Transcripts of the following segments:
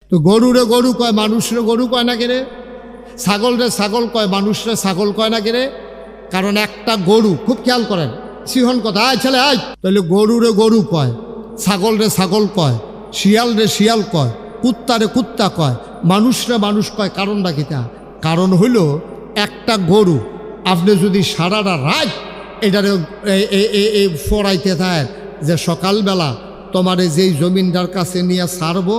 তো গরুরে গরু কয়, মানুষরে গরু কয় না কেরে? ছাগলরে ছাগল কয়, মানুষরে ছাগল কয় না কেরে? কারণ একটা গরু, খুব খেয়াল করেন, সিহন কথা, আয় ছেলে আয়, তাহলে গরুরে গরু কয়, ছাগলরে ছাগল কয়, শিয়ালরে শিয়াল কয়, কুত্তারে কুত্তা কয়, মানুষরে মানুষ কয়। কারণটা কিটা? কারণ হইল একটা গরু আপনি যদি সারাটা রাত এটারে ফোড়াইতে থাকেন যে সকালবেলা তোমার যেই জমিনটার কাছে নিয়ে ছাড়বো,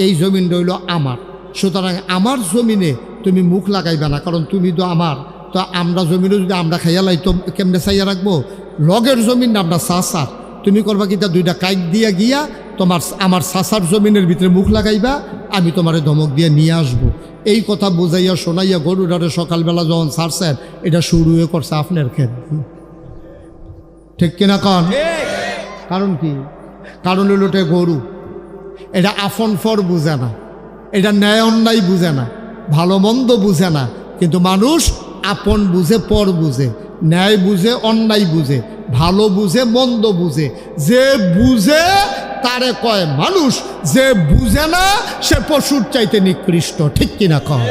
এই জমিনটা হইল আমার, সুতরাং আমার জমিনে তুমি মুখ লাগাইবে না, কারণ তুমি তো আমার। তো আমরা জমিনে যদি আমরা খাইয়ালাই তো কেমনে চাইয়া রাখবো? লগের জমিন আমরা চাষার, তুমি করবা কিটা দুইটা কাইক দিয়া গিয়া তোমার আমার চাষার জমিনের ভিতরে মুখ লাগাইবা, আমি তোমারে ধমক দিয়ে নিয়ে আসবো। এই কথা বুঝাইয়া শোনাইয়া গরুটারে সকালবেলা যখন ছাড়ছেন, এটা শুরু হয়ে করছে আপনার ক্ষেত। ঠিক কিনা কন? কারণ কি? কারণ হইল ওটা গরু, এটা আপন ফর বুঝে না, এটা ন্যায় অন্যায় বুঝে না, ভালো মন্দ বুঝে না। কিন্তু মানুষ আপন বুঝে, পর বুঝে, ন্যায় বুঝে, অন্যায় বুঝে, ভালো বুঝে, মন্দ বুঝে। যে বুঝে তারে কয় মানুষ, যে বুঝে না সে পশুর চাইতে নিকৃষ্ট। ঠিক কিনা কয়?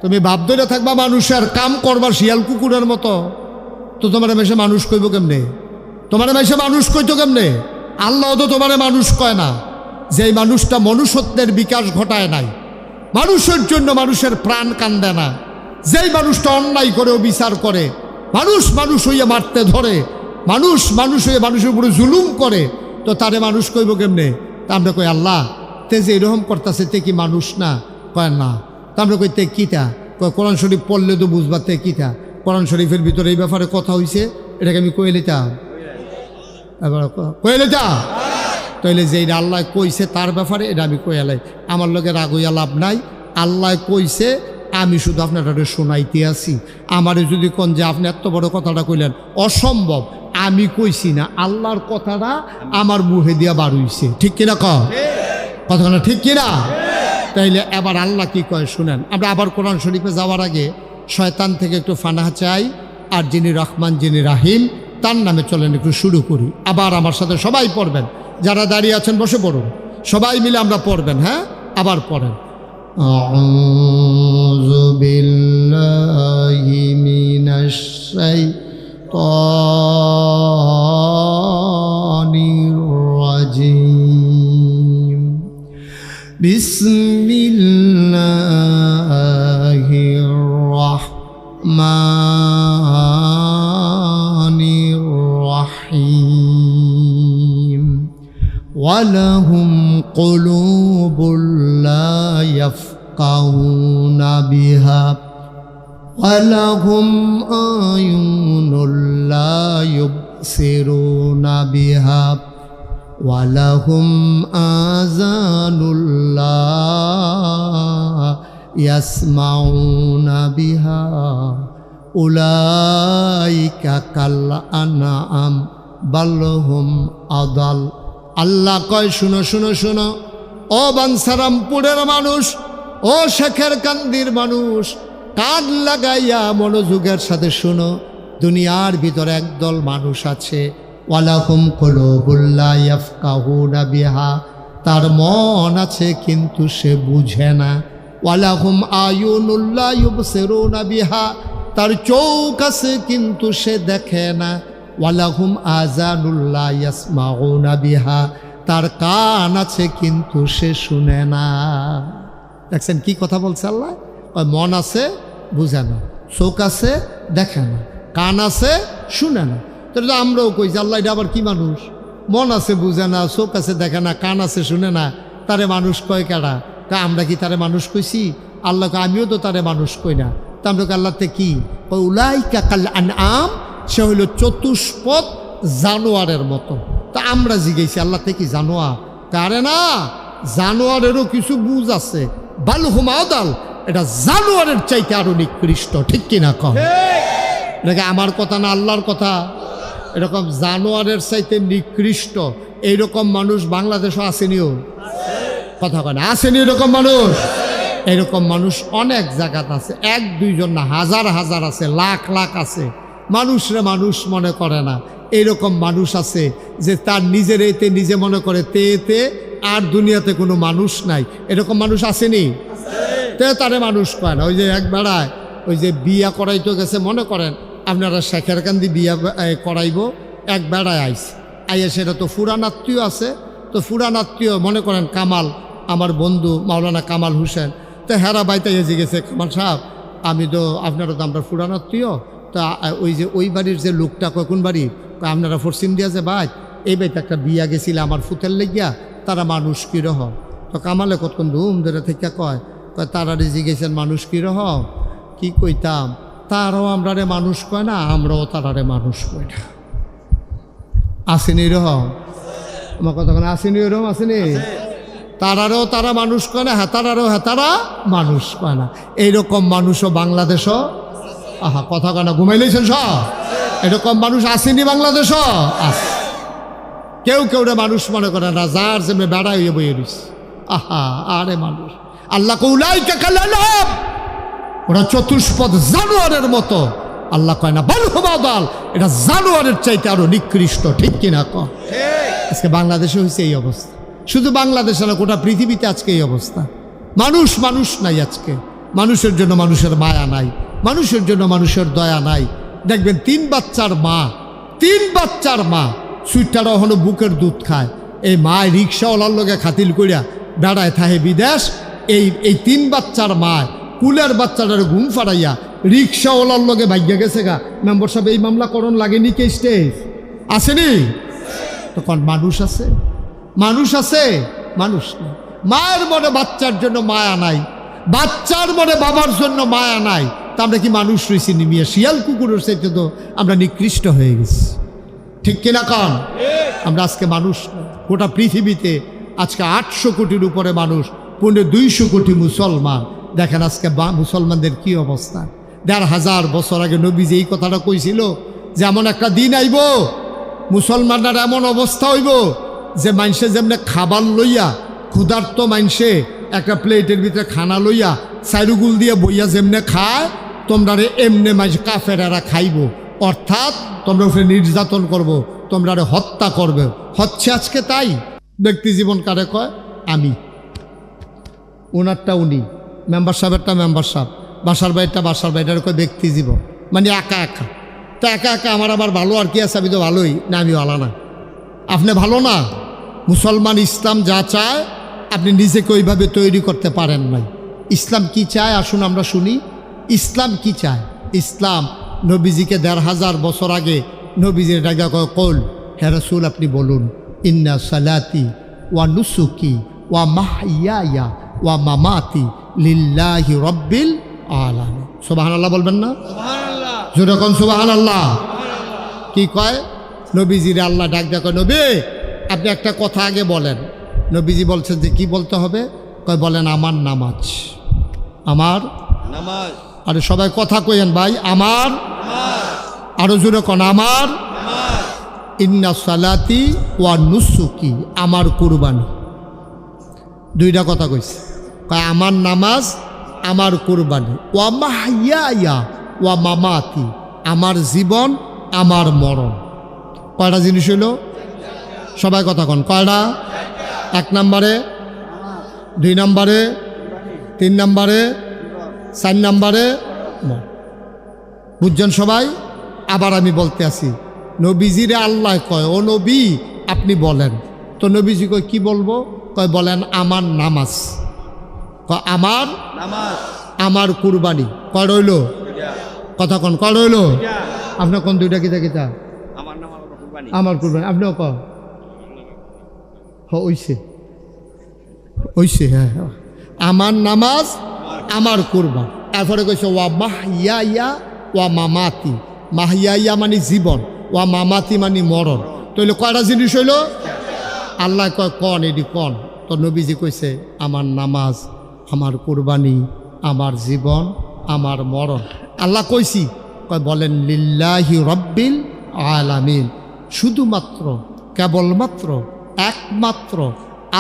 তুমি ভাব ধরে থাকবা মানুষের কাম করবা শিয়াল কুকুরের মতো, তো তোমার মেশে মানুষ কইব কেমনে? তোমার মেশে মানুষ কইতো কেমনে? আল্লাহ তো তোমার মানুষ কয় না। যেই মানুষটা মনুষ্যত্বের বিকাশ ঘটায় নাই, মানুষের জন্য মানুষের প্রাণ কান্দে না, যেই মানুষটা অন্যায় করে বিচার করে, মানুষ মানুষ হইয়া মারতে ধরে, মানুষ মানুষ হইয়া মানুষের উপরে জুলুম করে, তো তারে মানুষ কইব কেমনে? তা আমরা কই আল্লাহ তে যে এরকম করতেছে তে কি মানুষ না? কয় না। তা আমরা কই তে কিটা? কয় কোরআন শরীফ পড়লে তো বুঝবা তে কিটা। কোরআন শরীফের ভিতরে এই ব্যাপারে কথা হইছে, এটাকে আমি কয়ে লিতাম, এবার কয়ে লিতাম। তাইলে যে আল্লাহ কইছে তার ব্যাপারে এটা আমি কয়ে লাই, আমার লগে রাগ হইয়া লাভ নাই। আল্লাহ কইছে, আমি শুধু আপনারা শোনাইতে আছি। আমারে যদি কোন যে আপনি এত বড় কথাটা কইলেন, অসম্ভব, আমি কইছি না, আল্লাহর কথাটা আমার মুখে দিয়া বার হইছে। ঠিক কিনা কয়? কথাটা ঠিক কিনা? তাইলে এবার আল্লাহ কি কয় শুনেন। আমরা আবার কোরআন শরীফে যাওয়ার আগে শয়তান থেকে একটু ফানাহা চাই, আর যিনি রহমান যিনি রাহিম তার নামে চলেন একটু শুরু করি। আবার আমার সাথে সবাই পড়বেন, যারা দাঁড়িয়ে আছেন বসে পড়ুন, সবাই মিলে আমরা পড়বেন। হ্যাঁ, আবার পড়েন। আউযু বিল্লাহি মিনাশ শাইতানির রাজিম। বিসমিল্লাহির রাহমানির রাহিম। ওয়ালাহুম কুলুবুল লা ইয়াফকাহুনা বিহা ওয়ালাহুম আয়ুনুল লা ইউবসিরুনা বিহা ওয়ালাহুম আযানুল লা ইয়াসমাউনা বিহা উলাইকা কাল আনআম বাল হুম আদাল। আল্লাহ কয় শুনো শুনো শুনো, ও বাঞ্ছারামপুরের মানুষ, ও শেখের কান্দির মানুষ, কান লাগাইয়া মনোযোগের সাথে শুনো। দুনিয়ার ভিতরে একদল মানুষ আছে, ওয়ালাহুম কুলুবুল লা ইয়াফকাহুনা বিহা, তার মন আছে কিন্তু সে বুঝে না। ওয়ালাহুম আয়ুনুল লা ইউবসিরুনা বিহা, তার চোখ আছে কিন্তু সে দেখে না। ওয়ালাহুম আযানুল লা ইয়াসমাউনা বিহা, তার কান আছে কিন্তু সে শুনে না। দেখছেন কি কথা বলছে আল্লাহ? মন আছে বুঝে না, চোখ আছে দেখে না, কান আছে শুনে না। তাহলে আমরাও কইছি আল্লাহ এটা আবার কি মানুষ? মন আছে বুঝে না, চোখ আছে দেখে না, কান আছে শুনে না, তারে মানুষ কয় কেডা? আমরা কি তারে মানুষ কইছি? আল্লাহকে আমিও তো তারে মানুষ কই না। তা আমরা আল্লাহতে কি? উলাইকা কাল আনআম, সে হইল চতুষ্পদ জানোয়ারের মতো। তা আমরা জিজ্ঞেসি আল্লাহতে কি জানোয়ার? কারে না, জানোয়ারেরও কিছু বুঝ আছে। বাল হুম আদাল, এটা জানোয়ারের চাইতে আরো নিকৃষ্ট। ঠিক কিনা কম? এটাকে আমার কথা না আল্লাহর কথা। এরকম জানোয়ারের চাইতে নিকৃষ্ট এইরকম মানুষ বাংলাদেশও আসেনিও? কথা কয় না, আসেনি এরকম মানুষ? এরকম মানুষ অনেক জায়গাতে আছে, এক দুইজন না, হাজার হাজার আছে, লাখ লাখ আছে। মানুষরে মানুষ মনে করে না। এইরকম মানুষ আছে যে তার নিজের এতে নিজে মনে করে তে এতে, আর দুনিয়াতে কোনো মানুষ নাই, এরকম মানুষ আসেনি? তে তারে মানুষ কয় না। ওই যে এক বেড়ায় ওই যে বিয়া করাইতে গেছে, মনে করেন আপনারা শেখের কান্দি বিয়া করাইব, এক বেড়ায় আইছে, আইয়া সেটা তো ফুরান আত্মীয় আছে, তো ফুরান আত্মীয় মনে করেন কামাল, আমার বন্ধু মাওলানা কামাল হোসেন, তো হেরা বাইতে এসে গেছে, কামাল সাহেব আমি তো আপনারা তো আমরা ফুরান আত্মীয়, তা ওই যে ওই বাড়ির যে লোকটা কয় কোন বাড়ি, আপনারা ফরসিন দিয়েছে ভাই, এই বাড়িতে একটা বিয়া গেছিল আমার ফুতের লেগিয়া, তারা মানুষ কীরকম? তো কামালে কতক্ষণ ধুম ধরে থেকে কয় তারা রেজি গেছেন মানুষ কীরকম? কি কইতাম, তারাও আমরারে মানুষ কয় না, আমরাও তারারে মানুষ কই না। আসেনি এরকম? আমার কথা কেন আসেনি? এরকম আসেনি? তারারও তারা মানুষ কয় না, হেতারারও হেতারা মানুষ কয় না। এইরকম মানুষও বাংলাদেশও, আহা কথা কেন ঘুমাইলেছেন সব? এরকম মানুষ আসেনি বাংলাদেশও? আছে। কেউ কেউ রে মানুষ মনে করে না, যার যেমনি বেড়া হইয়ে বইয়ে দিস, আহা আরে মানুষ। আল্লাহ কৌলাইকে কালাম, ওরা চতুষ্পদ জানোয়ারের মতো। আল্লাহ কয় না বালহুমাদাল, এটা জানোয়ারের চাইতে আরো নিকৃষ্ট, ঠিক কিনা কয়? আজকে বাংলাদেশে হয়েছে এই অবস্থা, শুধু বাংলাদেশে না গোটা পৃথিবীতে আজকে এই অবস্থা। মানুষ মানুষ নাই আজকে, মানুষের জন্য মানুষের মায়া নাই, মানুষের জন্য মানুষের দয়া নাই। দেখবেন 3 বাচ্চার মা, 3 বাচ্চার মা সুইটারা হলো বুকের দুধ খায়, এই মা রিক্সাওয়ালার লগে খাতিল করিয়া বেড়ায় থাহে বিদেশ। এই 3 বাচ্চার মা কুলের বাচ্চাটার ঘুম ফাড়াইয়া রিক্সাওয়ালার লগে ভাগ্যা গেছে গা। মেম্বার সাহেব এই মামলা করণ লাগেনি কে স্টেজ আসেনি? তখন মানুষ আছে, মানুষ আছে, মানুষ নেই। মায়ের মনে বাচ্চার জন্য মায়া নাই, বাচ্চার মনে বাবার জন্য মায়া নাই, তা আমরা কি মানুষ রয়েছি? নিমিয়া শিয়াল কুকুরের চাইতে তো আমরা নিকৃষ্ট হয়ে গেছি, ঠিক কিনা কান? আমরা আজকে মানুষ গোটা পৃথিবীতে আজকে 800 কোটির উপরে মানুষ, 250 কোটি মুসলমান। দেখেন আজকে মুসলমানদের কি অবস্থা। 1500 বছর আগে নবীজি এই কথাটা কইছিল যে এমন একটা দিন আইব মুসলমানরা এমন অবস্থা হইব যে মানুষে যেমনি খাবার লইয়া, ক্ষুধার্ত মানুষে একটা প্লেটের ভিতরে খানা লইয়া চাইরুগুল দিয়ে বইয়া যেমনে খায়, তোমরা এমনি মানুষ কাফেরেরা খাইব, অর্থাৎ তোমরা ওকে নির্যাতন করব, তোমরা হত্যা করবে। হচ্ছে আজকে তাই। ব্যক্তি জীবন কারে কয়? আমি, ওনারটা উনি, মেম্বার সাহেবেরটা মেম্বার সাহেব, বাসার বাড়িটা বাসার বাড়িটার কয় ব্যক্তি জীবন, মানে একা একা। তো একা একা আমার আবার ভালো আর কি আছে? আমি তো ভালোই না, আমি ভালো না, আপনি ভালো না। মুসলমান ইসলাম যা চায় আপনি নিজেকে ওইভাবে তৈরি করতে পারেন নাই। ইসলাম কি চায় আসুন আমরা শুনি। ইসলাম কি চায়? ইসলাম নবীজিকে 1500 বছর আগে নবীজির ডাকা কয়, কল হে রাসূল আপনি বলুন, ইন্না সালাতি ওয়া নুসুকি ওয়া মাহইয়ায়া ওয়া মামাতি লিল্লাহি রাব্বিল আলামিন। সুবহানাল্লাহ বলবেন না? সুবহানাল্লাহ, জোরে কোন সুবহানাল্লাহ। কি কয়? নবীজিরে আল্লাহ ডাক দেয়, কয় নবী আপনি একটা কথা আগে বলেন। নবীজি বলছেন যে কি বলতে হবে? কয় বলেন আমার নামাজ, আমার নামাজ। আরে সবাই কথা কইেন ভাই, আমার নামাজ। আরো জোরে কোন আমার নামাজ। ইন্না সালাতি ওয়া নুসুকি, আমার কুরবানি। 2টা কথা কইছে, কয় আমার নামাজ, আমার কুরবানি, ওয়া মাহইয়ায়া ওয়া মামাতি, আমার জীবন, আমার মরণ। কয়টা জিনিস হইল? সবাই কথা কন, কয়টা? 1 নম্বরে, 2 নম্বরে, 3 নম্বরে, 4 নম্বরে। বুঝছেন সবাই? আবার আমি বলতে আসি, নবীজিরে আল্লাহ কয় ও নবী আপনি বলেন। তো নবীজি কয় কি বলবো? কয় বলেন আমার নামাজ, কয় আমার নামাজ, আমার কুরবানি। কয় রইল? কথা কন, কয় রইল? আপনার কোন 2টা কিতা কিতা? আমার কুরবানি। আপনিও ক হইছে হইছে, হ্যাঁ আমার নামাজ, আমার কুরবান। এরপরে কইছে ওয়া মাহইয়া ওয়া মামাতি, মাহইয়া মানে জীবন, ওয়া মামাতি মানে মরণ। তাইলে কয়টা জিনিস হইল? আল্লাহ কয় কন এটি কন। তো নবীজি কইছে আমার নামাজ, আমার কুরবানি, আমার জীবন, আমার মরণ। আল্লাহ কইছি, কয় বলেন লিল্লাহি রাব্বিল আলামিন, শুধুমাত্র কেবলমাত্র একমাত্র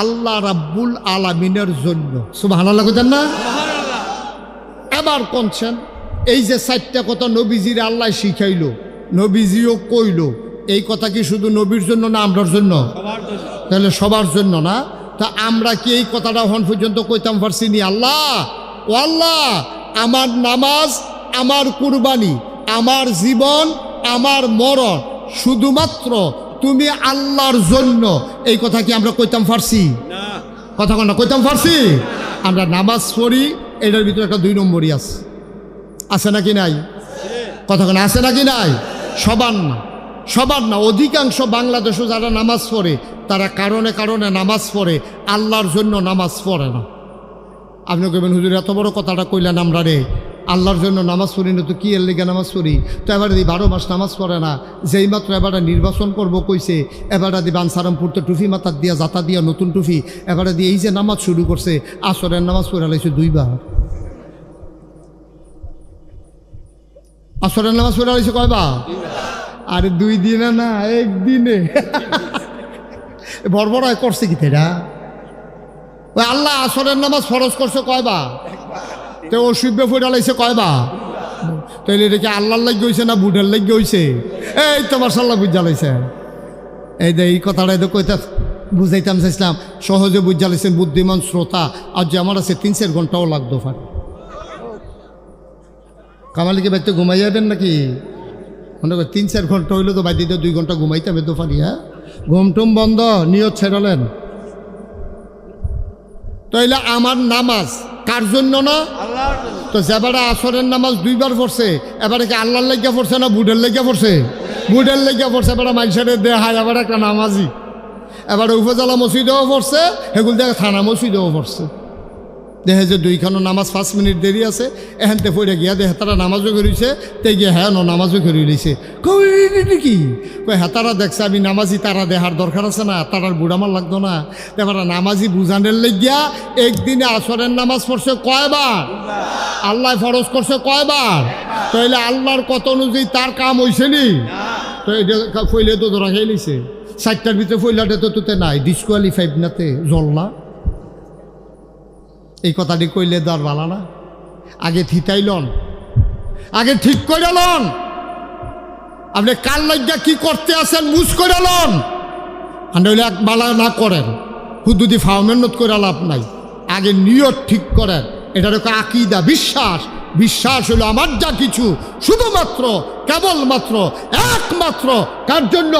আল্লাহ রাব্বুল আলামিনের জন্য। সুবহানাল্লাহ কইতেন না? এবার কোনছেন এই যে 4টা কথা নবীজির আল্লাহ শিখাইল, নবীজিও কইল, এই কথা কি শুধু নবীর জন্য না আমরার জন্য? তাহলে সবার জন্য না। তা আমরা কি এই কথাটা হন পর্যন্ত কইতাম পারছি নি? আল্লাহ, ও আল্লাহ, আমার নামাজ, আমার কুরবানি, আমার জীবন, আমার মরণ শুধুমাত্র তুমি আল্লাহর জন্য, এই কথা কি আমরা কইতাম পারছি? কথা কোনটা কইতাম পারছি? আমরা নামাজ পড়ি, এটার ভিতরে একটা 2 নম্বরই আছে নাকি নাই? কথা কোন আছে নাকি নাই? সবার না, সবার না, অধিকাংশ বাংলাদেশে যারা নামাজ পড়ে তারা কারণে কারণে নামাজ পড়ে, আল্লাহর জন্য নামাজ পড়ে না। আপনি কইবেন হুজুর এত বড় কথাটা কইলেন আমরা রে, আল্লাহর জন্য নামাজ পড়ি না তো কি এর লেগে নামাজ পড়ি? তো এবারে 12 মাস নামাজ পড়ে না, যেই মাত্র এবারে নির্বাচন করব কইছে, এবারে দি বানসারামপুর তো টুফি মাথার দিয়া জাতা দিয়া নতুন টুফি, এবারে দিয়ে এই যে নামাজ শুরু করছে, আসরের নামাজ পড়ে লাইছে 2 বার। আসরের নামাজ পড়ে লাইছে কয়বার? আরে 2 দিনে না, 1 দিনে। বড় করছে কি তেরা? ওই আল্লাহ আসরের নামাজ ফরজ করছে কয়বার? তো অসুবিধে ফুটা লাইছে কয়বার? তাইলে এটা কি আল্লাহর লাগে হয়েছে না বুঢের লাগে হয়েছে? এই তো মাশাআল্লাহ বুঝা লাইছে। এই যে এই কথাটা তো কইতা বুঝাইতাম চাইছিলাম, সহজে বুঝা লাইছেন বুদ্ধিমান শ্রোতা। আর যে আমার আছে 3-4 ঘন্টাও লাগতো পারে। কামালিকে বাইতে ঘুমাই যাবেন নাকি? মনে করি 3-4 ঘন্টা হইলে তো বাইতে 2 ঘন্টা ঘুমাইতাম তো পারি। হ্যাঁ, ঘুমটুম বন্ধ, নিয়ত ছেড়ালেন। তাইলে আমার নামাজ কার জন্য না? তো যেবারে আসরের নামাজ 2 বার পড়ছে, এবারে কি আল্লাহর লাগিয়া পড়ছে না বুঢের লাগিয়া পড়ছে? বুঢের লাগিয়া পড়ছে। এবারে মানুষের দেহায় এবার একটা নামাজি, এবারে উপজেলা মসজিদেও পড়ছে, সেগুলো দেখে থানা মসজিদেও পড়ছে। দেখে যে 2খানো নামাজ 5 মিনিট দেরি আছে, এখানতে পড়ে গিয়া দেখে তারা নামাজও করিছে, তে গিয়ে হ্যাঁ নামাজও করি লইছে। কি কই হেতারা দেখছে আমি নামাজি, তারা দেহার দরকার আছে না, তারার বুড়ামার লাগতো না? এবার নামাজি বুঝানের লেগিয়া একদিনে আসরের নামাজ পড়ছে কয়বার? আল্লাহ ফরজ করছে কয়বার? তাইলে আল্লাহর কত অনুযায়ী তার কাম হইছে নি? তো এটা ফইলে তো ধরা খেয়ে লিছে। 4টার ভিতরে ফইলাটা তো তোতে নাই, ডিসকোয়ালিফাইড নাতে জল্লা। এই কথাটি কইলে দর ভালো না? আগে থিতাইলন, আগে ঠিক করে লন। আপনি কার লাগিয়া কি করতে আছেন মুজ করে লন। হইলে এক বালা না করেন, হুদুদি ফাউমেন্নত করে লাভ নাই। আগে নিয়ত ঠিক করেন। এটার আকীদা, বিশ্বাস। বিশ্বাস হলো আমার যা কিছু শুধুমাত্র কেবলমাত্র একমাত্র কার জন্য?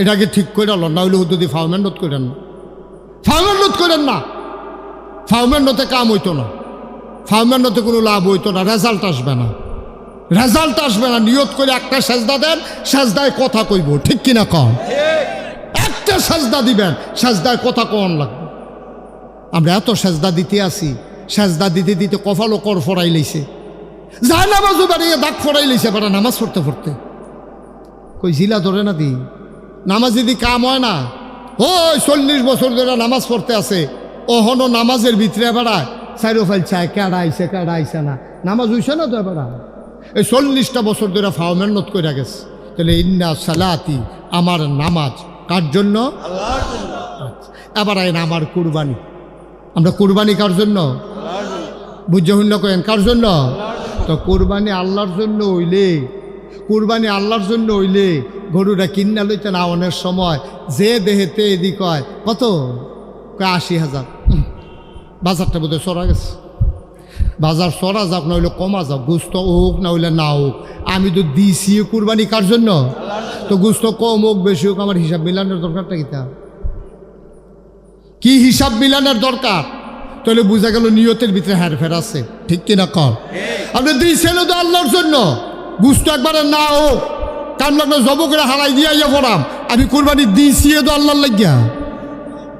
এটাকে ঠিক করে লন, না হইলে হুদুদি ফাউমেন্নত করেন না। ফাউমেন্নত করেন না, ফাউমেন্টতে কাম হইতো না, ফাউমেন্টতে কোনো লাভ হইতো না, রেজাল্ট আসবে না, রেজাল্ট আসবে না। নিয়ত করে একটা সেজদা দেন, সেজদায় কথা কইব, ঠিক কিনা কন? একটা সেজদা দিবেন, সেজদায় কথা কন লাগবে। আমরা এত সেজদা দিতে আসি, সেজদা দিতে দিতে কপালও কর ফড়াই লইছে, যায় নামাজও বাড়িয়ে দাগ ফড়াই লইছে। এবার নামাজ পড়তে পড়তে কই জিলা ধরে না দি, নামাজ যদি কাম হয় না। ওই 40 বছর ধরে নামাজ পড়তে আছে, ওহনো নামাজের ভিতরে বেড়ায় চাইরো ফাইল চায়, কেডা আইছে না, নামাজ হইছে না তো। এবার এই 40টা বছর ধরে ফাউমেন্নত করে গেছে। তাহলে ইন্না সালাতি, আমার নামাজ কার জন্য? আল্লাহর জন্য। এবার আইন আমার কুরবানি, আমরা কুরবানি কার জন্য? বুঝে হইল কেন কার জন্য? তো কুরবানি আল্লাহর জন্য হইলে, কুরবানি আল্লাহর জন্য হইলে গরুটা কিনা লইতে না অনেক সময় যে দেহেতে এদিক হয় কত 80,000। বাজারটা বোধহয় সরা গেছে, বাজার সরা যাক না হইলে কমা যাক, গুস্ত হোক না হইলে না হোক, আমি তো দিছি কুরবানি কার জন্য? তো গুস্ত কম হোক বেশি হোক আমার হিসাব মিলানোর দরকারটা কি হিসাব মিলানোর দরকার? তাহলে বোঝা গেল নিয়তের ভিতরে হেরফের আছে, ঠিক কিনা কর? আপনি দিয়েছেন তো আল্লাহর জন্য, গুস্ত একবারে না হোক, কাম লাগলো জব করে হারাই দিয়া ইয়ে পড়াম, আমি কুরবানি দিয়েছি তো আল্লাহর লাগিয়া।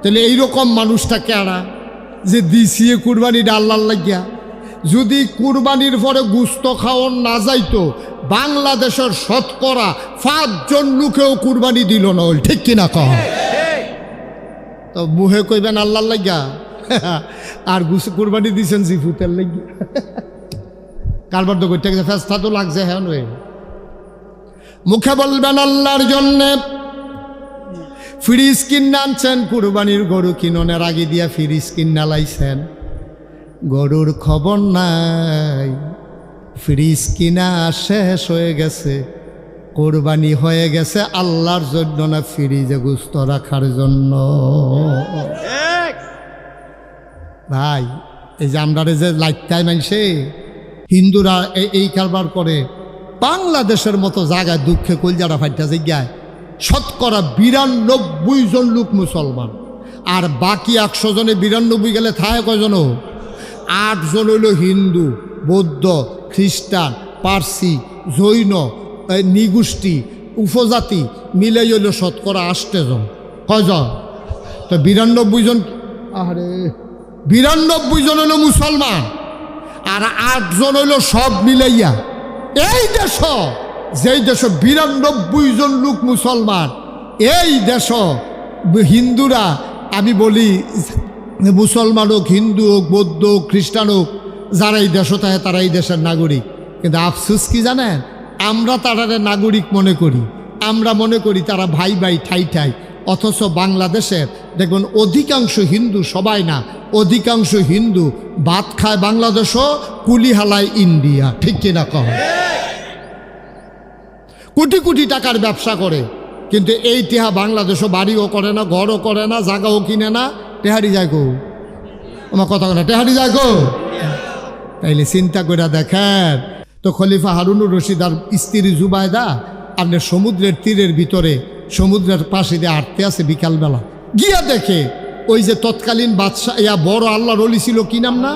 তাহলে এইরকম মানুষটা কেনা যে দিছি কুরবানিটা আল্লাহর লাগিয়া। যদি কুরবানির পরে গুস্ত খাওয়ান না যাইতো, বাংলাদেশের শতকরা 5 জন লোকেও কুরবানি দিল না, ঠিক কিনা কহ? তো মুহে কইবেন আল্লাহর লাগিয়া, আর কুরবানি দিয়েছেন জিফুতের লাগিয়া। কারবার তো করতে গেছে, ফেস্তা তো লাগছে। হ্যাঁ, মুখে বলবেন আল্লাহর জন্যে। ফ্রিজ কিনে আনছেন, কুরবানির গরু কিননের আগে দিয়া ফ্রিজ কিনা লাইছেন, গরুর খবর নাই, ফ্রিজ কিনা শেষ হয়ে গেছে, কোরবানি হয়ে গেছে আল্লাহর জন্য না ফ্রিজে গোস্ত রাখার জন্য? ভাই এই যে আমরা যে লাইটাই মানছে হিন্দুরা এই কারবার করে, বাংলাদেশের মতো জায়গায় দুঃখে কলজারা ফাইটা জায়গায় ৯২ জন লোক মুসলমান, আর বাকি ১০০ জনে ৯২ গেলে থাকে কয়জন? ৮ জন হইল হিন্দু, বৌদ্ধ, খ্রিস্টান, পার্সি, জৈন, নিগোষ্ঠী, উপজাতি মিলে হইল ৮০ জন। কয়জন? তো ৯২ জন, আরে ৯২ জন হইল মুসলমান, আর ৮ জন হইল সব মিলাইয়া। এই দেশ, যেই দেশ ৯২ জন লোক মুসলমান, এই দেশ হিন্দুরা, আমি বলি মুসলমান হোক, হিন্দু হোক, বৌদ্ধ হোক, খ্রিস্টান হোক, যারা এই দেশ থাকে তারা এই দেশের নাগরিক। কিন্তু আফসোস কি জানেন, আমরা তাদের নাগরিক মনে করি, আমরা মনে করি তারা ভাই ভাই, ঠাই ঠাই। অথচ বাংলাদেশের দেখবেন অধিকাংশ হিন্দু, সবাই না, অধিকাংশ হিন্দু ভাত খায় বাংলাদেশও, কুলি হালায় ইন্ডিয়া। ঠিক কিনা কহ? কোটি কোটি টাকার ব্যবসা করে, কিন্তু এই টেহা বাংলাদেশও বাড়িও করে না, ঘরও করে না, জায়গাও কিনে না, টেহারি যায় গো। আমার কথা না, টেহারি যায় গো। তাইলে চিন্তা করে দেখেন তো, খলিফা হারুনুর রশিদ আর স্ত্রী জুবায়দা আপনার সমুদ্রের তীরের ভিতরে, সমুদ্রের পাশে দিয়ে হাঁটতে আছে বিকালবেলা, গিয়া দেখে ওই যে তৎকালীন বাদশাহ, বড় আল্লাহর ওলি ছিল, কি নাম না,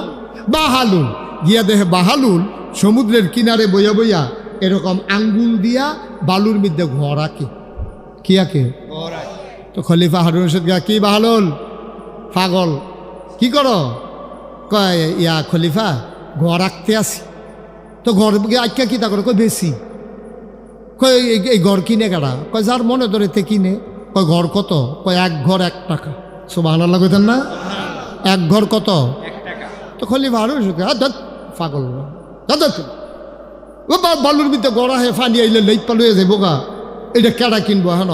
বাহালুল। গিয়া দেখে বাহালুল সমুদ্রের কিনারে বইয়া বইয়া এরকম আঙ্গুল দিয়া বালুর মধ্যে ঘর আঁকে। কি আঁকে? তো খলিফা হারুন রশিদ গা, কি বাহালুল পাগল, কি করো? কয় খলিফা ঘর আঁকতে আসি। তো ঘর আঁকা কি তা করে? কয় বেশি। কয় এই ঘর কিনে কারা? কয় যার মনে ধরে তে কিনে। কয় ঘর কত? কয় ১ ঘর ১ টাকা। সুবহানাল্লাহ কইতেন না? ১ ঘর কত? ১ টাকা। তো খলিফা হারুন রশিদ পাগল, বালুর ভিতরে গড়া হে ফানি আইলে লেট পালুয়ে যাবো গা, এটা কেডা কিনবো? হেন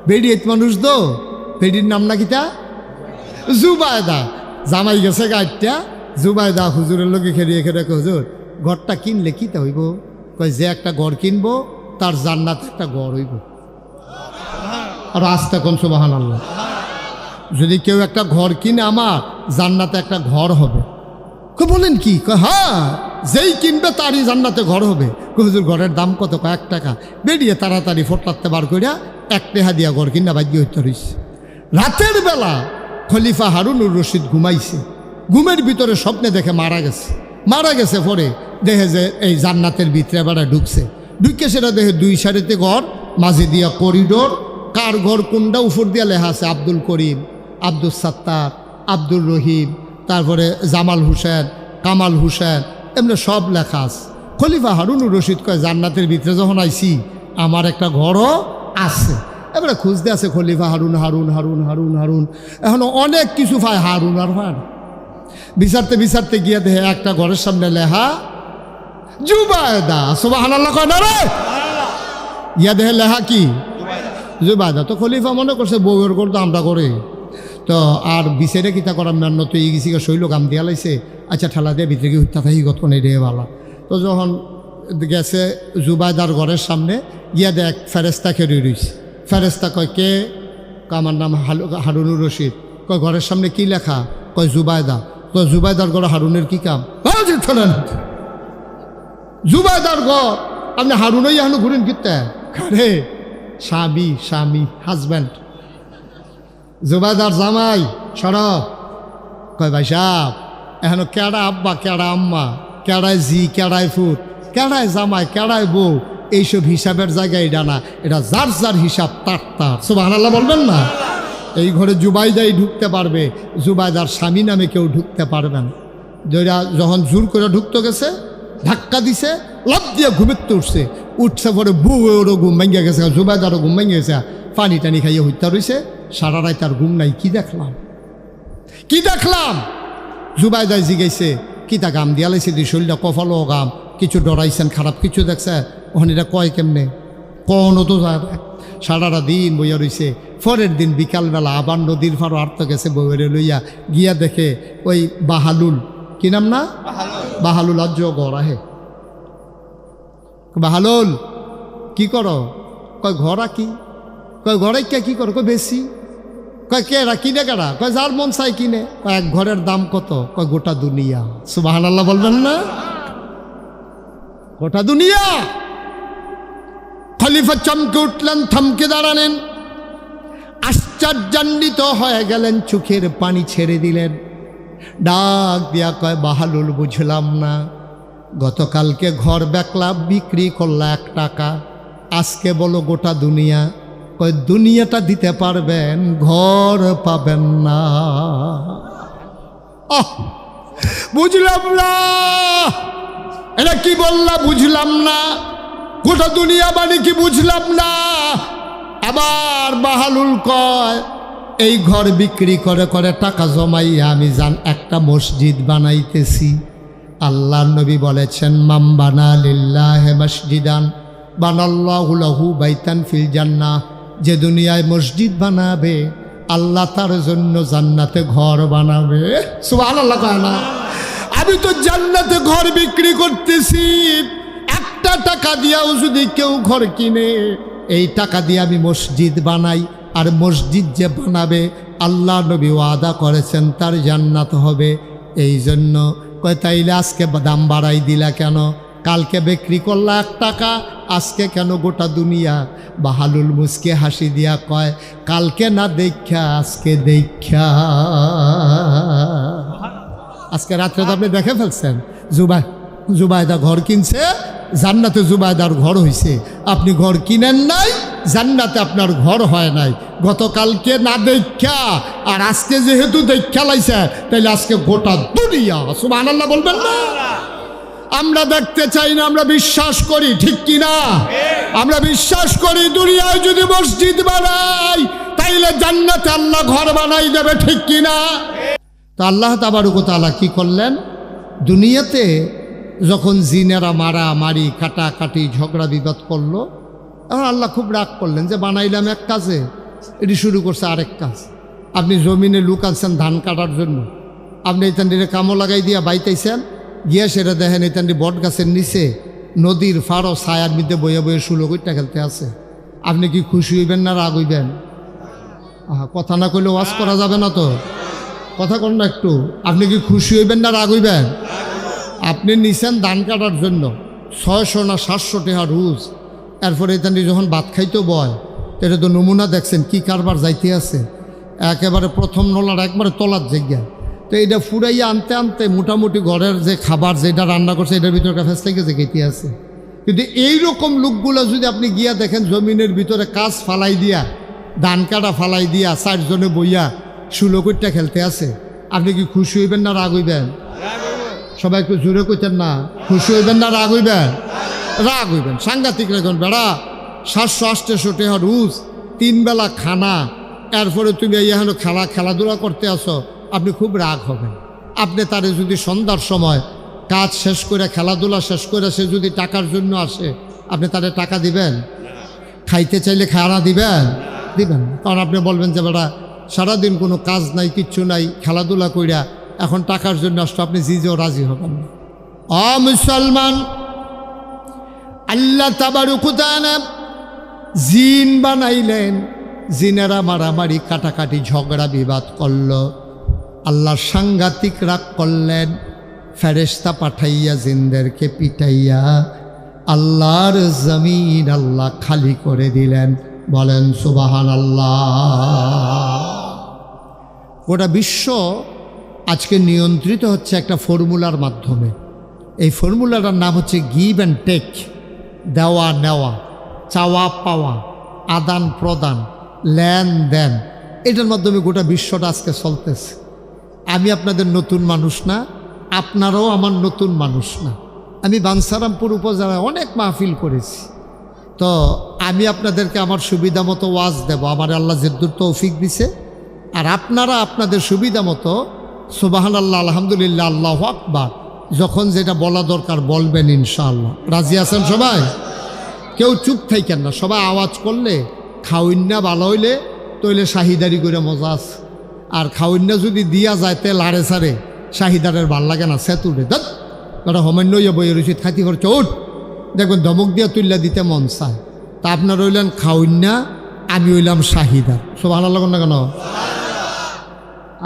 বেডি এত মানুষ দো, বেডির নাম না কিতা? জুবায়দা। জামাই গেছে গাড়িটা, জুবায়দা হুজুরের লোকে খেলিয়ে খেলে, হুজুর ঘরটা কিনলে কিতা হইব? কয় যে একটা ঘর কিনবো তার জান্নাতে একটা ঘর হইব। আর আস্তে কোন সুবহানাল্লাহ। যদি কেউ একটা ঘর কিনে আমার, জান্নাতে একটা ঘর হবে। বলেন কি? হ্যাঁ, যেই কিনবে তারই জান্নাতে ঘর হবে। হুজুর ঘরের দাম কত? ১ টাকা। বেরিয়ে তাড়াতাড়ি ফোটলাতে বার করিয়া ১ টাকা দিয়া ঘর কিনা বাধ্য হইতে রইছে। রাতের বেলা খলিফা হারুনুর রশিদ ঘুমাইছে, ঘুমের ভিতরে স্বপ্নে দেখে মারা গেছে। মারা গেছে পরে দেখে যে এই জান্নাতের ভিতরে বেড়া ঢুকছে, ঢুকে সেটা দেখে ২ সারিতে ঘর, মাঝে দিয়া করিডোর। কার ঘর কোনটা? উপর দিয়া লেখা আছে আব্দুল করিম, আব্দুল সাত্তার, আব্দুল রহিম, তারপরে জামাল হুসেন, কামাল হুসেন, এমনি সব লেখা আছে। খলিফা হারুনুর রশিদ কয়, জান্নাতের ভিতরে যখন আইছি আমার একটা ঘরও আছে। এবারে খুঁজতে আছে খলিফা হারুন হারুন হারুন হারুন হারুন, এখন অনেক কিছু পায় হারুন আর ভার। বিচারতে বিচারতে গিয়ে দেখে একটা ঘরের সামনে লেখা জুবায়দা। সুবহানাল্লাহ কয় না রে? গিয়া দেখে লেখা কি? জুবায়দা। তো খলিফা মনে করছে বউয়ের ঘর তো আমরা করে, তো আর বিচারে কিতা করার মেন্ন তো এই গেছি শৈল গাম দিয়া লাইছে। আচ্ছা ঠেলা দিয়ে ভিতরে গিয়ে হত্যা থাকি কত নেই রে বালা। তো যখন গেছে জুবায়দার ঘরের সামনে, গিয়া দেখ ফেরেস্তা খেয়ে রয়েছে। ফেরেস্তা কয়, কে? আমার নাম হারুনুর রশিদ। কয় ঘরের সামনে কি লেখা? কয় জুবায়দা। তো জুবায়দার ঘর হারুনের কি কাম? জুবায়দার ঘর, আপনি হারুনই এখনো ঘুরেন কিতে? আরে স্বামী, স্বামী, হাজব্যান্ড, জুবায়দার জামাই সর। কয় ভাই সাহ, এখনো কেডা আব্বা, কেডা আম্মা, কেডায় জি, কেডায় ফুট, কেডায় জামাই, কেডায় বউ, এইসব হিসাবের জায়গায় এটা না, এটা যার যার হিসাব তার তার। সুবহানাল্লাহ বলবেন না? এই ঘরে জুবাইদাই ঢুকতে পারবে, জুবাইদার স্বামী নামে কেউ ঢুকতে পারবে না। যখন জোর করে ঢুকতে গেছে, ধাক্কা দিছে, লাফ দিয়ে ঘুমের উঠছে, উঠছে পরে বউয়েরও ঘুম ভেঙে গেছে, জুবাইদারও ঘুম ভেঙে গেছে, পানি টানি খাইয়ে হত্যা রয়েছে। সারা রাত তার ঘুম নাই। কি দেখলাম, কি দেখলাম? জুবাইদায় জিগাইছে, কি তা গাম দিয়া লাইছে, দুই শরীরটা কফালো গাম, কিছু ডরাইছেন, খারাপ কিছু দেখছে? ওখানে কয় কেমনে? কোনো তো যায়। সারাটা দিন বইয়া রয়েছে। পরের দিন বিকালবেলা আবার নদীর ফারো আর্ত গেছে বউয়েরে লইয়া, গিয়া দেখে ওই বাহালুল, কি নাম না, বাহালুল আজ গড় আহে। বাহালুল কি করো? কয় ঘর আঁকি। কয় ঘরে কি করো? কয় বেশি। কয় কেরা কিনে কেরা? কয় যার মন চাই কিনে। কয় এক ঘরের দাম কত? কয় গোটা দুনিয়া। সুবহানাল্লাহ বলবেন না? গোটা দুনিয়া। খলিফা চমকে উঠলেন, থমকে দাঁড়ালেন, আশ্চর্যান্বিত হয়ে গেলেন, চোখের পানি ছেড়ে দিলেন, ডাক দিয়া কয় বাহালুল বুঝলাম না, গতকালকে ঘর বেকলা বিক্রি করলা 1 টাকা, আজকে বলো গোটা দুনিয়া। কয় দুনিয়াটা দিতে পারবেন, ঘর পাবেন না। বুঝলাম না, এটা কি বললা? বুঝলাম না। গোটা দুনিয়া মানে কি? বুঝলাম না। আবার বাহালুল কয় এই ঘর বিক্রি করে করে টাকা জমাইয়া আমি একটা মসজিদ বানাইতেছি। আল্লাহর নবী বলেছেন মাম বানা লিল্লাহি মসজিদান বানাল্লাহু লাহু বাইতান ফিল জান্নাহ, যে দুনিয়ায় মসজিদ বানাবে আল্লাহ তার জন্য জান্নাতে ঘর বানাবে। সুবহানাল্লাহ কয় না? আমি তো জান্নাতে ঘর বিক্রি করতেছি, 1 টাকা দিয়াও যদি কেউ ঘর কিনে, এই টাকা দিয়ে আমি মসজিদ বানাই, আর মসজিদ যে বানাবে আল্লাহ নবী ওয়াদা করেছেন তার জান্নাত হবে। এই জন্য কয় তাইলে আজকে দাম বাড়াই দিলা কেন? কালকে বিক্রি করলা 1 টাকা, আজকে কেন গোটা দুনিয়া? বাহালুল মুসকে হাসি দিয়া কয় কালকে না দেখা আজকে দেখা। আজকে রাত্রে তো আপনি দেখে ফেলছেন, জুবাইদা ঘর কিনছে, জান্নাতে জুবাইদার ঘর হইছে। আপনি ঘর কিনেন নাই, জান্নাতে আপনার ঘর হয় নাই। গতকালকে না দেখা আর আজকে যেহেতু দেখা লাইছে, তাইলে আজকে গোটা দুনিয়া। সুবহানাল্লাহ বলবেন না? আমরা দেখতে চাই না, আমরা বিশ্বাস করি, ঠিক কিনা? আমরা বিশ্বাস করি দুনিয়ায় যদি মসজিদ বানাই তাইলে জান্নাতে আল্লাহ ঘর বানাই দেবে, ঠিক কিনা? তো আল্লাহ তাবারক ওয়া তাআলা কি করলেন? দুনিয়াতে যখন জিনেরা মারামারি কাটাকাটি ঝগড়া বিবাদ করলো, তখন আল্লাহ খুব রাগ করলেন যে বানাইলাম এক কাজে, এটি শুরু করছে আরেক কাজ। আপনি জমিনে লুক আনছেন ধান কাটার জন্য, আপনি এতান্ডিরে কামো লাগাই দিয়া বাইতেছেন, গিয়া সেটা দেখেন এতান্ডি বট গাছের নিচে নদীর ফাড়ো ছায়ার মধ্যে বইয়ে বইয়ে শুলো কইটা খেলতে আছে। আপনি কি খুশি হইবেন না রাগ হইবেন? কথা না কইলে ওয়াজ করা যাবে না তো, কথা কন না একটু। আপনি কি খুশি হইবেন না রাগ হইবেন? আপনি নিছেন ধান কাটার জন্য 600 না 700 টাকা রোজ, এরপরে এখানে যখন ভাত খাইতে বয়, এটা তো নমুনা দেখছেন কি কারবার যাইতে আছে। একেবারে প্রথম নলার একবারে তলার জায়গায়, তো এটা ফুরাইয়া আনতে আনতে মোটামুটি ঘরের যে খাবার যেটা রান্না করছে এটার ভিতরে ফেস থেকে জেগেতে আছে। কিন্তু এইরকম লোকগুলো যদি আপনি গিয়া দেখেন জমিনের ভিতরে কাজ ফালাই দিয়া, ধান কাটা ফালাই দিয়া 4 জনে বইয়া ষোলকইটা খেলতে আছে, আপনি কি খুশি হইবেন না রাগ হইবেন? সবাই একটু জোরে কইতেন না, খুশি হইবেন না রাগ হইবেন? রাগ হইবেন। সাংঘাতিক রাখবেন। বেড়া 700-800 টাকা রোজ, 3 বেলা খানা, এরপরে তুমি এখানে খেলাধুলা করতে আসো, আপনি খুব রাগ হবেন। আপনি তারে যদি সন্ধ্যার সময় কাজ শেষ করে খেলাধুলা শেষ করে সে যদি টাকার জন্য আসে, আপনি তারে টাকা দিবেন? খাইতে চাইলে খাওয়া দিবেন? দিবেন। কারণ আপনি বলবেন যে বেড়া সারাদিন কোনো কাজ নাই, কিচ্ছু নাই, খেলাধুলা কইরা এখন টাকার জন্য আসতো, আপনি জিজেও রাজি হবেন না। মুসলমান, আল্লাহ তাবারক ওয়া তাআলা জিন বানাইলেন, জিনেরা মারামারি কাটাকাটি ঝগড়া বিবাদ করল, আল্লাহ সাংঘাতিক রাগ করলেন, ফেরেশতা পাঠাইয়া জিনদেরকে পিটাইয়া আল্লাহর জমিন আল্লাহ খালি করে দিলেন। বলেন সুবহানাল্লাহ। গোটা বিশ্ব আজকে নিয়ন্ত্রিত হচ্ছে একটা ফর্মুলার মাধ্যমে। এই ফর্মুলাটার নাম হচ্ছে গিভ অ্যান্ড টেক, দেওয়া নেওয়া, চাওয়া পাওয়া, আদান প্রদান, লেনদেন। এটার মাধ্যমে গোটা বিশ্বটা আজকে চলতেছে। আমি আপনাদের নতুন মানুষ না, আপনারাও আমার নতুন মানুষ না। আমি বাঞ্ছারামপুর উপজেলায় অনেক মাহফিল করেছি, তো আমি আপনাদেরকে আমার সুবিধা মতো ওয়াজ দেব, আমার আল্লাহ যেদ্দুর তৌফিক দিছে। আর আপনারা আপনাদের সুবিধা মতো সুবহানাল্লাহ, আলহামদুলিল্লাহ, আল্লাহু আকবার, যখন যেটা বলা দরকার বলবেন ইনশাআল্লাহ। রাজি আছেন সবাই? কেউ চুপ থাকেন না, সবাই আওয়াজ করলে খাওয়িন্না ভালো হইলে তইলে শাহিদারি করে মজা আছে। আর খাওয়িন্না যদি দিয়া যায় তে লাড়ে সারে শাহিদারের ভাল লাগে না, সে তুলে দেখ ওটা হোমান্য বইয়ে রয়েছে খাতি করছে, উঠ দেখবেন ধমক দিয়া তুল্লা দিতে মন চায়। তা আপনার হইলেন খাউন্না, আমি হইলাম শাহিদা। সুবহানাল্লাহ না কেন?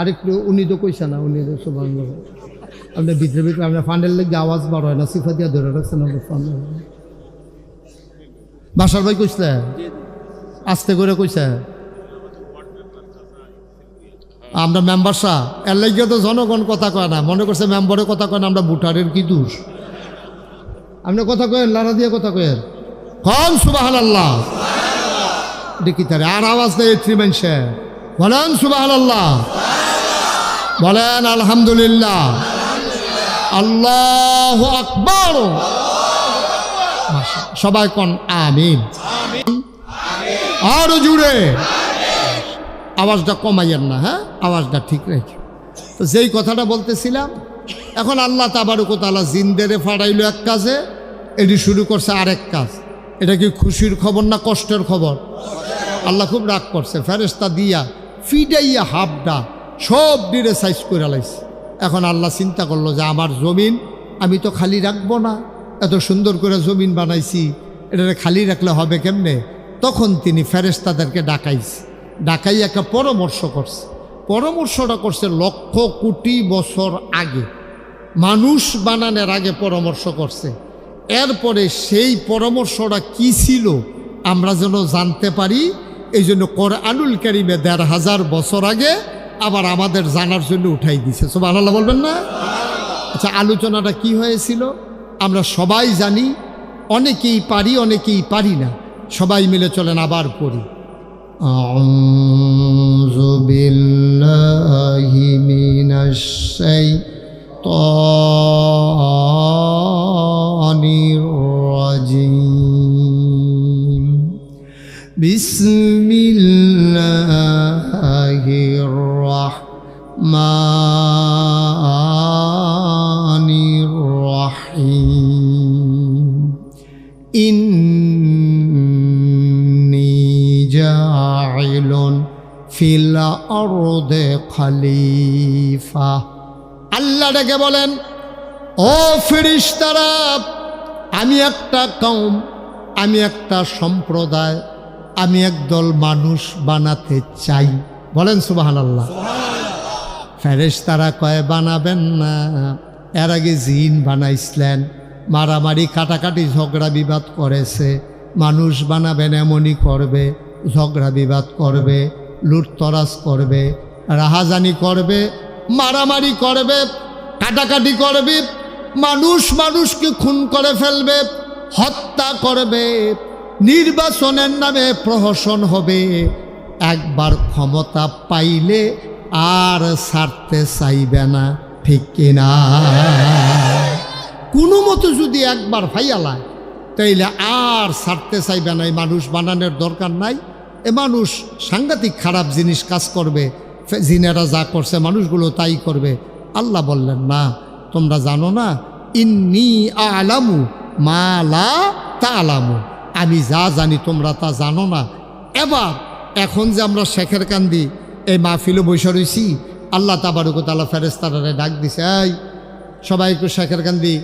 আরেকটু উনি তো কইছে না, উনি তো সুবহানাল্লাহ। আপনার ভিতরে ভিতরে আপনার ফান্ডের লেগে আওয়াজ বার হয় না, সিফা দিয়া ধরে রাখছেন আপনার ফান্ড। বাসার ভাই কইছে, আস্তে করে কইছে আমরা মেম্বারসা, এর লাগিয়ে তো জনগণ কথা কয় না, মনে করছে মেম্বারের কথা কয় না, আমরা ভোটারের কি দোষ? আপনি কথা কয়েন, লারা দিয়ে কথা কয়েন, কম সুবহানাল্লাহ দেখি তারে। আর আওয়াজ নেই থ্রি মানুষে, বলেন সুবহানাল্লাহ, বলেন আলহামদুলিল্লাহ, আল্লাহু আকবার। সবাই কোন আমিন। আরো জুড়ে আওয়াজটা কমাইয়েন না, হ্যাঁ আওয়াজটা ঠিক রেখে। তো যেই কথাটা বলতেছিলাম, এখন আল্লাহ তাবারক ওয়া তাআলা জিনদেরে ফাড়াইলো এক কাজে, এটি শুরু করছে আরেক কাজ। এটা কি খুশির খবর না কষ্টের খবর? আল্লাহ খুব রাগ করছে, ফেরেশতা দিয়া ফিডাইয়া হাফডা সব ডিরে সাইজ করে লাইছে। এখন আল্লাহ চিন্তা করলো যে আমার জমিন আমি তো খালি রাখবো না, এত সুন্দর করে জমিন বানাইছি, এটা খালি রাখলে হবে কেমনে? তখন তিনি ফেরেশতাদেরকে ডাকাই একটা পরামর্শ করছে। পরামর্শটা করছে লক্ষ কোটি বছর আগে, মানুষ বানানোর আগে পরামর্শ করছে। এরপরে সেই পরামর্শটা কি ছিল আমরা যেন জানতে পারি, এই জন্য কোরআনুল কারীমে ১৫০০ বছর আগে আবার আমাদের জানার জন্য উঠাই দিছে। সুবহানাল্লাহ বলবেন না? আচ্ছা, আলোচনাটা কি হয়েছিল আমরা সবাই জানি, অনেকেই পারি অনেকেই পারি না। সবাই মিলে চলেন আবার পড়ি। আউযু বিল্লাহি মিনাশ শাইতানির রাজিম। বিসমিল্লাহির রাহমানির রাহিম। ইন্নী জাইলুন ফিল আরদে খলিফা। আল্লাহ ডেকে বলেন, ও ফেরেশতারা, আমি একটা কওম, আমি একটা সম্প্রদায়, আমি একদল মানুষ বানাতে চাই। বলেন সুবহানাল্লাহ। ফেরেশতারা কয় বানাবেন না, এর আগে জিন বানাইছিলেন, মারামারি কাটাকাটি ঝগড়া বিবাদ করেছে। মানুষ বানাবেন এমনই করবে, ঝগড়া বিবাদ করবে, লুটতরাজ করবে, রাহাজানি করবে, মারামারি করবে, কাটাকাটি করবে, মানুষ মানুষকে খুন করে ফেলবে, হত্যা করবে, নির্বাচনের নামে প্রহসন হবে। একবার ক্ষমতা পাইলে আর ছাড়তে চাইবে না, ঠিক কিনা? কোনো মতো যদি একবার ফাইয়ালায় তাইলে আর ছাড়তে চাইবে না। এই মানুষ বানানোর দরকার নাই। এ মানুষ সাংঘাতিক খারাপ জিনিস কাজ করবে, জিনেরা যা করছে মানুষগুলো তাই করবে। আল্লাহ বললেন না, তোমরা জানো না, ইন্নী আ'লামু মা লা তা'লামু, আমি যা জানি তোমরা তা জানো না। এবার এখন যে আমরা শেখের কান্দি এই মাহফিলে বসে রয়েছি, আল্লাহ তাবারক ওয়া তাআলা ফেরেশতারে ডাক দিছে, এই সবাই একটু শেখের কান্দি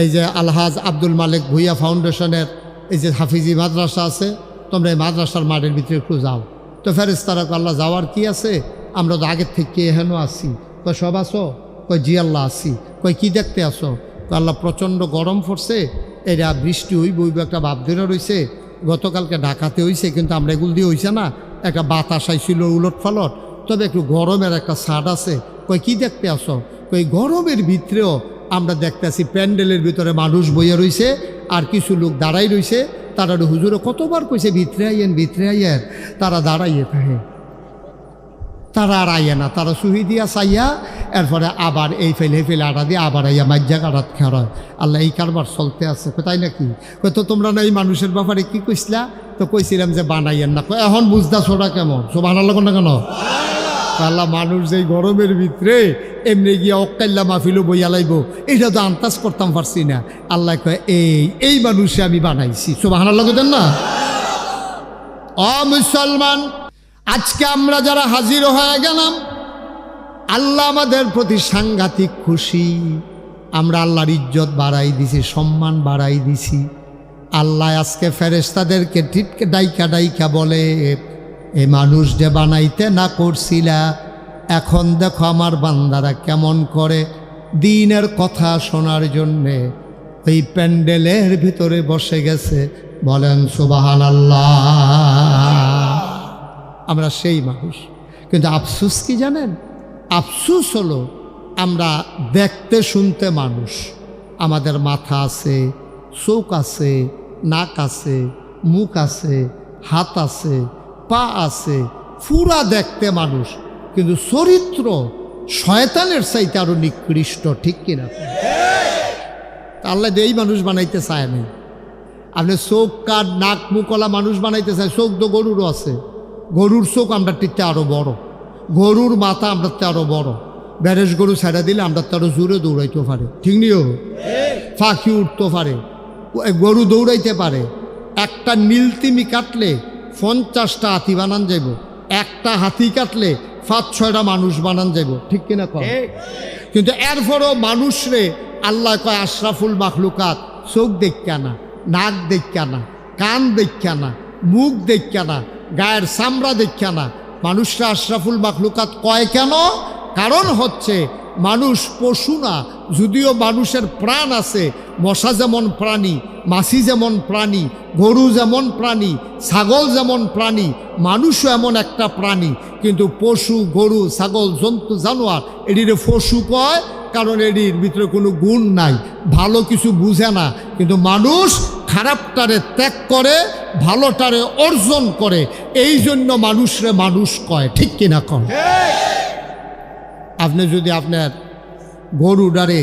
এই যে আলহাজ আব্দুল মালিক ভুইয়া ফাউন্ডেশনের এই যে হাফিজি মাদ্রাসা আছে, তোমরা এই মাদ্রাসার মাঠের ভিতরে একটু যাও। তো ফেরেশতারা আল্লাহ যাওয়ার কি আছে, আমরা তো আগের থেকে এহেন আছি। কয় সব আসো? কয় জি আল্লাহ আসি। কয় কি দেখতে আসো? আল্লাহ প্রচণ্ড গরম পড়ছে, এরা বৃষ্টি হইব একটা ভাব ধরে রয়েছে, গতকালকে ঢাকাতে হয়েছে, কিন্তু আমরা এগুলো দিয়ে হয়েছে না, একটা বাতাস আইছিল উলট ফালট, তবে একটু গরমের একটা ছাট আছে। কই কি দেখতে আসো? কই গরমের ভিতরেও আমরা দেখতে আসি প্যান্ডেলের ভিতরে মানুষ বইয়া রয়েছে আর কিছু লোক দাঁড়াই রয়েছে। তারা হুজুরে কতবার কইছে ভিতরে আইয়েন, তারা দাঁড়াইয়ে থাকে, তারা আর আইয়া না, তারা সুহি দিয়া চাইয়া এরপরে আবার এই ফেলে আটা দিয়ে আবার আইয়া মাজ্জা কাটাত খেয়ার। আল্লাহ এই কারবার চলতে আছে। তাই নাকি? তো তোমরা না এই মানুষের ব্যাপারে কি কইসলা? তো কইছিলাম যে বানাইয়েন না। এখন বুঝদা ছোটা কেমন? সুবহানাল্লাহ না কেন? আল্লাহ মানুষ যেই গরমের ভিতরে এমনি গিয়া অক্কাল্লা মাহফিলও বইয়া লাইব, এটা তো আন্দাজ করতাম পারছি না। আল্লাহ কয় এই মানুষে আমি বানাইছি। সুবহানাল্লাহ দেন না? মুসলমান, আজকে আমরা যারা হাজির হয়ে গেলাম, আল্লাহ আমাদের প্রতি সাংঘাতিক খুশি। আমরা আল্লাহর ইজ্জত বাড়াই দিছি, সম্মান বাড়াই দিছি। আল্লাহ আজকে ফেরেশতাদেরকে টিটকে ডাইকা ডাইকা বলে, এ মানুষ যে বানাইতে না করছিলা, এখন দেখো আমার বান্দারা কেমন করে দিনের কথা শোনার জন্যে ওই প্যান্ডেলের ভিতরে বসে গেছে। বলেন সুবহানাল্লাহ। আমরা সেই মানুষ, কিন্তু আফসোস কি জানেন? আফসোস হলো আমরা দেখতে শুনতে মানুষ, আমাদের মাথা আছে, চোখ আছে, নাক আছে, মুখ আছে, হাত আছে, পা আছে, পুরা দেখতে মানুষ, কিন্তু চরিত্র শয়তানের চাইতে আরো নিকৃষ্ট। ঠিক কিনা? আল্লাহ এই মানুষ বানাইতে চায় নাই। আপনি চোখ, কান, নাক, মুখওয়ালা মানুষ বানাইতে চায়। চোখ তো গরুরও আছে, গরুর চোখ আমরা টিতে আরো বড়, গরুর মাথা আমরা আরো বড়। ব্যারেজ গরু ছেড়ে দিলে আমরা আরো জোরে দৌড়াইতে পারে। ঠিক নিও, ফাঁকি উঠতে পারে, গরু দৌড়াইতে পারে। একটা নীলতিমি কাটলে 50টা হাতি বানান যাইব, একটা হাতি কাটলে 5-6টা মানুষ বানান যাইব। ঠিক কিনা কয়? কিন্তু এরপরও মানুষরে আল্লাহ কয় আশরাফুল মাখলুকাত। চোখ দেখা না, নাক দেখা না, কান দেখা না, মুখ দেখা না, গায়ের চামড়া দেখা না, মানুষরা আশরাফুল মাখলুকাত কয় কেন? কারণ হচ্ছে মানুষ পশু না, যদিও মানুষের প্রাণ আছে। মশা যেমন প্রাণী, মাছি যেমন প্রাণী, গরু যেমন প্রাণী, ছাগল যেমন প্রাণী, মানুষও এমন একটা প্রাণী। কিন্তু পশু, গরু, ছাগল, জন্তু, জানোয়ার এটিরে পশু কয়, কারণ এটির ভিতরে কোনো গুণ নাই, ভালো কিছু বুঝে না। কিন্তু মানুষ খারাপটারে ত্যাগ করে, ভালোটারে অর্জন করে, এই জন্য মানুষরে মানুষ কয়। ঠিক কিনা কয়? আপনি যদি আপনার গরুডারে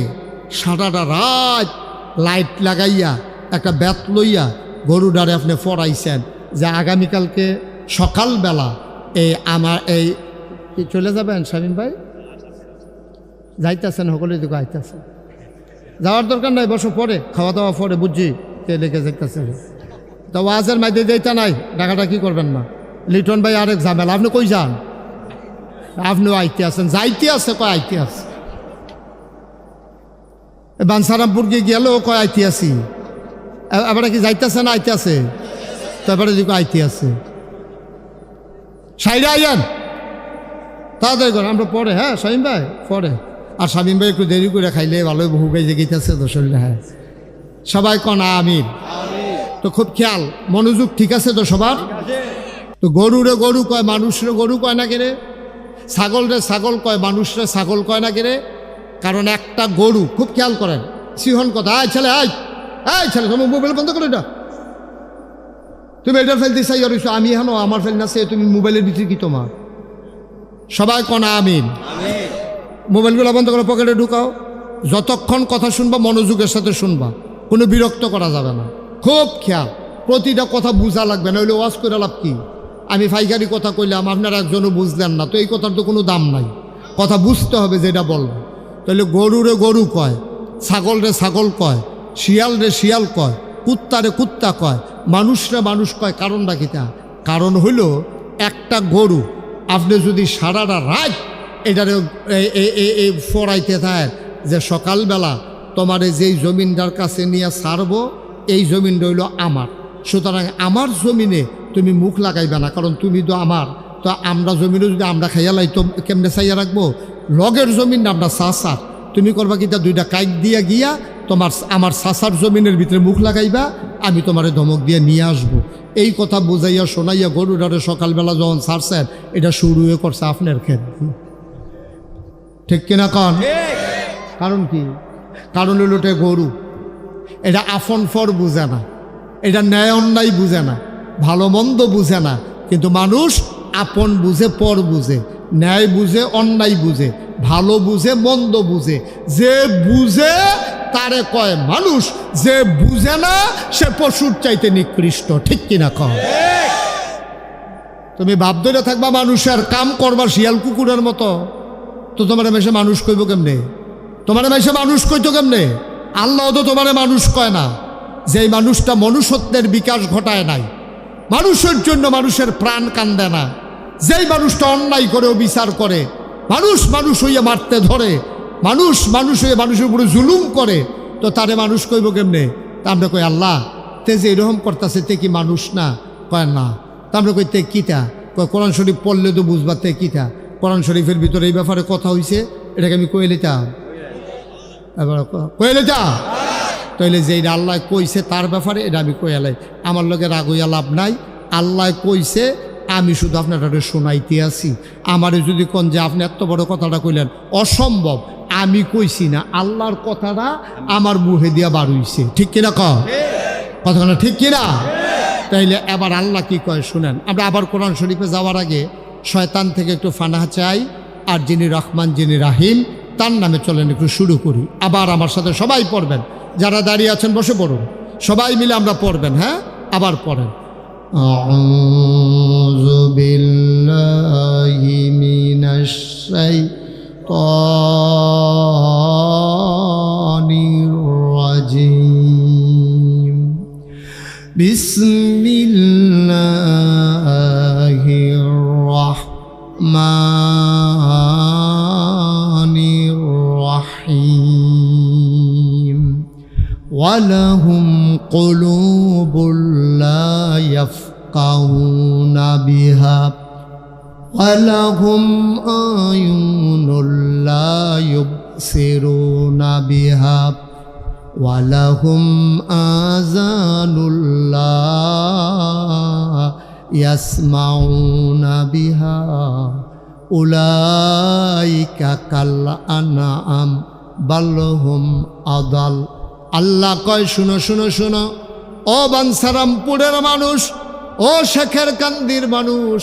সারাটা রাত লাইট লাগাইয়া একটা ব্যাত লইয়া গরুডারে আপনি পড়াইছেন যে আগামীকালকে সকালবেলা আমার চলে যাবেন শামীম ভাই, যাইতেছেন, সকলের দিকে আইতেছেন, যাওয়ার দরকার নাই, বসো পরে, খাওয়া দাওয়া পরে, বুঝছি লেগে যাইতেছে। তো ওয়াজের মাঝে যাইতে নাই, ডাকাটা কি করবেন না। লিটন ভাই আরেক ঝামেলা, আপনি কই যান? আপনিও আইতে আছেন, যাইতে আছে, কয় আইতে আছে। বানসারামপুরকে গেলেও কয় আইতে আসি, এবারে কি যাইতেছে না আইতে আছে? তো এবারে দিকে আইতে আছে। সাইডে আইয়ান তাড়াতাড়ি করেন, আমরা পরে। হ্যাঁ শামীম ভাই পরে। আর শামীম ভাই একটু দেরি করে খাইলে ভালো, বহু গাই জেগেছে তো শরীরে। হ্যাঁ সবাই কন আমিন। তো খুব খেয়াল, মনোযোগ ঠিক আছে তো সবার? তো গরুরে গরু কয়, মানুষরে গরু কয় না কেরে? ছাগল রে ছাগল কয়, মানুষরে ছাগল কয় না কেরে? কারণ একটা গরু, খুব খেয়াল করেন, সিহন কথা, আয় ছেলে, আয় আয় ছেলে, তুমি মোবাইল বন্ধ করে এটা, তুমি এটা ফেলতে চাই আর আমি হানো আমার ফেল না, সে তুমি মোবাইলের ভিতরে কি তোমার? সবাই কনা আমিন। মোবাইলগুলো বন্ধ করে পকেটে ঢুকাও। যতক্ষণ কথা শুনবা মনোযোগের সাথে শুনবা, কোনো বিরক্ত করা যাবে না। খুব খেয়াল, প্রতিটা কথা বুঝা লাগবে, না হইলে ওয়াজ করে লাভ কি? আমি ফাইকারি কথা কইলাম, আপনারা একজনও বুঝলেন না, তো এই কথার তো কোনো দাম নাই। কথা বুঝতে হবে যেটা বলবো। তাহলে গরুরে গরু কয়, ছাগল রে ছাগল কয়, শিয়াল রে শিয়াল কয়, কুত্তা রে কুত্তা কয়, মানুষরে মানুষ কয়। কারণটা কিটা? কারণ হইল একটা গরু আপনি যদি সারাটা রাত এটারে ফরাইতে থাকেন যে সকালবেলা তোমার যেই জমিনটার কাছে নিয়ে ছাড়বো, এই জমিনটা হইল আমার, সুতরাং আমার জমিনে তুমি মুখ লাগাইবে না, কারণ তুমি তো আমার। তো আমরা জমিনে যদি আমরা খাইয়া লাই তো কেমনে চাইয়া রাখবো? লগের জমিন আমরা চাষার, তুমি করবা কিটা দুইটা কাইক দিয়া গিয়া তোমার আমার চাষার জমিনের ভিতরে মুখ লাগাইবা, আমি তোমারে ধমক দিয়ে নিয়ে আসবো। এই কথা বুঝাইয়া শোনাইয়া গরুটারে সকালবেলা যখন ছাড়ছেন, এটা শুরু হয়ে করছে আপনার ক্ষেত। ঠিক কিনা কন? কারণ কি? কারণ হলোটে গরু, এটা আপন ফর বুঝে না, এটা ন্যায় অন্যায় বুঝে না, ভালো মন্দ বুঝে না। কিন্তু মানুষ আপন বুঝে, পর বুঝে, ন্যায় বুঝে, অন্যায় বুঝে, ভালো বুঝে, মন্দ বুঝে। যে বুঝে তারে কয় মানুষ, যে বুঝে না সে পশুর চাইতে নিকৃষ্ট। ঠিক কিনা কন? তুমি ভাব ধরে থাকবা মানুষের কাম করবা শিয়াল কুকুরের মতো, তো তোমার মেশে মানুষ কইব কেমনে? তোমার মেশে মানুষ কইতো কেমনে? আল্লাহ তো তোমার মানুষ কয় না। যেই মানুষটা মনুষ্যত্বের বিকাশ ঘটায় নাই, মানুষের জন্য মানুষের প্রাণ কান্দে না, যেই মানুষটা অন্যায় করেও বিচার করে, মানুষ মানুষ হইয়া মারতে ধরে, মানুষ মানুষ হয়ে মানুষের উপরে জুলুম করে, তো তারে মানুষ কইব কেমনে? তা আমরা কই আল্লাহ তে যে এরকম করতেছে তে কি মানুষ না? কয় না। তা আমরা কই তে কিতা? কয় কোরআন শরীফ পড়লে তো বুঝবার তে কিতা? কোরআন শরীফের ভিতরে এই ব্যাপারে কথা হইছে, এটাকে আমি কয়ে লিতাম, এবার কয়ে লিতাম। তাইলে যে এটা আল্লাহ কইছে তার ব্যাপারে এটা আমি কয়ালাই, আমার লগে রাগ হইয়া লাভ নাই। আল্লাহ কইছে, আমি শুধু আপনারা শোনাইতে আছি। আমারে যদি কোন যে আপনি এত বড় কথাটা কইলেন, অসম্ভব, আমি কইছি না, আল্লাহর কথাটা আমার মুখে দিয়া বার হইছে। ঠিক কিনা কথাটা ঠিক কিনা? তাইলে এবার আল্লাহ কি কয় শুনেন। আমরা আবার কোরআন শরীফে যাওয়ার আগে শয়তান থেকে একটু ফানাহ চাই, আর যিনি রহমান যিনি রাহিম তার নামে চলেন একটু শুরু করি। আবার আমার সাথে সবাই পড়বেন, যারা দাঁড়িয়ে আছেন বসে পড়ুন, সবাই মিলে আমরা পড়বেন। হ্যাঁ, আবার পড়েন। আউযু বিল্লাহি মিনাশ শাইতানির রাজিম। বিসমিল্লাহির রাহমানির রাহিম। ওয়ালাহুম কুলুবুল লা ইয়াফকাহুনা বিহা ওয়ালাহুম আয়ুনুল লা ইউবসিরুনা বিহা ওয়ালাহুম আযানুল লা ইয়াসমাউনা বিহা উলাইকা কাল আনআম বাল হুম আদাল। আল্লাহ কয় শুনো শুনো শুনো, ও বানসারামপুরের মানুষ, ও শেখের কান্দির মানুষ,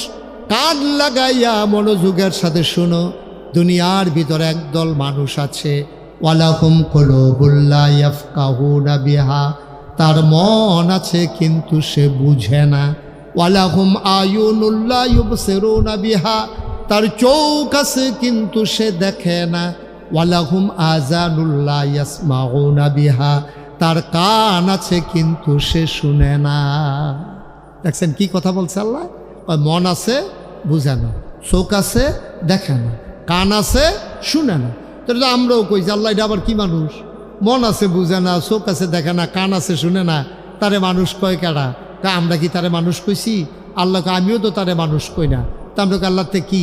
কান লাগাইয়া মনোযোগের সাথে শুনো। দুনিয়ার ভিতরে একদল মানুষ আছে, ওয়ালাহুম কুলুবুল লা ইয়াফকাহুনা বিহা, তার মন আছে কিন্তু সে বুঝে না। ওয়ালাহুম আয়ুনুল লা ইউবসিরুনা বিহা, তার চোখ আছে কিন্তু সে দেখে না। ওয়ালাহুম আযানুল লা ইয়াসমাউনা বিহা, তার কান আছে কিন্তু সে শুনে না। দেখছেন কি কথা বলছে আল্লাহ? মন আছে বুঝে না, চোখ আছে দেখে না, কান আছে শুনে না। তাহলে আমরাও কই যে আল্লাহ এটা আবার কি মানুষ? মন আছে বুঝে না, চোখ আছে দেখে না, কান আছে শুনে না, তারে মানুষ কয় কারা? আমরা কি তারে মানুষ কইছি? আল্লাহকে আমিও তো তারে মানুষ কই না। তা আমরা আল্লাহতে কি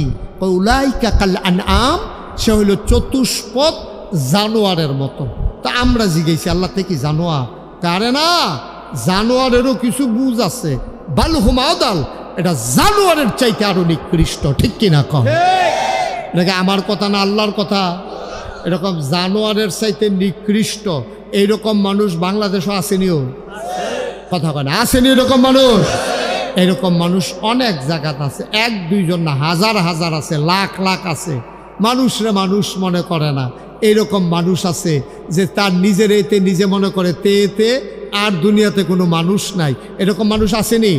উলাইকা কাল আনআম, সে হইল চতুষ্পদ জানোয়ারের মতো। তা আমরা জিজ্ঞেছি আল্লাহ থেকে জানোয়ার? কারে না, জানোয়ারেরও কিছু বুঝ আছে। বাল হুম আদাল, এটা জানোয়ারের চাইতে আরো নিকৃষ্ট। ঠিক কিনা কম? এটাকে আমার কথা না আল্লাহর কথা। এরকম জানোয়ারের চাইতে নিকৃষ্ট এইরকম মানুষ বাংলাদেশও আসেনিও? কথা কয় না, আসেনি এরকম মানুষ? এরকম মানুষ অনেক জায়গাতে আছে, এক দুইজন না, হাজার হাজার আছে, লাখ লাখ আছে। মানুষরে মানুষ মনে করে না। এইরকম মানুষ আছে যে তার নিজের এতে নিজে মনে করে তে এতে, আর দুনিয়াতে কোনো মানুষ নাই। এরকম মানুষ আসেনি?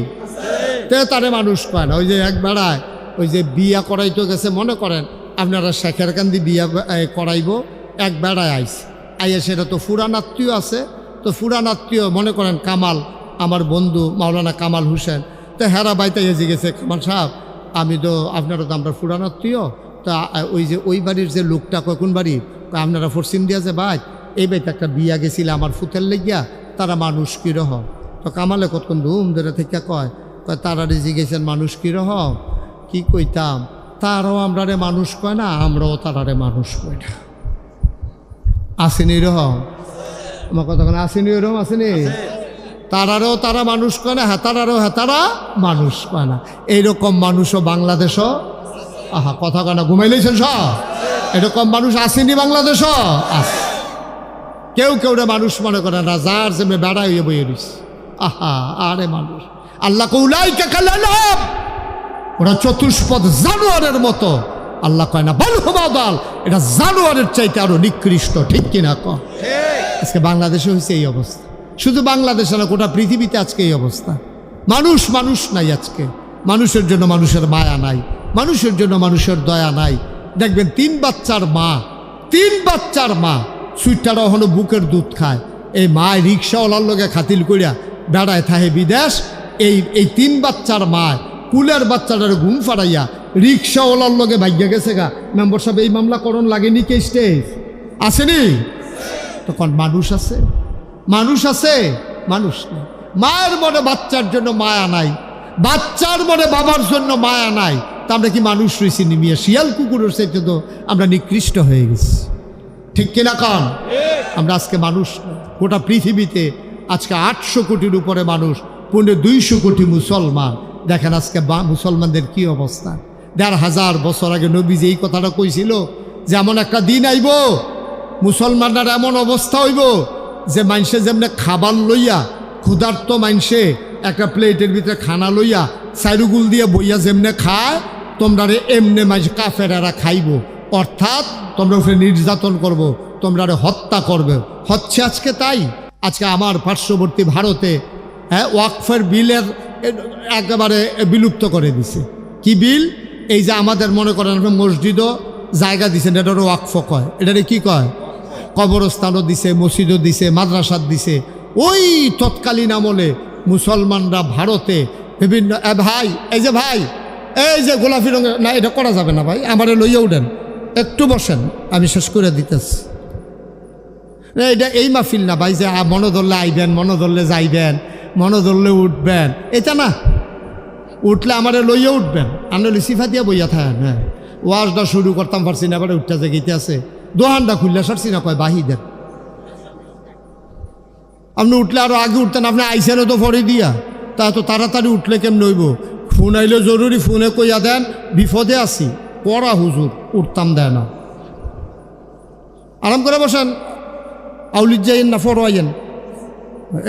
তে তারে মানুষ কয় না। ওই যে এক বেড়ায় ওই যে বিয়া করাইতে গেছে, মনে করেন আপনারা শেখের কান্দি বিয়া করাইব, এক বেড়ায় আইছে, আইয়া সেটা তো ফুরান আত্মীয় আছে, তো ফুরান আত্মীয় মনে করেন কামাল, আমার বন্ধু মাওলানা কামাল হোসেন। তো হেরা বাইতে এসে গেছে, কামাল সাহেব আমি তো আপনারা তো আমরা ফুরান আত্মীয়, তা ওই যে ওই বাড়ির যে লোকটা কয় কোন বাড়ি? আপনারা ফরসিন দিয়া যে ভাই এই বাড়িতে একটা বিয়া গেছিল আমার ফুতের লেগিয়া, তারা মানুষ কিরহ? তো কামালে কতক্ষণ ধুম ধরে থেকে কয় তারা রেজি গেছেন মানুষ কিরহ? কি কইতাম, তারাও আমরা রে মানুষ কয় না, আমরাও তারা রে মানুষ কই না। আসেনি এরকম? আমার কথা আসেনি এরকম? আসেনি? তারারও তারা মানুষ কয় না, হেতারারও হেতারা মানুষ কয় না। এইরকম মানুষও বাংলাদেশও, আহা কথা কয় না, ঘুমাইলেছেন সব? এরকম মানুষ আসেনি বাংলাদেশও? আস কেউ কেউ রে মানুষ মনে করে না, যার জেমে বেড়া হইয়ে বইয়ে দিস। আহা আরে মানুষ, আল্লাহ উলাইকা কাল আনআম, ওরা চতুষ্পদ জানোয়ারের মতো। আল্লাহ কয় না বাল হুম আদাল, এটা জানোয়ারের চাইতে আরো নিকৃষ্ট। ঠিক কিনা কয়? আজকে বাংলাদেশে হয়েছে এই অবস্থা। শুধু বাংলাদেশে না, গোটা পৃথিবীতে আজকে এই অবস্থা। মানুষ মানুষ নাই আজকে, মানুষের জন্য মানুষের মায়া নাই, মানুষের জন্য মানুষের দয়া নাই। দেখবেন তিন বাচ্চার মা সুইটারা হলো বুকের দুধ খায়, এই মা রিক্সাওয়ালার লগে খাতিল করিয়া বেড়ায় থাহে বিদেশ। এই তিন বাচ্চার মা কুলের বাচ্চাটার ঘুম ফাড়াইয়া রিক্সাওয়ালার লগে ভাগ্যা গেছে গা। মেম্বার সাহেব এই মামলা করণ লাগেনি কে স্টেজ আসেনি? তখন মানুষ আছে? মানুষ আছে? মানুষ নেই। মায়ের মনে বাচ্চার জন্য মায়া নাই, বাচ্চার মনে বাবার জন্য মায়া নাই, তা আমরা কি মানুষ রয়েছি নিমিয়া? শিয়াল কুকুরের সাথে তো আমরা নিকৃষ্ট হয়ে গেছি, ঠিক কিনা কন? আমরা আজকে মানুষ গোটা পৃথিবীতে আজকে 800 কোটির উপরে মানুষ, 200 কোটি মুসলমান। দেখেন আজকে মুসলমানদের কি অবস্থা। 1500 বছর আগে নবীজি এই কথাটা কইছিল যে এমন একটা দিন আইব মুসলমানরা এমন অবস্থা হইব যে মানুষে যেমনে খাবার লইয়া, ক্ষুধার্ত মানুষে একটা প্লেটের ভিতরে খানা লইয়া চাইরুগুল দিয়ে বইয়া যেমনে খায়, তোমরা এমনে মানুষ কাফেরারা খাইব, অর্থাৎ তোমরা ওখানে নির্যাতন করব, তোমরা হত্যা করবে। হচ্ছে আজকে তাই। আজকে আমার পার্শ্ববর্তী ভারতে ওয়াকফের বিলের একেবারে বিলুপ্ত করে দিছে। কি বিল? এই যে আমাদের মনে করেন মসজিদও জায়গা দিছে, এটারও ওয়াকফ কয়। এটারে কি কয়? কবরস্থানও দিছে, মসজিদও দিছে, মাদ্রাসাত দিছে। ওই তৎকালীন আমলে মুসলমানরা ভারতে বিভিন্ন ভাই, এই যে ভাই, এই যে গোলাপি রঙের, না এটা করা যাবে না ভাই, আমারে লইয়া উঠেন, একটু বসেন, আমি শেষ করে দিতেছি। এটা এই মাহফিল না ভাই যে মনে ধরলে আইবেন, মনে ধরলে যাইবেন, মনে ধরলে উঠবেন, এটা না। উঠলে আমারে লইয়া উঠবেন, আনলে সিফা দিয়া বইয়া থাকেন। হ্যাঁ, ওয়াজটা শুরু করতাম পারছি না, এবারে উঠতে জায়গাতে আছে, দোহানটা খুললে সারছি না, কয় বাহিদের। আপনি উঠলে আরো আগে উঠতেন, আপনি আইসেনও তো পরে দিয়া, তা তো তাড়াতাড়ি উঠলে কেমন হইব? ফোন আইলে জরুরি, ফোনে কইয়া দেন বিপদে আছি, পড়া হুজুর, উঠতাম দেয় না। আরাম করে বসেন, আউলির যাইন না ফরওয়াইন,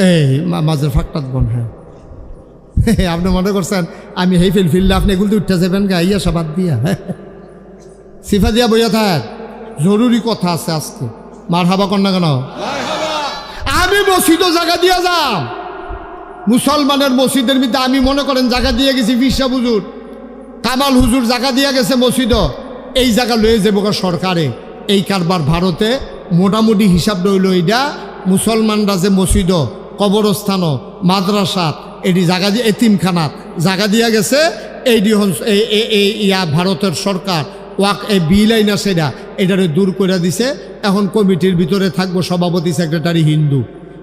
এই মাঝের ফাঁকটাত বন। হ্যাঁ, আপনি মনে করছেন আমি হেই ফিললে আপনি এগুলো উঠতে যাবেন গাইয়া সবাদ দিয়া? সিফা দিয়া বইয়া থাক, জরুরি কথা আছে আজকে। মার হাবা কর না কেন? আমি মসজিদও জায়গা দিয়া যাম, মুসলমানের মসজিদের মধ্যে আমি মনে করেন জায়গা দিয়ে গেছি, ফিরসা হুজুর, কামাল হুজুর জায়গা দিয়া গেছে মসজিদও, এই জায়গা লয়ে যাবো সরকারে। এই কারবার ভারতে মোটামুটি হিসাব রইল এইটা, মুসলমানরা যে মসজিদও, কবরস্থানও, মাদ্রাসাত, এটি জায়গা দিয়ে, এতিমখানাত জায়গা দিয়া গেছে, এইটি ইয়া ভারতের সরকার ওয়াক এই বিল আইনা সেটা এটারে দূর করে দিছে। এখন কমিটির ভিতরে থাকবো সভাপতি, সেক্রেটারি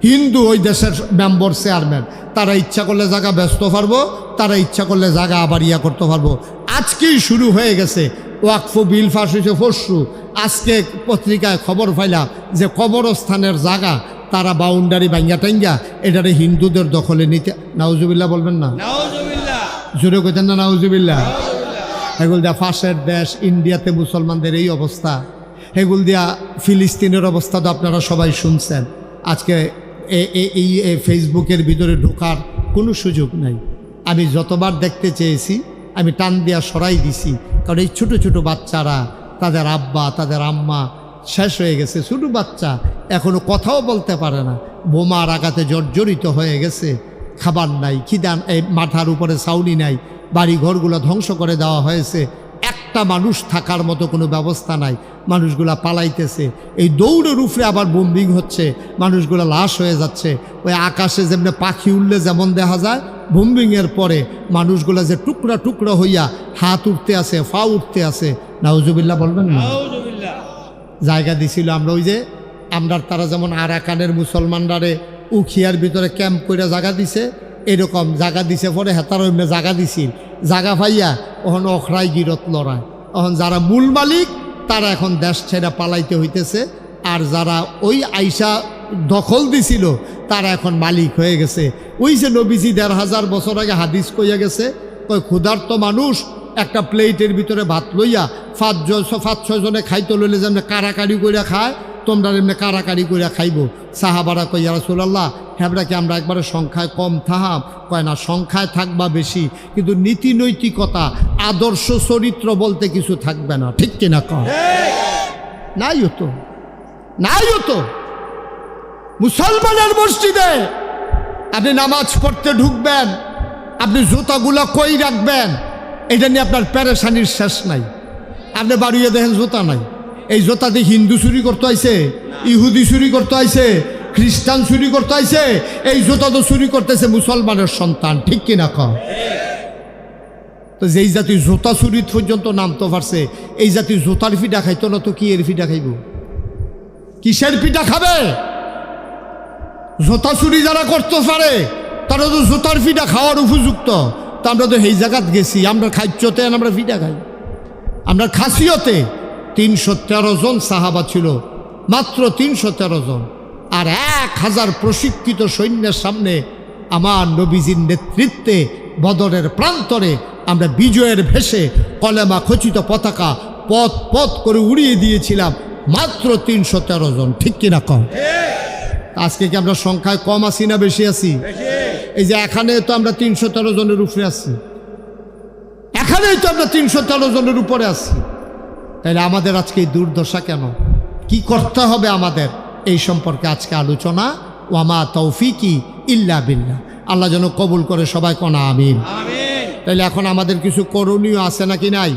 হিন্দু, ওই দেশের মেম্বার, চেয়ারম্যান। তারা ইচ্ছা করলে জায়গা ব্যস্ত পারবো, তারা ইচ্ছা করলে জায়গা আবার ইয়া করতে পারবো। আজকেই শুরু হয়ে গেছে ওয়াকফ বিল পাস হয়েছে পরশু। আজকে পত্রিকায় খবর পাইলাম যে কবরস্থানের জায়গা তারা বাউন্ডারি ভাঙ্গা টাঙ্গা এটারে হিন্দুদের দখলে নিতে। নাউজুবিল্লাহ বলবেন না? জোরে কইতেন না নাউজুবিল্লাহ? এগুলো দিয়া পাশের দেশ ইন্ডিয়াতে মুসলমানদের এই অবস্থা, এগুলো দিয়া ফিলিস্তিনের অবস্থা তো আপনারা সবাই শুনছেন। আজকে এই ফেসবুকের ভিতরে ঢোকার কোনো সুযোগ নাই। আমি যতবার দেখতে চেয়েছি আমি টান দিয়া সরাই দিছি, কারণ এই ছোটো ছোটো বাচ্চারা, তাদের আব্বা তাদের আম্মা শেষ হয়ে গেছে, ছোটো বাচ্চা এখনও কথাও বলতে পারে না, বোমার আঘাতে জর্জরিত হয়ে গেছে, খাবার নাই, খিদান, এই মাথার উপরে ছাউনি নাই, বাড়ি ঘরগুলো ধ্বংস করে দেওয়া হয়েছে, একটা মানুষ থাকার মতো কোনো ব্যবস্থা নাই, মানুষগুলা পালাইতেছে, এই দৌড়ের উপরে আবার বোম্বিং হচ্ছে, মানুষগুলা লাশ হয়ে যাচ্ছে। ওই আকাশে যেমনি পাখি উঠলে যেমন দেখা যায়, বোম্বিংয়ের পরে মানুষগুলা যে টুকরা টুকরা হইয়া হাত উঠতে আছে, পা উঠতে আছে। নাউজুবিল্লাহ বলবেন না? জায়গা দিছিল আমরা, ওই যে আমরা তারা যেমন আরাকানের মুসলমানরারে উখিয়ার ভিতরে ক্যাম্প করে জায়গা দিছে, এরকম জায়গা দিছে পরে হেতার এমনি জায়গা দিছিল, জায়গা পাইয়া ওখানে অখরাই গিরত লড়ায়। এখন যারা মূল মালিক তারা এখন দেশ ছেড়ে পালাইতে হইতেছে, আর যারা ওই আইসা দখল দিছিল তারা এখন মালিক হয়ে গেছে। ওই যে নবীজি 1500 বছর আগে হাদিস কইয়া গেছে, ওই ক্ষুধার্ত মানুষ একটা প্লেটের ভিতরে ভাত লইয়া 5-6 জনে খাইতে লইলে যেমন কারাকারি কইরা খায়, তোমরা এমনি কারাকারি কইরা খাইব। সাহাবারা কই, ইয়া রাসূলুল্লাহ, হ্যাঁরা কি আমরা একবারে সংখ্যায় কম থাহাম? কয় না, সংখ্যায় থাকবা বেশি, কিন্তু নীতি নৈতিকতা আদর্শ চরিত্র বলতে কিছু থাকবে না, ঠিক কিনা কম? নাই হতো, নাই হতো। মুসলমানের মসজিদে আপনি নামাজ পড়তে ঢুকবেন, আপনি জুতাগুলো কই রাখবেন, এটা নিয়ে আপনার পেরেশানির শেষ নাই। আপনি বাড়িয়ে দেখেন জুতা নাই, এই জুতা দিয়ে হিন্দু চুরি করতে আইছে, ইহুদি চুরি করতে আইছে, খ্রিস্টান চুরি করতে আইছে, এই জুতা তো চুরি করতেছে মুসলমানের সন্তান, ঠিক কিনা কম? তো যেই জাতি জুতা চুরি পর্যন্ত নামতে পারছে, এই জাতি জুতার পিঠা খাইতো না তো কি এর পিঠা খাইব? কিসের পিঠা খাবে? জুতা চুরি যারা করতে পারে তারা তো জুতার ফিটা খাওয়ার উপযুক্ত, তো আমরা তো এই জায়গাত গেছি, আমরা খাইচ্যতে আমরা ফিটা খাই। আমরা খাসিয়তে 313 জন সাহাবা ছিল, মাত্র 313 জন, আর 1000 প্রশিক্ষিত সৈন্যের সামনে আমার নবীজির নেতৃত্বে বদরের প্রান্তরে আমরা বিজয়ের ভেসে কলেমা খচিত পতাকা পথ পথ করে উড়িয়ে দিয়েছিলাম, মাত্র 313 জন। ঠিক কিনা কম? আজকে কি আমরা সংখ্যায় কম আছি না বেশি আছি? এই যে এখানে তো আমরা 313 জনের উপরে আছি, এখানেই তো আমরা 313 জনের উপরে আছি। তাহলে আমাদের আজকে এই দুর্দশা কেন? কি করতে হবে আমাদের? এই সম্পর্কে আজকে আলোচনা। ওয়ামা তৌফিকি ইল্লা বিল্লাহ। আল্লাহ যেন কবুল করে, সবাই কোনা আমিন। তাহলে এখন আমাদের কিছু করণীয় আছে নাকি নাই?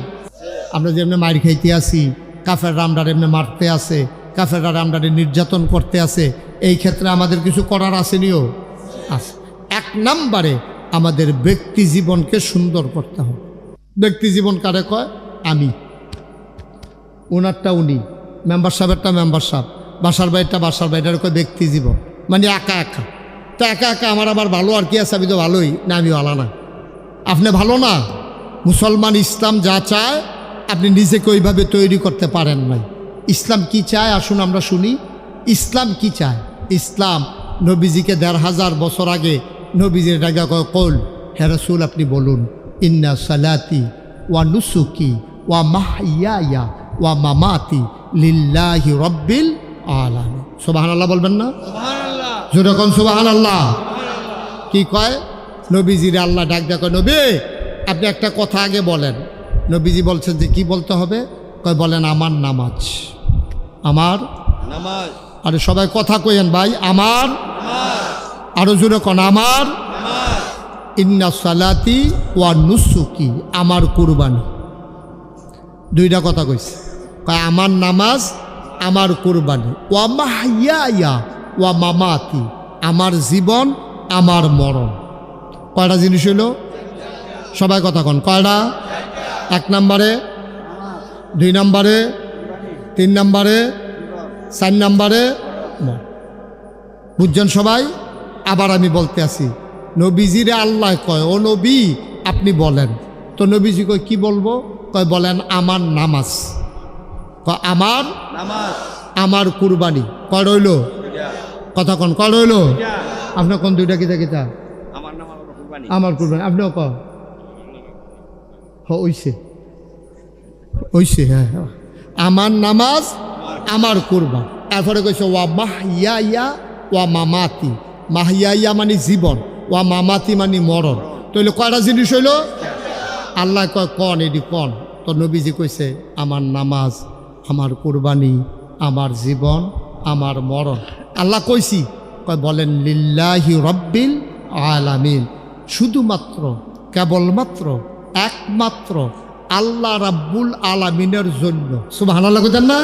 আমরা যেমনি মার খাইতে আছি, কাফেররা আমরা এমনি মারতে আছে, কাফেররা আমরা নির্যাতন করতে আছে, এই ক্ষেত্রে আমাদের কিছু করার আসেনিও আছে। 1 নম্বরে আমাদের ব্যক্তি জীবনকে সুন্দর করতে হবে। ব্যক্তি জীবন কারে কয়? আমি, ওনারটা উনি, মেম্বার সাহেবেরটা মেম্বার সাহেব, বাসার বাড়িটা বাসার বাড়িটার কয় ব্যক্তি জীবন, মানে একা একা। তা একা একা আমার আবার ভালো আর কি আছে? আমি তো ভালোই না, আমি ভালো না। আপনি ভালো না? মুসলমান ইসলাম যা চায় আপনি নিজেকে ওইভাবে তৈরি করতে পারেন নাই। ইসলাম কি চায় আসুন আমরা শুনি। ইসলাম কি চায়? ইসলাম নবীজিকে 1500 বছর আগে নবীজির ডাকা কয়, কল হে রাসূল আপনি বলুন, ইন্না সালাতি ওয়া নুসুকি ওয়া মাহইয়ায়া ওয়া মামাতি লিল্লাহি রাব্বিল আলামিন। সুবহানাল্লাহ বলবেন না? সুবহানাল্লাহ, জোরে কোন সুবহানাল্লাহ। কি কয়? নবীজির আল্লাহ ডাক দেয়া কয়, নবী আপনি একটা কথা আগে বলেন। নবীজি বলছেন যে কি বলতে হবে? কয় বলেন আমার নামাজ, আমার নামাজ। আরে সবাই কথা কইেন ভাই, আমার নামাজ। আরো জোরে কোন আমার নামাজ। ইন্না সালাতি ওয়া নুসুকি, আমার কুরবানি। দুইটা কথা কইছে, কয় আমার নামাজ, আমার কুরবানি। ওয়া মাহইয়ায়া ওয়া মামাতি, আমার জীবন, আমার মরণ। কয়টা জিনিস হইল? সবাই কথা কন, কয়টা? 1 নম্বরে, 2 নম্বরে, 3 নম্বরে, 4 নম্বরে। বুঝছেন সবাই? আবার আমি বলতে আসি, নবীজিরে আল্লাহ কয়, ও নবী আপনি বলেন। তো নবীজি কয় কি বলবো? কয় বলেন আমার নামাজ, কয় আমার নামাজ, আমার কুরবানি। কয় রইল? কথা কন, কয় রইল? আপনার কোন দুইটা কিতা কিতা? আমার কুরবানি। আপনিও ক হইছে হইছে, হ্যাঁ, আমার নামাজ, আমার কুরবান। এরপরে কইছে ওয়া মাহইয়ায়া ওয়া মামাতি। মাহইয়ায়া মানে জীবন, ওয়া মামাতি মানে মরণ। তাইলে কয়টা জিনিস হইল? আল্লাহ কয় কন, এটি কন। তো নবীজি কইছে আমার নামাজ, আমার কুরবানি, আমার জীবন, আমার মরণ। আল্লাহ কইছি, কয় বলেন লিল্লাহি রাব্বিল আলামিন, শুধুমাত্র কেবলমাত্র একমাত্র আল্লাহ রাব্বুল আলামিনের জন্য। সুবহানাল্লাহ কইতেন না?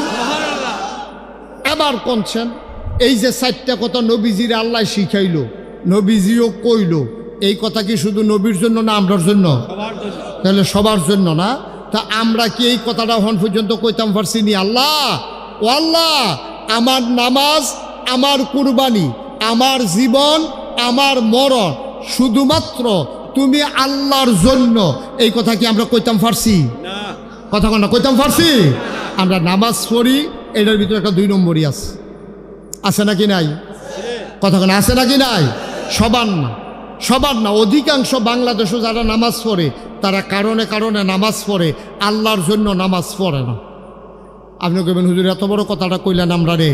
এবার কোনছেন এই যে 4টা কথা নবীজির আল্লাহ শিখাইল, নবীজিও কইল, এই কথা কি শুধু নবীর জন্য না আমরার জন্য? তাহলে সবার জন্য না? তা আমরা কি এই কথাটা হন পর্যন্ত কইতাম পারছি নি? আল্লাহ ও আল্লাহ, আমার নামাজ, আমার কুরবানি, আমার জীবন, আমার মরণ শুধুমাত্র তুমি আল্লাহর জন্য, এই কথা কি আমরা কইতাম পারছি? কথা কন না, কইতাম পারছি? আমরা নামাজ পড়ি, এটার ভিতরে একটা 2 নম্বরই আছে নাকি নাই? কথা কন আছে নাকি নাই? সবার না, সবার না, অধিকাংশ বাংলাদেশে যারা নামাজ পড়ে তারা কারণে কারণে নামাজ পড়ে, আল্লাহর জন্য নামাজ পড়ে না। আপনি কইবেন হুজুর এত বড় কথাটা কইলেন আমরা রে,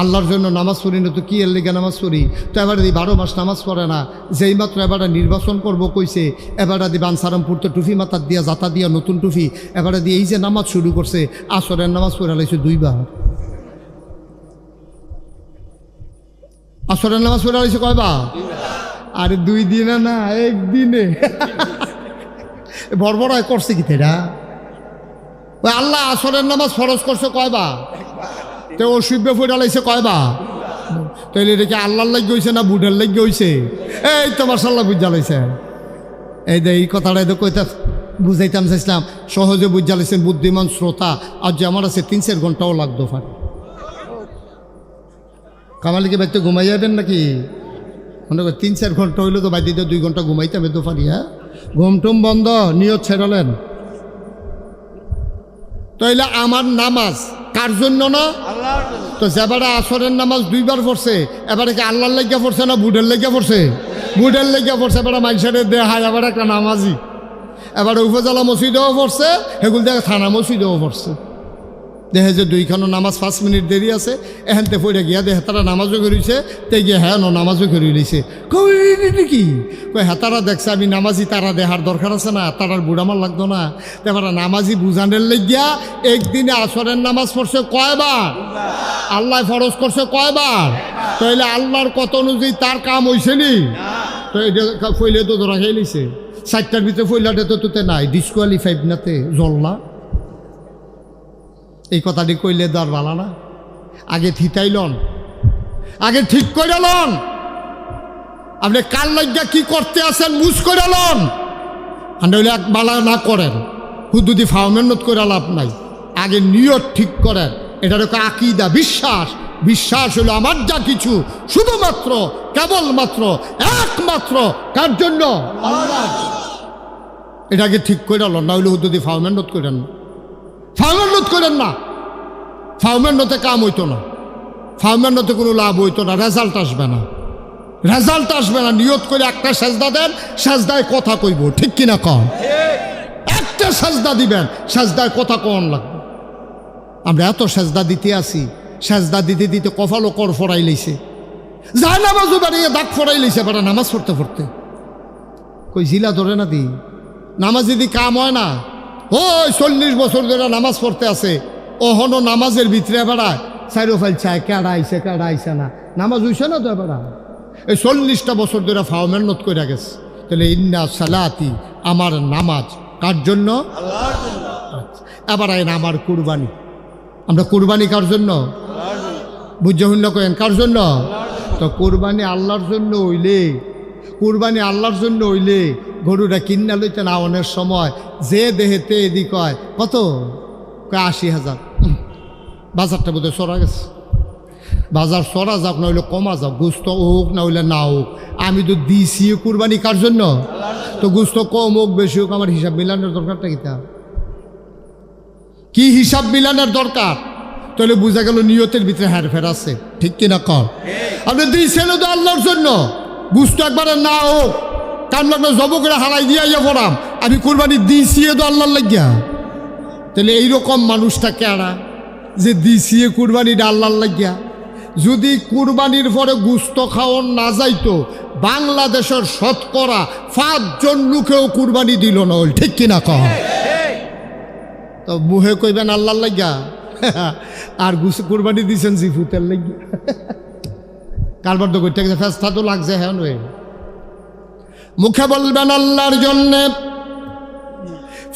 আল্লাহর জন্য নামাজ পড়ি না তো কি এর লিগে নামাজ পড়ি? তো এবারে 12 মাস নামাজ পড়ে না, যেই মাত্র এবারে নির্বাচন করব কইছে, এবারে দি বানসারামপুর তো টুফি মাথার দিয়া জাতা দিয়া নতুন টুফি, এবারে দিয়ে এই যে নামাজ শুরু করছে, আসরের নামাজ পড়ে লাইছে 2 বার। আসরের নামাজ পড়ে লাইছে কয়বার? আরে 2 দিনে না, 1 দিনে। বড়বড়ায় করছে কি তেরা? ওই আল্লাহ আসরের নামাজ ফরজ করছে কয়বার? তো ও শিব্বে ফুটা লাইছে কয়বার? তাইলে এটা কি আল্লাহর লাগি হয়েছে না বুঢের লাগি হয়েছে? এই তো মাশাআল্লাহ বুঝা লাইছে। এই যে এই কথাটা তো কইতা বুঝাইতাম চাইছিলাম, সহজে বুঝা লাইছেন বুদ্ধিমান শ্রোতা। আর যে আমার আছে 3-4 ঘন্টাও লাগতো পারে। কামালিকে বাইতে ঘুমাই যাবেন নাকি? মনে করি 3-4 ঘন্টা হইলে তো বাই দিতে 2 ঘন্টা ঘুমাইতে আমি তো পারি। হ্যাঁ, ঘুমটুম বন্ধ, নিয়ত ছেড়ালেন। তাইলে আমার নামাজ কার জন্য না? তো যেবারে আসরের নামাজ 2 বার পড়ছে, এবারে কি আল্লাহর লাগিয়া পড়ছে না বুডের লাগিয়া পড়ছে? বুডের লাগিয়া পড়ছে। এবারে মানুষের দেহায় আবার একটা নামাজি, এবারে উপজেলা মসজিদেও পড়ছে, সেগুলো দেখে থানা মসজিদেও পড়ছে। দেখে যে 2খানো নামাজ 5 মিনিট দেরি আছে, এখানতে পড়ে গিয়া দেখে তারা নামাজও করিছে, তে গিয়ে হ্যাঁ নামাজও করি লইছে। কি কই হ্যাঁ তারা দেখছে আমি নামাজি, তারা দেহার দরকার আছে না, তারার বুড়ামার লাগতো না। তারপরে নামাজি বুঝানের লেগিয়া একদিনে আসরের নামাজ পড়ছে কয়বার? আল্লাহ ফরজ করছে কয়বার? তাইলে আল্লাহর কত অনুযায়ী তার কাম হয়েছে নি? তো এটা ফইলে তো ধরা খেয়ে লিছে। 4টার ভিতরে ফইলাটা তো তোতে নাই, ডিসকোয়ালিফাইড নাতে জল্লা। এই কথাটি কইলে দর বালা না। আগে থিতাইলন, আগে ঠিক করে লন। আপনি কার লাগিয়া কি করতে আছেন বুঝ করে লন। হইলে এক বালা না করেন, হুদুদি ফাউমেন্নত করে লাভ নাই। আগে নিয়ত ঠিক করেন। এটার আকীদা, বিশ্বাস। বিশ্বাস হলো আমার যা কিছু শুধুমাত্র কেবলমাত্র একমাত্র কার জন্য? আল্লাহ। এটাকে ঠিক করে লন, না হইলে হুদুদি ফাউমেন্নত করেন না। ফাউমেন্নত করেন না, ফাউমেন্টতে কাম হইতো না, ফাউমেন্টতে কোনো লাভ হইতো না, রেজাল্ট আসবে না, রেজাল্ট আসবে না। নিয়ত করে একটা সেজদা দেন, সেজদায় কথা কইব, ঠিক কিনা কন? একটা সেজদা দিবেন, সেজদায় কথা কন লাগবে। আমরা এত সেজদা দিতে আসি, সেজদা দিতে দিতে কপালও কর ফরাই লইছে, যা নামাজও বাড়িয়ে দাগ ফরাই লইছে। বেটা নামাজ পড়তে পড়তে কই জিলা ধরে না দি, নামাজ যদি কাম হয় না। ওই 40 বছর ধরে নামাজ পড়তে আছে, ওহনো নামাজের ভিতরে বেড়ায় চাইরো ফাইল চায় কেডা আইছে না, নামাজ হইছে না তো বেড়া। এই 40টা বছর ধরে ফাওমেন্নত করে গেছে। তাহলে ইন্না সালাতি, আমার নামাজ কার জন্য? আল্লাহর জন্য। এবার আইন আমার কুরবানি, আমরা কুরবানি কার জন্য? বুঝে হইল কেন কার জন্য? তো কুরবানি আল্লাহর জন্য হইলে, কুরবানি আল্লাহর জন্য হইলে গরুটা কিনা লইতে না অনেক সময় যে দেহেতে এদিক হয় কত 80,000। বাজারটা বোধহয় সরা গেছে, বাজার সরা যাক না হইলে কমা যাক, গুস্ত হোক না হইলে না হোক, আমি তো দিছি কুরবানি কার জন্য? তো গুস্ত কম হোক বেশি হোক আমার হিসাব মিলানোর দরকারটা কি হিসাব মিলানোর দরকার? তাহলে বোঝা গেল নিয়তের ভিতরে হেরফের আছে, ঠিক কিনা কর? আপনি দিয়েছেন তো আল্লাহর জন্য, গুস্ত একবারে না হোক কাম লাগলো জব করে হালাই দিয়া ইয়ে পড়াম, আমি কুরবানি দিয়েছি তো আল্লাহর লাগিয়া। তাহলে এইরকম মানুষটা কেনা যে দিছি কুরবানিটা আল্লাহর লাগিয়া। যদি কুরবানির পরে গুস্ত খাওয়ান না যাইতো, বাংলাদেশের শতকরা 5 জন লোকেও কুরবানি দিল না, ঠিক কিনা কহ? তো মুহে কইবেন আল্লাহর লাগিয়া, আর কুরবানি দিয়েছেন জিফুতের লাগিয়া। কারবার তো করতে গেছে, ফেস্তা তো লাগছে। হ্যাঁ নয়, মুখে বলবেন আল্লাহর জন্যে।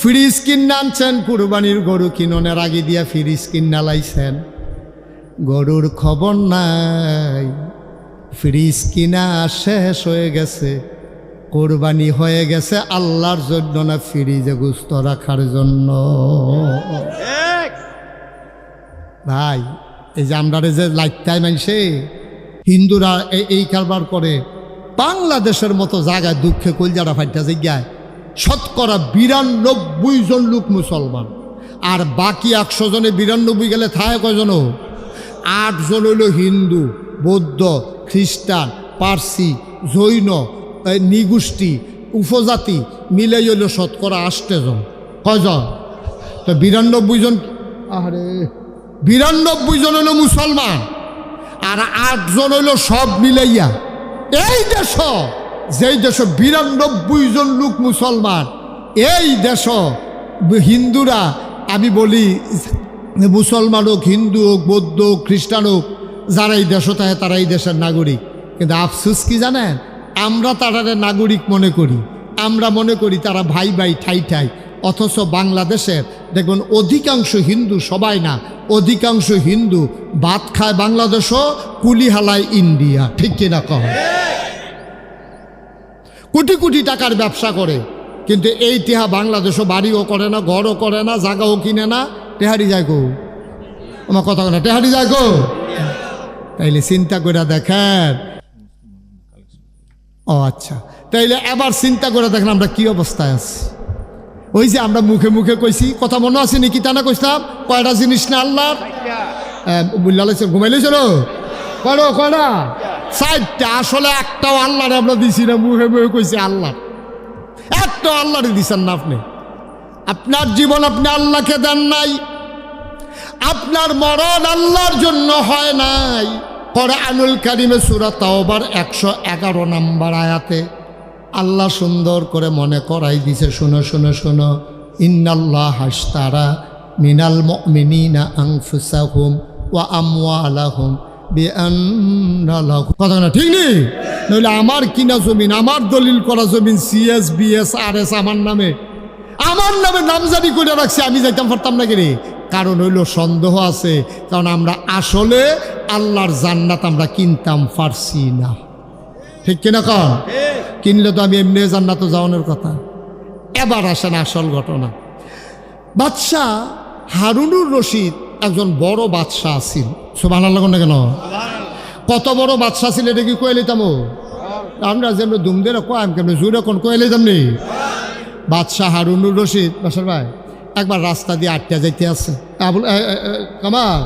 ফ্রিজ কিনে আনছেন, কুরবানির গরু কিননের আগে দিয়া ফ্রিজ কিনা লাইছেন, গরুর খবর নাই, ফ্রিজ কিনা শেষ হয়ে গেছে, কোরবানি হয়ে গেছে আল্লাহর জন্য না ফ্রিজে গোস্ত রাখার জন্য। ভাই এই যে আমরা যে লাইটাই মানছে হিন্দুরা এই কারবার করে, বাংলাদেশের মতো জায়গায় দুঃখে কলজারা ফাইটা জায়গায় শতকরা 92 জন লোক মুসলমান, আর বাকি 100 জনে 92 গেলে থাকে কয়জন? 8 জন হইল হিন্দু, বৌদ্ধ, খ্রিস্টান, পার্সি, জৈন, নিগোষ্ঠী, উপজাতি মিলে হইল শতকরা 8 জন। কয়জন? তো 92 জন, আরে 92 জন হইল মুসলমান, আর 8 জন হইল সব মিলাইয়া। এই দেশ, যেই দেশ 92 জন লোক মুসলমান, এই দেশ হিন্দুরা, আমি বলি মুসলমান হোক, হিন্দু হোক, বৌদ্ধ হোক, খ্রিস্টান হোক, যারা এই দেশ থাকে তারা এই দেশের নাগরিক। কিন্তু আফসোস কি জানেন, আমরা তাদের নাগরিক মনে করি, আমরা মনে করি তারা ভাই ভাই ঠাই ঠাই। অথচ বাংলাদেশের দেখবেন অধিকাংশ হিন্দু, সবাই না, অধিকাংশ হিন্দু ভাত খায় বাংলাদেশও, কুলি হালায় ইন্ডিয়া, ঠিক কিনা কহ? কোটি কোটি টাকার ব্যবসা করে, কিন্তু এই টেহা বাংলাদেশও বাড়িও করে না, ঘরও করে না, জায়গাও কিনে না, টেহারি যায় গো। আমার কথা না, টেহারি যায় গো। তাইলে চিন্তা করে দেখেন, ও আচ্ছা, তাইলে এবার চিন্তা করে দেখেন আমরা কি অবস্থায় আছি। ওই যে আমরা মুখে মুখে কইছি, কথা মনে আছে নাকি তা না কইতাম, কয়টা জিনিস না আল্লাহর বুল্লা ঘুমাইলেছিল কয়টা 4টা, আসলে একটাও আল্লাহরে আমরা দিছি না, মুখে মুখে কইছি আল্লাহ, একটাও আল্লাহরে দিছেন না আপনি। আপনার জীবন আপনি আল্লাহকে দেন নাই, আপনার মরণ আল্লাহর জন্য হয় নাই। কোরআনুল কারীমে সূরা তাওবার 111 নম্বর আয়াতে আল্লাহ সুন্দর করে মনে করাই দিছে, শোনো শোনো শোনো, ইন্নাল্লাহা আশতারা মিনাল মুমিনিনা আনফুসাহুম ওয়া আমওয়ালাহুম বিআন্না লাহুম। কথা না ঠিক নেই? নইলে আমার কিনা জমিন, আমার দলিল করা জমিন সিএস বিএস আরএস আমার নামে নামজারি করে রাখছে, আমি যাইতাম পারতাম না কেন? কারণ হইল সন্দেহ আছে, কারণ আমরা আসলে আল্লাহর জান্নাত আমরা কিনতাম পারছি না, ঠিক কিনা? কন কিনলে তো আমি এমনি জান্নাত যাওয়ানোর কথা। এবার আসেন আসল ঘটনা। বাদশাহ হারুনুর রশিদ একজন বড় বাদশাহ ছিল, সুবহানাল্লাহ না কেন? কত বড় বাদশাহ ছিল এটা কি কয়ে লইতাম? আমরা যেমন দুমদের কয়াম কেমন জোরে কোন কয়ে লইতাম নি? বাদশাহ হারুনুর রশিদ বাসার ভাই একবার রাস্তা দিয়ে আটটা যাইতে আছে, কামাল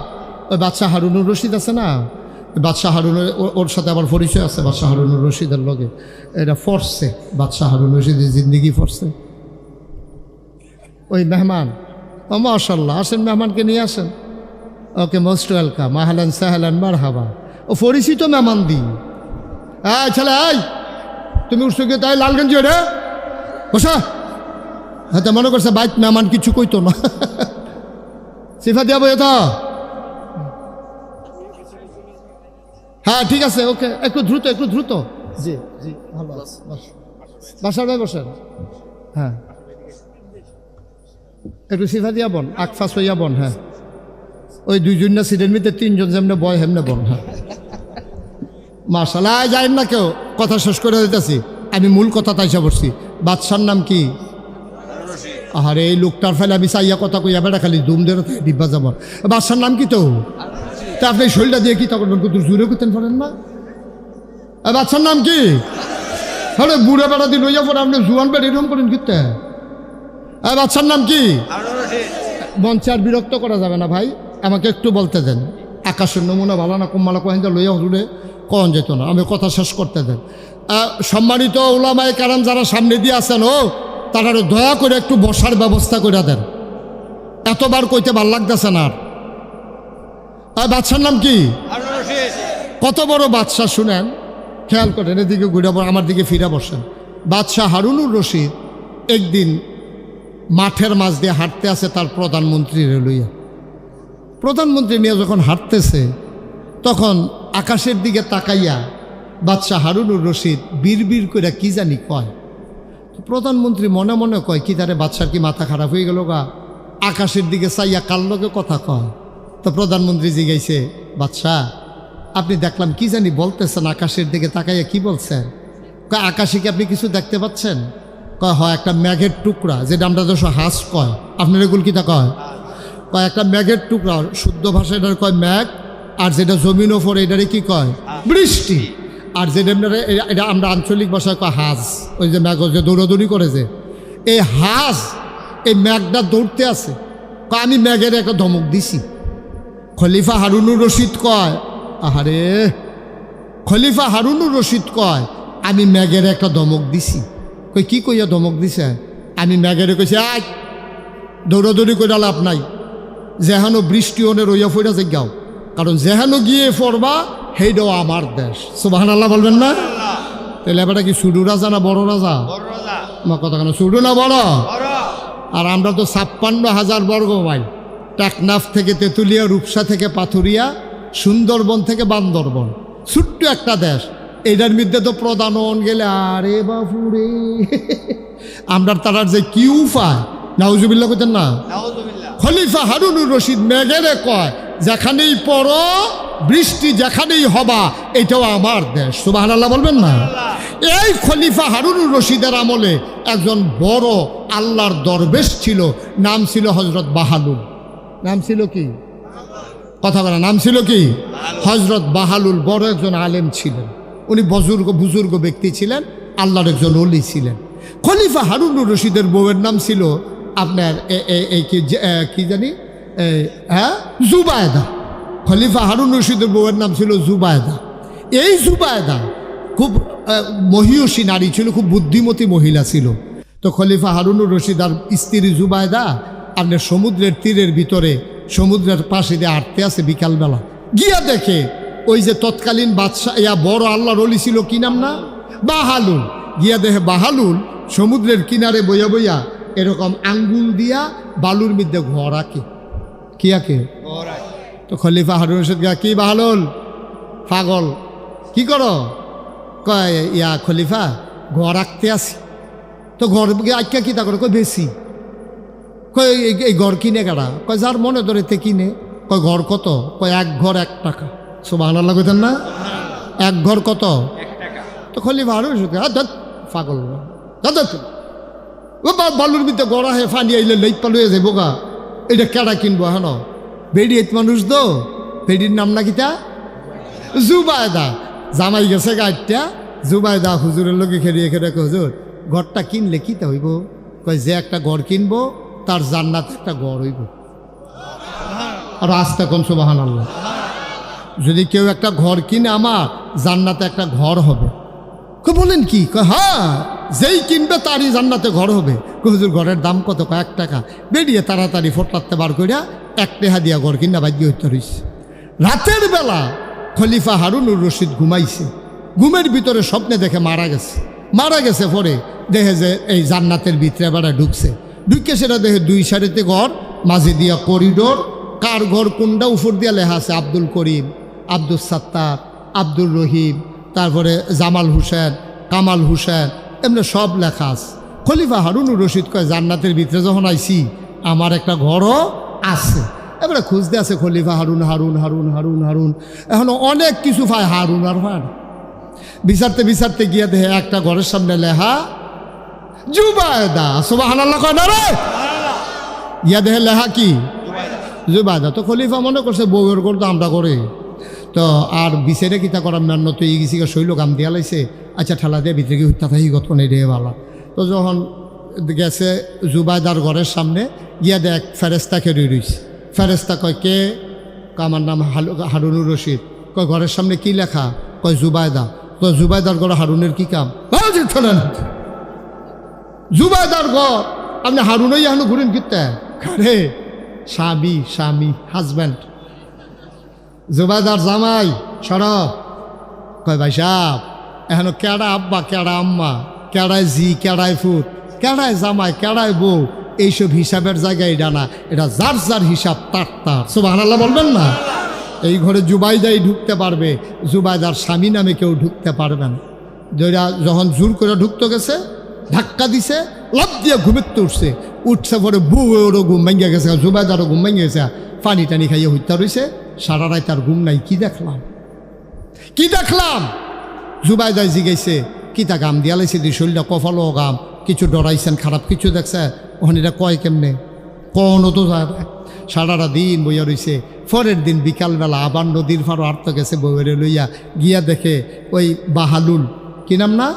ওই বাদশাহ হারুনুর রশিদ আছে না, বাদশাহ হারুনের ওর সাথে আবার পরিচয় আছে বাদশাহ হারুনুর রশিদের লগে। এটা ফরছে বাদশাহ হারুনুর রশিদের জিন্দিগি ফরছে। ওই মেহমান, ও মাশাআল্লাহ, আসেন মেহমানকে নিয়ে আসেন, ওকে মোস্ট ওয়েলকাম, আহলান সাহলান মারহাবা। ও পরিচিত মেহমান দি, ছেলে তুমি উঠছো কি তাই লাল গেঞ্জি রে বসা, হয়তো মনে করছে বাইক মেহমান কিছু কইতো না, সিফা দিয়া বই তো। হ্যাঁ ঠিক আছে, ওকে, একটু দ্রুত একটু দ্রুত। জি জি ভালো আছে, বাসার ভাই বসেন। হ্যাঁ একটু সিফা দিয়া বন, আকফাস হইয়া বন। হ্যাঁ ওই দুইজন না সিটের মধ্যে 3জন যেমনে বয় হেমনে বন। হ্যাঁ মাশাআল্লাহ, যাইন না কেউ, কথা শেষ করে দিতেছি, আমি মূল কথা তাইসা পড়ছি। বাদশার নাম কি? আরে এই লোকটার ফেলে আমি চাইয়া কথা কইয়া বেড়া খালি দুম ধরে ডিব্বা যাব। বাদশার নাম কি? তো তা আপনি শরীরটা দিয়ে কি তখন জুড়ে করতেন পারেন না? বাদশার নাম কি? আরে বুড়ে বেড়া দিয়ে লইয়া পড়ে আপনি জুয়ান বেড়ে এরকম করেন কিতে? বাদশার নাম কি? মঞ্চে আর বিরক্ত করা যাবে না ভাই, আমাকে একটু বলতে দেন। আকাশের নমুনা ভালো না কম মালা কহেন লইয়া জুড়ে কন যেত না, আমি কথা শেষ করতে দেন। সম্মানিত উলামায়ে কেরাম যারা সামনে দিয়ে আছেন, ও তারা দয়া করে একটু বসার ব্যবস্থা করে দেন, এতবার কইতে ভাল লাগতেছে না। আর বাদশার নাম কি? কত বড় বাদশাহ শুনেন, খেয়াল করেন, এদিকে ঘুরে আমার দিকে ফিরে বসেন। বাদশাহ হারুনুর রশিদ একদিন মাঠের মাঝ দিয়ে হাঁটতে আছে তার প্রধানমন্ত্রী লইয়া। প্রধানমন্ত্রী নিয়ে যখন হাঁটতেছে তখন আকাশের দিকে তাকাইয়া বাদশাহ হারুনুর রশিদ বিড়বিড় করে কি জানি কয়। প্রধানমন্ত্রী মনে মনে কয় কি তারে বাদশার কি মাথা খারাপ হয়ে গেল গা, আকাশের দিকে চাইয়া কার লগে কথা কয়। তো প্রধানমন্ত্রী জিজ্ঞাসে, বাদশাহ আপনি দেখলাম কি জানি বলতেছেন, আকাশের দিকে তাকাইয়া কি বলছেন? কয় আকাশে কি আপনি কিছু দেখতে পাচ্ছেন? কয় হয় একটা ম্যাঘের টুকরা, যেটা আমরা দোষ হাঁস কয়, আপনার এগুলো কিতা কয়? কয় একটা ম্যাঘের টুকরা, শুদ্ধ ভাষা এটার কয় ম্যাঘ, আর যেটা জমিন ওপরে এটারে কি কয়? বৃষ্টি। আর যেটা এটা আমরা আঞ্চলিক ভাষায় কয় হাঁস, ওই যে ম্যাঘ যে দৌড়াদৌড়ি করে, যে এই হাঁস এই ম্যাঘটা দৌড়তে আছে। কয় আমি ম্যাঘের একটা ধমক দিছি। খলিফা হারুনুর রশিদ কয়, আহারে, খলিফা হারুনুর রশিদ কয় আমি ম্যাঘের একটা ধমক দিছি। কই কি কইয়া ধমক দিছে? আমি ম্যাঘের কইছি আজ দৌড়াদৌড়ি করে লাভ নাই, যেহানো বৃষ্টি হনে রইয়া ফইরা যে গাও, কারণ যেহানো গিয়ে পড়বা সেইটাও আমার দেশ। সুবহানাল্লাহ বলবেন না? তাহলে এবারটা কি ছোট রাজা না বড় রাজা? আমার কথা কেন, ছোট না বড়? আর আমরা তো 56,000 বর্গ মাইল, টেকনাফ থেকে তেঁতুলিয়া, রূপসা থেকে পাথুরিয়া, সুন্দরবন থেকে বান্দরবন, ছোট্ট একটা দেশ। এটার মধ্যে তো প্রধান গেলে আরে বাপুরে, আমরা তারার যে কি উপায়, নাউজুবিল্লাহ কইতেন না? খলিফা হারুনুর রশিদ মেঘেরে কয় যেখানেই পড়ো বৃষ্টি যেখানেই হবা এটাও আমার দেশ। সুবহানাল্লাহ বলবেন না? এই খলিফা হারুনুর রশিদের আমলে একজন বড় আল্লাহর দরবেশ ছিল, নাম ছিল হযরত বাহালুল। নাম ছিল কি? কথা বলা, নাম ছিল কি? হযরত বাহালুল বড় একজন আলেম ছিলেন। উনি বুজুর্গ ব্যক্তি ছিলেন, আল্লাহর একজন ওলি ছিলেন। খলিফা হারুনুর রশিদের বউয়ের নাম ছিল আপনার কি জানি জুবায়দা। খলিফা হারুনুর রশিদের বউয়ের নাম ছিল জুবায়দা। এই জুবায়দা খুব মহিয়সী নারী ছিল, খুব বুদ্ধিমতী মহিলা ছিল। তো খলিফা হারুনুর রশিদ আর স্ত্রী জুবায়দা আপনার সমুদ্রের তীরের ভিতরে সমুদ্রের পাশে দিয়ে হাঁটতে আছে বিকালবেলা। গিয়া দেখে ওই যে তৎকালীন বাদশাহ বড় আল্লাহর ওলি ছিল, কি নাম না, বাহালুল। গিয়া দেখে বাহালুল সমুদ্রের কিনারে বইয়া বইয়া এরকম আঙ্গুল দিয়া বালুর মধ্যে ঘর আঁকে। কি আঁকে? তো খলিফা হারুন রশিদ গা, কি বাহালুল পাগল, কি করো? কয় খলিফা ঘর আঁকতে আসি। তো ঘর আঁকা কি তা করে? কয় বেশি। কয় এই ঘর কিনে কারা? কয় যার মনে ধরে তে কিনে। কয় ঘর কত? কয় এক ঘর 1 টাকা। সুবহানাল্লাহ কইতেন না? এক ঘর কত? 1 টাকা। তো খলিফা হারুন রশিদ পাগল বালুর মধ্যে গড়া হে ফানি আইলে লেট পালুয়ে যাবো গা, এটা কেডা কিনবো? হেন বেডি মানুষ দো, বেডির নাম না কিতা জুবায়দা। জামাই গেছে গাড়িটা, জুবায়দা হুজুরের লোকে খেলিয়ে খেলে হুজুর ঘরটা কিনলে কিতা হইব? কয় যে একটা ঘর কিনবো তার জান্নাতে একটা ঘর হইব। আর আস্তে কোন সুবহানাল্লাহ। যদি কেউ একটা ঘর কিনে আমার জান্নাতে একটা ঘর হবে। বলেন কি? হ্যাঁ, যেই কিনবে তারই জান্নাতে ঘর হবে। হুজুর ঘরের দাম কত? 1 টাকা। বেরিয়ে তাড়াতাড়ি ফোটলাতে বার করিয়া 1 টাকা দিয়া ঘর কিনা বাধ্য হইতে রইছে। রাতের বেলা খলিফা হারুনুর রশিদ ঘুমাইছে, ঘুমের ভিতরে স্বপ্নে দেখে মারা গেছে। পরে দেখে যে এই জান্নাতের ভিতরে বেড়া ঢুকছে, সেটা দেখে 2 সারিতে ঘর, মাঝে দিয়া করিডোর। কার ঘর কোনটা? উপর দিয়া লেখা আছে আব্দুল করিম, আব্দুল সাত্তার, আব্দুল রহিম, তারপরে জামাল হুসেন, কামাল হুসেন, এমনি সব লেখা আছে। খলিফা হারুনুর রশিদ কয় জান্নাতের ভিতরে যখন আইছি আমার একটা ঘরও আছে। এবারে খুঁজতে আছে খলিফা হারুন হারুন হারুন হারুন হারুন, এখন অনেক কিছু পায় হারুন আর ভার। বিচারতে গিয়ে দেখে একটা ঘরের সামনে লেখা জুবায়দা। সুবহানাল্লাহ কয় না রে? গিয়া দেখে লেখা কি জুবায়দা। তো খলিফা মনে করছে বউয়ের ঘর তো আমরা করে, তো আর বিচারে কিতা করার নান্য তো এই গেছি শৈল কাম দিয়া লাইছে। আচ্ছা ঠেলা দিয়ে ভিতরে কি হত্যা থাকি গত নেই রে বালা। তো যখন গেছে জুবায়দার ঘরের সামনে, গিয়া দেখ ফেরেস্তা খেয়ে রয়েছে। ফেরেস্তা কয় কে? আমার নাম হারুনুর রশিদ। কয় ঘরের সামনে কি লেখা? কয় জুবায়দা। তো জুবায়দার ঘর হারুনের কি কাম? জুবায়দার ঘর আপনি হারুনই এখনো ঘুরেন কিতে? আরে স্বামী হাজব্যান্ড, জুবায়দার জামাই সর। কয় ভাই সাহেব এখনো কেডা আব্বা, কেডা আম্মা, কেডায় জি, কেডায় ফুট, কেডায় জামাই, কেডায় বউ, এইসব হিসাবের জায়গায় এটা না, এটা যার যার হিসাব তার। সুবহানাল্লাহ বলবেন না? এই ঘরে জুবায়দাই ঢুকতে পারবে, জুবায়দার স্বামী নামে কেউ ঢুকতে পারবে না। যেটা যখন জোর করে ঢুকতে গেছে, ধাক্কা দিছে, লাফ দিয়ে ঘুমের উঠছে পরে বউয়েরও ঘুম ভেঙে গেছে, জুবায়দারও ঘুম ভেঙে গেছে, পানি টানি খাইয়ে হত্যা রয়েছে। সারা রাত তার ঘুম নাই। কি দেখলাম? জুবায়দায় জিগাইছে কিতা গাম দিয়া লাইছে, দুই শরীরটা কফালো গাম, কিছু ডরাইছেন, খারাপ কিছু দেখছে। ওখানে এটা কয় কেমনে? কোনো তো যায় না। সারাটা দিন বইয়া রয়েছে। পরের দিন বিকালবেলা আবার নদীর ফারো আর্ত গেছে বউয়ের লইয়া, গিয়া দেখে ওই বাহালুল, কি নাম না,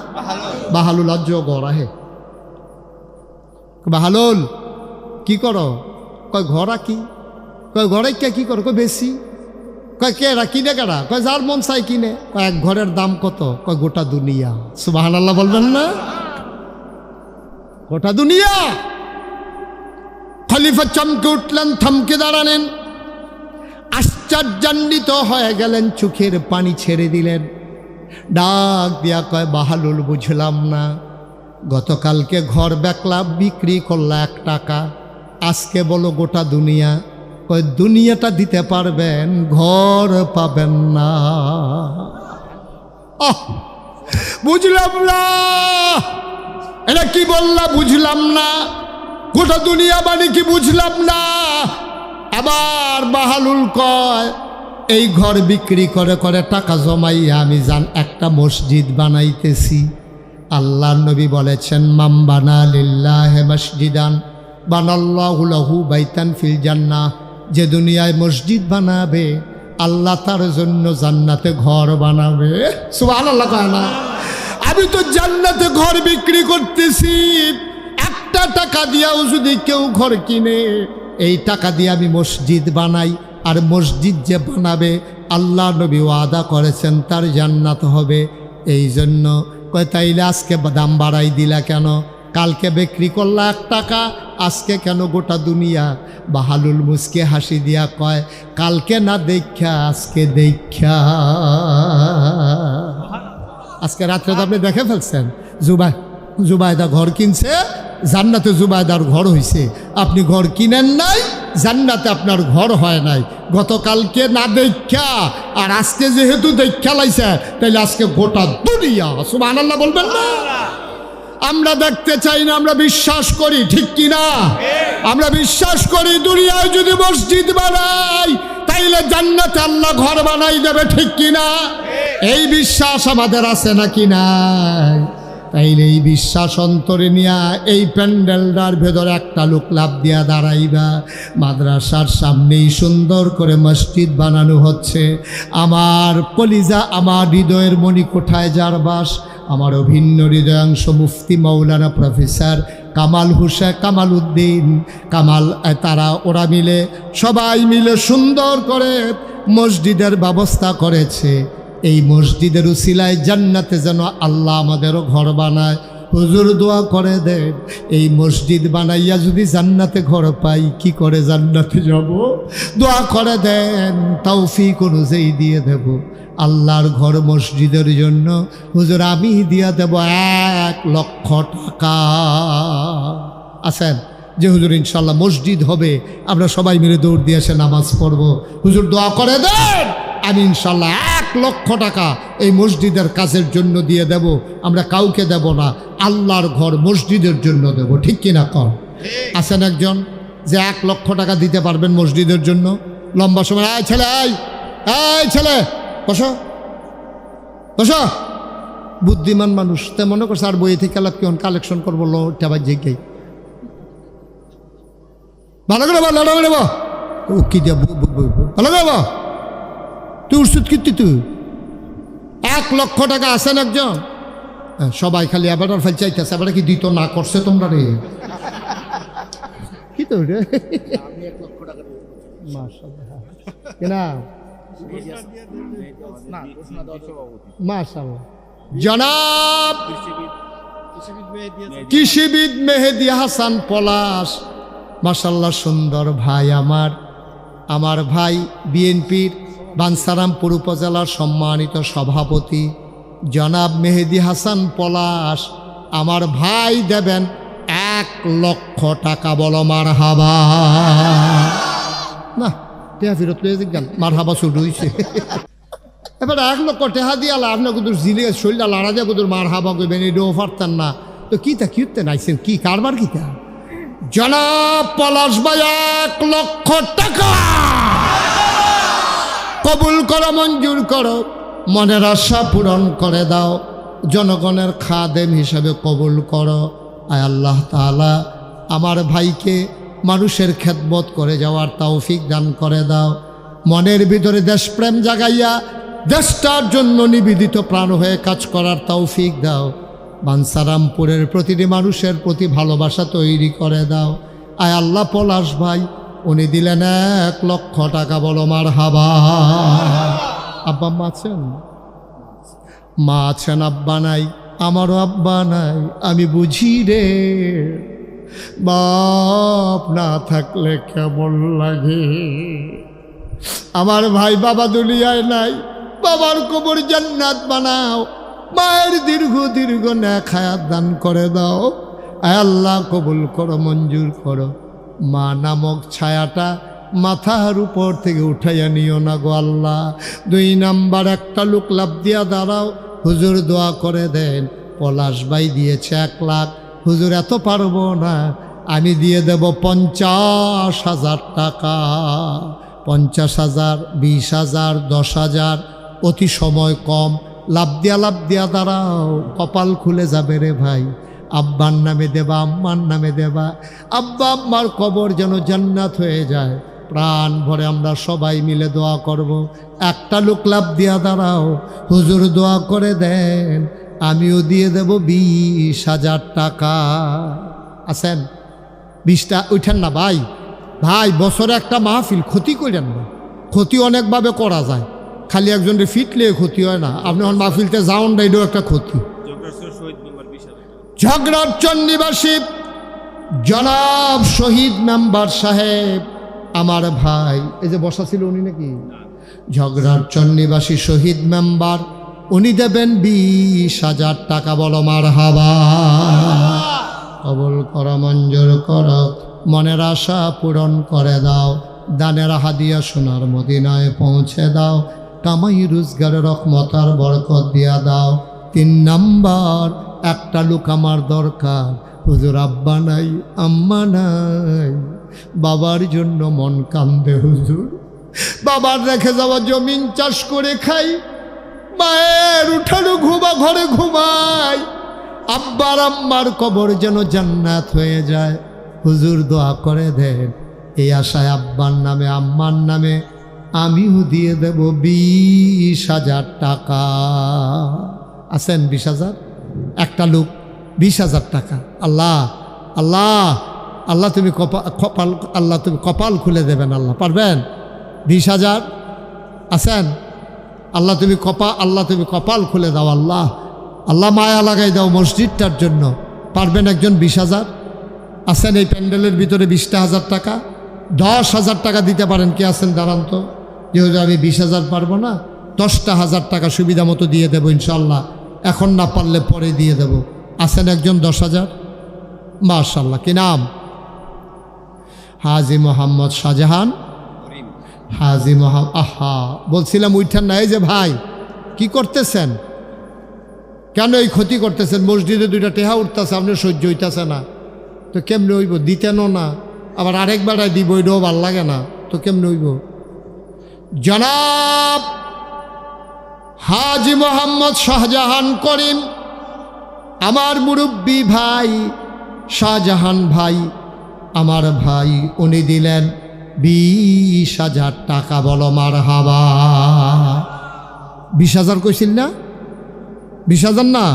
বাহালুল আজ ঘর আহে। বাহালুল কি করো? কয় ঘর আঁকি। কয় ঘরে কি করো? কয় বেশি। কয় কেরা কিনে কেডা? কয় যার মন চাই কিনে। কয় এক ঘরের দাম কত? কয় গোটা দুনিয়া। সুবহানাল্লাহ বলবেন না? গোটা দুনিয়া। খলিফা চমকে উঠলেন, থমকে দাঁড়ালেন, আশ্চর্যান্বিত হয়ে গেলেন, চোখের পানি ছেড়ে দিলেন। ডাক দিয়া কয় বাহালুল বুঝলাম না, গতকালকে ঘর বিক্রি করলা 1 টাকা, আজকে বলো গোটা দুনিয়া। কয় দুনিয়াটা দিতে পারবেন, ঘর পাবেন না। বুঝলাম না, এটা কি বললা? বুঝলাম না। গোটা দুনিয়া মানে কি? বুঝলাম না। আবার বাহালুল কয় এই ঘর বিক্রি করে করে টাকা জমাইয়া আমি একটা মসজিদ বানাইতেছি। আল্লাহর নবী বলেছেন মাম বানা লিল্লাহি মসজিদান বানাল্লাহু লাহু বাইতান ফিল জান্নাহ। যে দুনিয়ায় মসজিদ বানাবে আল্লাহ তার জন্য জান্নাতে ঘর বানাবে। সুবহানাল্লাহ কয় না? আমি তো জান্নাতে ঘর বিক্রি করতেছি, একটা টাকা দিয়াও যদি কেউ ঘর কিনে, এই টাকা দিয়ে আমি মসজিদ বানাই, আর মসজিদ যে বানাবে আল্লাহ নবী ওয়াদা করেছেন তার জান্নাত হবে। এই জন্য কয় তাইলে আজকে দাম বাড়াই দিলা কেন? কালকে বিক্রি করলা 1 টাকা, আজকে কেন গোটা দুনিয়া? বাহালুল মুসকে হাসি দিয়া কয়, কালকে না দেখা আজকে দেখা। আজকে রাত্রে তো আপনি দেখে ফেলছেন, জুবাইদা ঘর কিনছে, জান্নাতে জুবাইদার ঘর হইছে। আপনি ঘর কিনেন নাই, জান্নাতে আপনার ঘর হয় নাই। গতকালকে না দেখা আর আজকে যেহেতু দেখা লাইছে, তাইলে আজকে গোটা দুনিয়া। সুবহানাল্লাহ বলবেন না? আমরা দেখতে চাই না, আমরা বিশ্বাস করি, ঠিক কিনা? আমরা বিশ্বাস করি দুনিয়ায় যদি মসজিদ বানাই তাইলে জান্নাতে আল্লাহ ঘর বানাই দেবে, ঠিক কিনা? এই বিশ্বাস আমাদের আছে নাকি নাই? তাইলে এই বিশ্বাস অন্তরে নিয়া এই প্যান্ডেলটার ভেতরে একটা লোক লাভ দিয়া দাঁড়াইবা। মাদ্রাসার সামনেই সুন্দর করে মসজিদ বানানো হচ্ছে। আমার কলিজা, আমার হৃদয়ের মণি কোঠায় যার বাস, আমার অভিন্ন হৃদয়াংশ মুফতি মৌলানা প্রফেসর কামাল হুসেন, কামাল উদ্দিন কামাল, তারা ওরা মিলে সবাই মিলে সুন্দর করে মসজিদের ব্যবস্থা করেছে। এই মসজিদের উসিলায় জান্নাতে যেন আল্লাহ আমাদেরও ঘর বানায়। হুজুর দোয়া করে দেন, এই মসজিদ বানাইয়া যদি জান্নাতে ঘর পাই, কি করে জান্নাতে যাব? দোয়া করে দেন, তৌফিক অনুযায়ী দিয়ে দেব। আল্লাহর ঘর মসজিদের জন্য হুজুর আমি দিয়া দেব 1 লক্ষ টাকা। আছেন যে হুজুর ইনশাল্লাহ মসজিদ হবে, আমরা সবাই মিলে দৌড় দিয়ে এসে নামাজ পড়ব। হুজুর দোয়া করে দেন, আমি ইনশাল্লাহ 1 লক্ষ টাকা এই মসজিদের কাজের জন্য দিয়ে দেব। আমরা কাউকে দেব না, আল্লাহর ঘর মসজিদের জন্য দেব, ঠিক কিনা কর? আছেন একজন যে 1 লক্ষ টাকা দিতে পারবেন মসজিদের জন্য? লম্বা সময়, আয় ছেলে, আয় ছেলে, বসো বসো। বুদ্ধিমান মানুষ তে মনে করছে আর বই থেকে কেমন কালেকশন করবো, লোটা বা জেগে ভালো করে নেব ও কি দিয়া ভালো করে তুই উঠছিস কীর্তি, তুই 1 লক্ষ টাকা আছেন একজন? সবাই খালি এবার ফেল চাইতেছে, এবার কি দিত না করছে তোমরা রে? কি তো রে মাশাআল্লাহ। জনাব কৃষিবিদ মেহেদী হাসান পলাশ, মাশাআল্লাহ সুন্দর ভাই। আমার ভাই বিএনপির বাঞ্ছারামপুর উপজেলার সম্মানিত সভাপতি জনাব মেহেদী হাসান পলাশ, আমার ভাই দেবেন 1 লক্ষ টাকা। বলো মারহাবা। না টেহা ফিরত লয়ে যান, মারহাবা শুরু হয়েছে। এবার 1 লক্ষ টেহা দিয়ে আপনার কুদুর জিলিয়ে শরীরটা লাড়া দিয়ে কুদুর মারহাবা করবেন, এটাও পারতেন না তো কিতা কিনতে নাইছেন, কি কারবার কিতা? জনাব পলাশ ভাই 1 লক্ষ টাকা কবুল করো, মঞ্জুর করো, মনের আশা পূরণ করে দাও, জনগণের খাদেম হিসাবে কবুল করো। আয় আল্লাহ তাআলা আমার ভাইকে মানুষের খেদমত করে যাওয়ার তৌফিক দান করে দাও। মনের ভিতরে দেশপ্রেম জাগাইয়া দেশটার জন্য নিবেদিত প্রাণ হয়ে কাজ করার তৌফিক দাও। বাঞ্ছারামপুরের প্রতিটি মানুষের প্রতি ভালোবাসা তৈরি করে দাও। আয় আল্লাহ পলাশ ভাই উনি দিলেন 1 লক্ষ টাকা। বলো মারহাবা। আব্বা মা আছেন? মা আছেন, আব্বা নাই? আমারও আব্বা নাই, আমি বুঝি রে। বাপ না থাকলে কেমন লাগে। আমার ভাই বাবা দুনিয়ায় নাই, বাবার কবর জান্নাত বানাও, মায়ের দীর্ঘ নেক হায়াত দান করে দাও। আয় আল্লাহ কবুল করো, মঞ্জুর করো। মা নামক ছায়াটা মাথার উপর থেকে উঠাইয়া নিও না গো আল্লাহ। 2 নাম্বার একটা লোক লাভ দিয়া দাঁড়াও। হুজুর দোয়া করে দেন, পলাশ ভাই দিয়েছে 1 লাখ, হুজুর এত পারবো না, আমি দিয়ে দেব 50,000 টাকা। 50,000, 20,000, 10,000, অতি সময় কম। লাভ দিয়া দাঁড়াও, কপাল খুলে যাবে রে ভাই। আব্বার নামে দেবা, আম্মার নামে দেবা। আব্বা আম্মার কবর যেন জান্নাত হয়ে যায়। প্রাণ ভরে আমরা সবাই মিলে দোয়া করব। একটা লোক লাভ দিয়া দাঁড়াও, হুজুর দোয়া করে দেন, আমিও দিয়ে দেব 20,000 টাকা। আছেন 20টা উঠেন না ভাই, ভাই বছরে একটা মাহফিল, ক্ষতি করেন না। ক্ষতি অনেকভাবে করা যায়, খালি একজনের ফিটলে ক্ষতি হয় না। আপনি এখন মাহফিলতে যাওন না, এটাও একটা ক্ষতি। ঝগড়ারচর নিবাসী জনাব শহীদ মেম্বার সাহেব আমার ভাই, এই যে বসা ছিল উনি নাকি, ঝগড়ারচর নিবাসী শহীদ মেম্বার, উনি দেবেন 20,000 টাকা। বলো মারহাবা। কবুল করো, মঞ্জুর করো, মনের আশা পূরণ করে দাও, দানের হাদিয়া সোনার মদিনায় পৌঁছে দাও, কামাই রোজগারের রহমতার বরকত দিয়া দাও। 3 নাম্বার, একটা লোক আমার দরকার, হুজুর আব্বা নাই, আম্মা নাই, বাবার জন্য মন কান্দে হুজুর, বাবার রেখে যাওয়া জমিন চাষ করে খাই, মায়ের উঠানো ঘুমা ঘরে ঘুমাই, আব্বার আম্মার কবর যেন জান্নাত হয়ে যায়, হুজুর দোয়া করে দেন। এই আশায় আব্বার নামে আম্মার নামে আমিও দিয়ে দেব 20,000 টাকা। আছেন 20,000? একটা লোক 20,000 টাকা। আল্লাহ আল্লাহ আল্লাহ তুমি কপাল, আল্লাহ তুমি কপাল খুলে দেবেন। আল্লাহ পারবেন? 20,000 আছেন? আল্লাহ তুমি কপাল খুলে দাও। আল্লাহ আল্লাহ মায়া লাগাই দাও মসজিদটার জন্য। পারবেন একজন 20,000? আছেন এই প্যান্ডেলের ভিতরে 20,000 টাকা? 10,000 টাকা দিতে পারেন? কে আছেন? দাঁড়ান তো। যেহেতু আমি 20,000 পারবো না, 10,000 টাকা সুবিধা মতো দিয়ে দেবো ইনশাল্লাহ। এখন না পারলে পরে দিয়ে দেব। আছেন একজন 10,000? মাশাল্লাহ। কি নাম? হাজি মোহাম্মদ শাহজাহান। হাজি মোহাম্মদ, আহা বলছিলাম উঠেন না। এই যে ভাই কি করতেছেন? কেন এই ক্ষতি করতেছেন? মসজিদে 2টা টেহা উঠতেছে, আপনার সহ্য হইতেছে না তো কেমনে হইব? দিতেনও না, আবার আরেকবারে দিব, এটাও ভাল লাগে না তো কেমনে হইব? জনাব হাজি মোহাম্মদ শাহজাহান করিম, আমার মুরব্বী ভাই শাহজাহান ভাই, আমার ভাই, উনি দিলেন 20,000 টাকা। বলো মারহাবা। 20,000 কইছিল না? 20,000 না,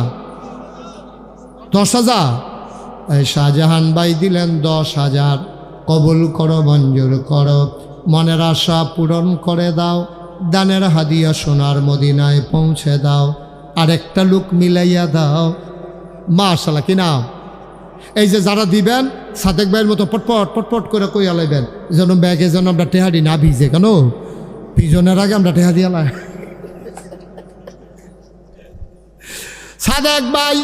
10,000। এই শাহজাহান ভাই দিলেন 10,000। কবুল করো, মঞ্জুর করো, মনের আশা পূরণ করে দাও, দানের হাদিয়া সোনার মদিনায় পৌঁছে দাও। আরেকটা লোক মিলাইয়া দাও। মাশাআল্লাহ। কি নাম? এই যে যারা দিবেন সাদেক ভাইয়ের মতো পটপট পটপট করে কইয়া লাইবেন, যেন ব্যাগে যেন আমরা টেহাডি না ভিজে। কেন? ভিজনের আগে আমরা টেহা দিয়া লাই। সাদেক ভাই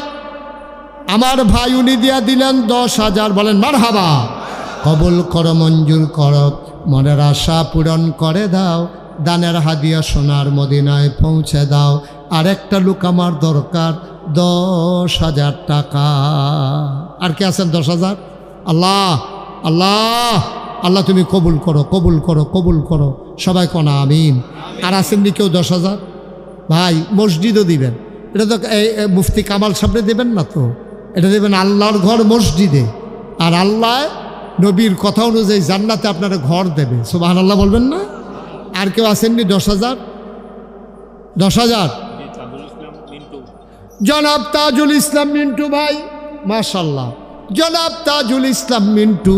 আমার ভাই, উনি দিয়া দিলেন 10,000। বলেন মারহাবা। কবুল করো, মঞ্জুর করো, মনের আশা পূরণ করে দাও, দানের হাদিয়া সোনার মদিনায় পৌঁছে দাও। আরেকটা লোক আমার দরকার, 10,000 টাকা। আর কে আছেন? 10,000? আল্লাহ আল্লাহ আল্লাহ তুমি কবুল করো, কবুল করো, কবুল করো। সবাই কোনা আমিন। আর আছেন নি কেউ 10,000? ভাই মসজিদও দিবেন। এটা তো এই মুফতি কামাল সামনে দেবেন না তো, এটা দেবেন আল্লাহর ঘর মসজিদে। আর আল্লাহ নবীর কথা অনুযায়ী জান্নাতে আপনারা ঘর দেবে। সুবহানাল্লাহ বলবেন না? আর কেউ আসেননি 10,000? 10,000? জনাব তাজুল ইসলাম মিন্টু ভাই, মাশাল্লাহ। জনাব তাজুল ইসলাম মিন্টু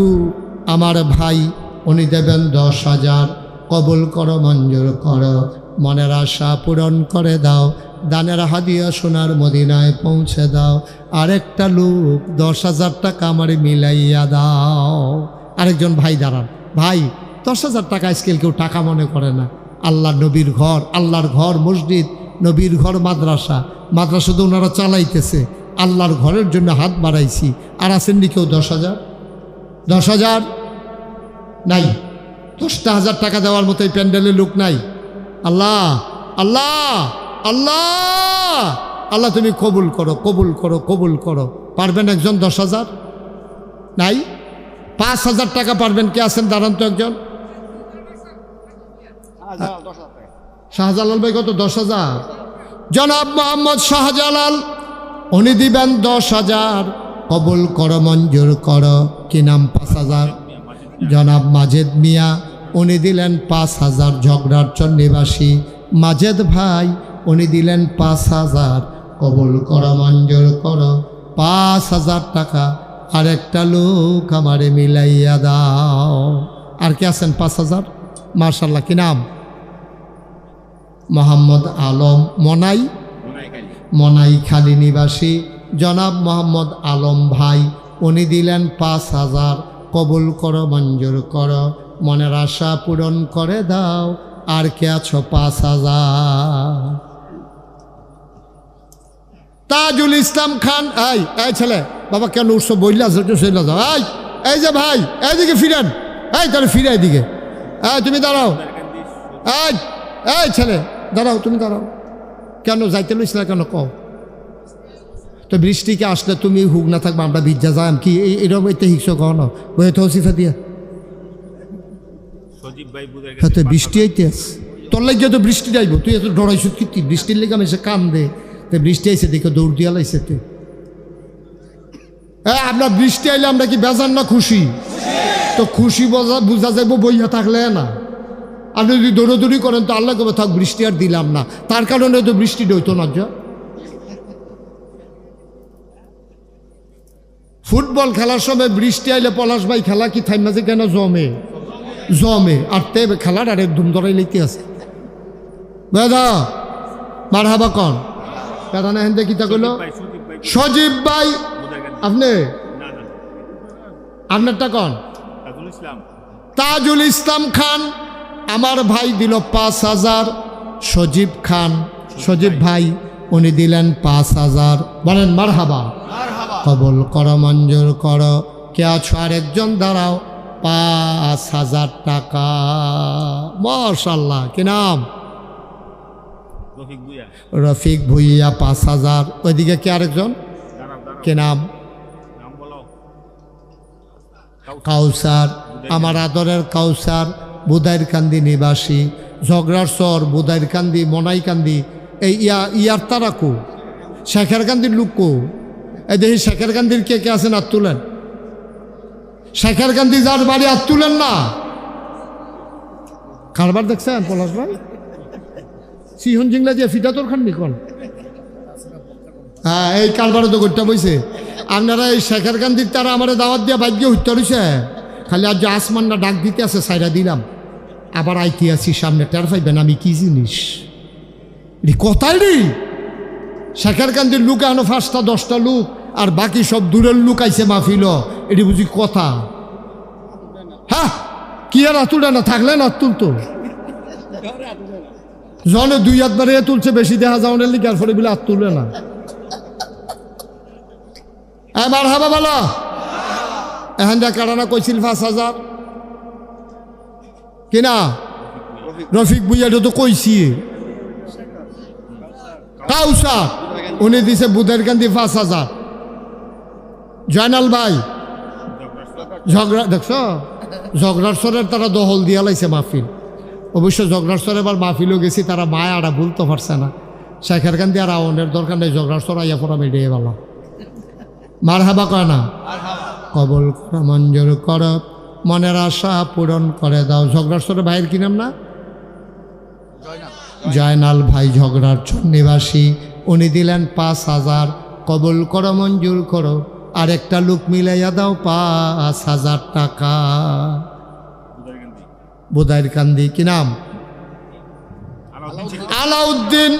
আমার ভাই, উনি দেবেন 10,000। কবুল করো, মঞ্জুর করো, মনের আশা পূরণ করে দাও, দানের হাদিয়া সোনার মদিনায় পৌঁছে দাও। আরেকটা লোক 10,000 টাকা আমার মিলাইয়া দাও। আরেকজন ভাই দাঁড়ান। ভাই 10,000 টাকা আজকাল কেউ টাকা মনে করে না। আল্লাহ নবীর ঘর, আল্লাহর ঘর মসজিদ, নবীর ঘর মাদ্রাসা, মাদ্রাসা তো ওনারা চালাইতেছে। আল্লাহর ঘরের জন্য হাত বাড়াইছি। আর আসেননি কেউ 10,000? 10,000 নাই? 10,000 টাকা দেওয়ার মতো এই প্যান্ডেলের লোক নাই? আল্লাহ আল্লাহ আল্লাহ আল্লাহ তুমি কবুল করো, কবুল করো, কবুল করো। পারবেন একজন 10,000? নাই? 5,000 টাকা পারবেন? কে আছেন? দাঁড়ান তো একজন। শাহজালাল ভাই কত? 10,000। জনাব মোহাম্মদ শাহজালাল, উনি দিবেন 10,000। কবুল করো, মঞ্জুর করো। কি নাম? 5,000। জনাব মাজেদ মিয়া, উনি দিলেন 5,000। ঝগড়ারচর নিবাসী মাজেদ ভাই উনি দিলেন 5,000। কবুল করো, মঞ্জুর করো 5,000 টাকা। আরেকটা লোক আমারে মিলাইয়া দাও। আর কে আছেন 5,000? মাশাআল্লাহ, কি নাম? মোহাম্মদ আলম, মনাই খালি নিবাসী জনাব মোহাম্মদ আলম ভাই উনি দিলেন 5,000। কবুল করো, মঞ্জুর করো, মনের আশা পূরণ করে দাও। আর কে আছো 5,000? তাজুল ইসলাম খান। এই ছেলে, বাবা কেন উৎসব বললে চলে যাও। এই যে ভাই, এইদিকে ফিরেন। তাহলে ফিরে এইদিকে। তুমি দাঁড়াও। এই ছেলে দাঁড়াও, তুমি দাঁড়াও। কেন যাইতে লইস না কেন কও তো? বৃষ্টিকে আসলে তুমি হুক না থাকবে, আমরা ভিজা যাই কি এরকম এতে হিংস কও না বই তো সিফা দিয়া। হ্যাঁ, তো বৃষ্টি আইতে আস, তোর লাগিয়ে তো বৃষ্টি যাইব। তুই এত ডরাইছ কি? বৃষ্টির লেগে আমি এসে কান দে, তো বৃষ্টি আইসে দেখে দৌড় দিয়া লাইছে। তে আপনার বৃষ্টি আইলে আমরা কি বেজান না খুশি? তো খুশি বুঝা যাইব বইয়া থাকলে না। আপনি যদি দৌড়াদৌড়ি করেন তো আল্লাহ কবে থাক বৃষ্টি আর দিলাম না, তার কারণে তো বৃষ্টি হইতো না। যা ফুটবল খেলার সময় বৃষ্টি আইলে পলাশ ভাই খেলা কি থাইমা যে কেন জমে আর তে খেলার আরে ধুম ধরাই লইতে আছে। বেদা মার হাবা কন বেদা না হেন্দে কিতা কইল সজীব ভাই। আপনি আপনারটা কন? তাজুল ইসলাম খান আমার ভাই দিল 5,000। সজীব খান, সজীব ভাই উনি দিলেন 5,000। বলেন মারহাবা। কবুল করো, মঞ্জুর করো। কে আছো? আরেকজন দাঁড়াও। 5,000 টাকা। মাশাআল্লাহ, কি নাম? রফিক ভুইয়া 5,000। ওইদিকে কে আরেকজন? কি নাম? কাউসার, আমার আদরের কাউসার বুদাইর কান্দি নিবাসী ঝগড়ার সর বুদাইর কান্দি মনাই কান্দি। এই ইয়ার তারা কো শেখের কান্দির লোক কো? এই দেখি শেখের কান্দির কে কে আছেন? হাত তুলেন। শেখের কান্দি যার বাড়ি হাত তুলেন না। কারবার দেখছেন পলাশ ভাই? সিহন জিংলা যে ফিটা তোর খান নিকন। হ্যাঁ, এই কারবারে তো করতে বইছে। আপনারা এই শেখের কান্দির তারা আমার দাওয়াত দিয়ে ভাগ্য হত্যা রয়েছে। খালি আজ আসমানটা ডাক দিতে আছে, সাইরা দিলাম। আবার আইতে আছি সামনে, টের পাইবেন আমি কি জিনিস। কোথায় রে শেখের কান্দির লোক? এখনো 5টা 10টা লোক, আর বাকি সব দূরের লোক আইছে মাহফিল। এটি বুঝি কথা? হ্যাঁ, কি আর আতুলটা না থাকলে না তুলতো জনে 2 হাত বাড়িয়ে তুলছে, বেশি দেখা যাওয়ার লিগার ফলে বলে হাত তুলে না। এবার হাবা বলো এখন যা কারানা কইছিল 5,000 কিনা? রফিক বুইয়াটা তো কইছি। কাউসা উনি দিছে বুধের কান্দি 5,000। জয়নাল ভাই ঝগড়া দেখছ, ঝগড়ার সরের তারা দহল দিয়া লাইছে মাহফিল। অবশ্য ঝগড়ার সরে এবার মাহফিলও গেছি, তারা মায় আড়া ভুলতে পারছে না। শেখের কান্দি আর আওনের দরকার নেই, ঝগড়ার সর আইয়া পড়া মেডিয়ে ভালো। মার হাবা কয় না? কবল করো, মঞ্জুর করো, মনের আশা পূরণ করে দাও। ঝগড়ার সরে ভাইয়ের কি নাম? না জয়নাল ভাই ঝগড়ার নিবাসী উনি দিলেন 5,000। কবল করো, মঞ্জুর করো, আরেকটা লোক মিলাইয়া দাও 5,000 টাকা। বুদাইর কান্দি, কি নাম? আলাউদ্দিন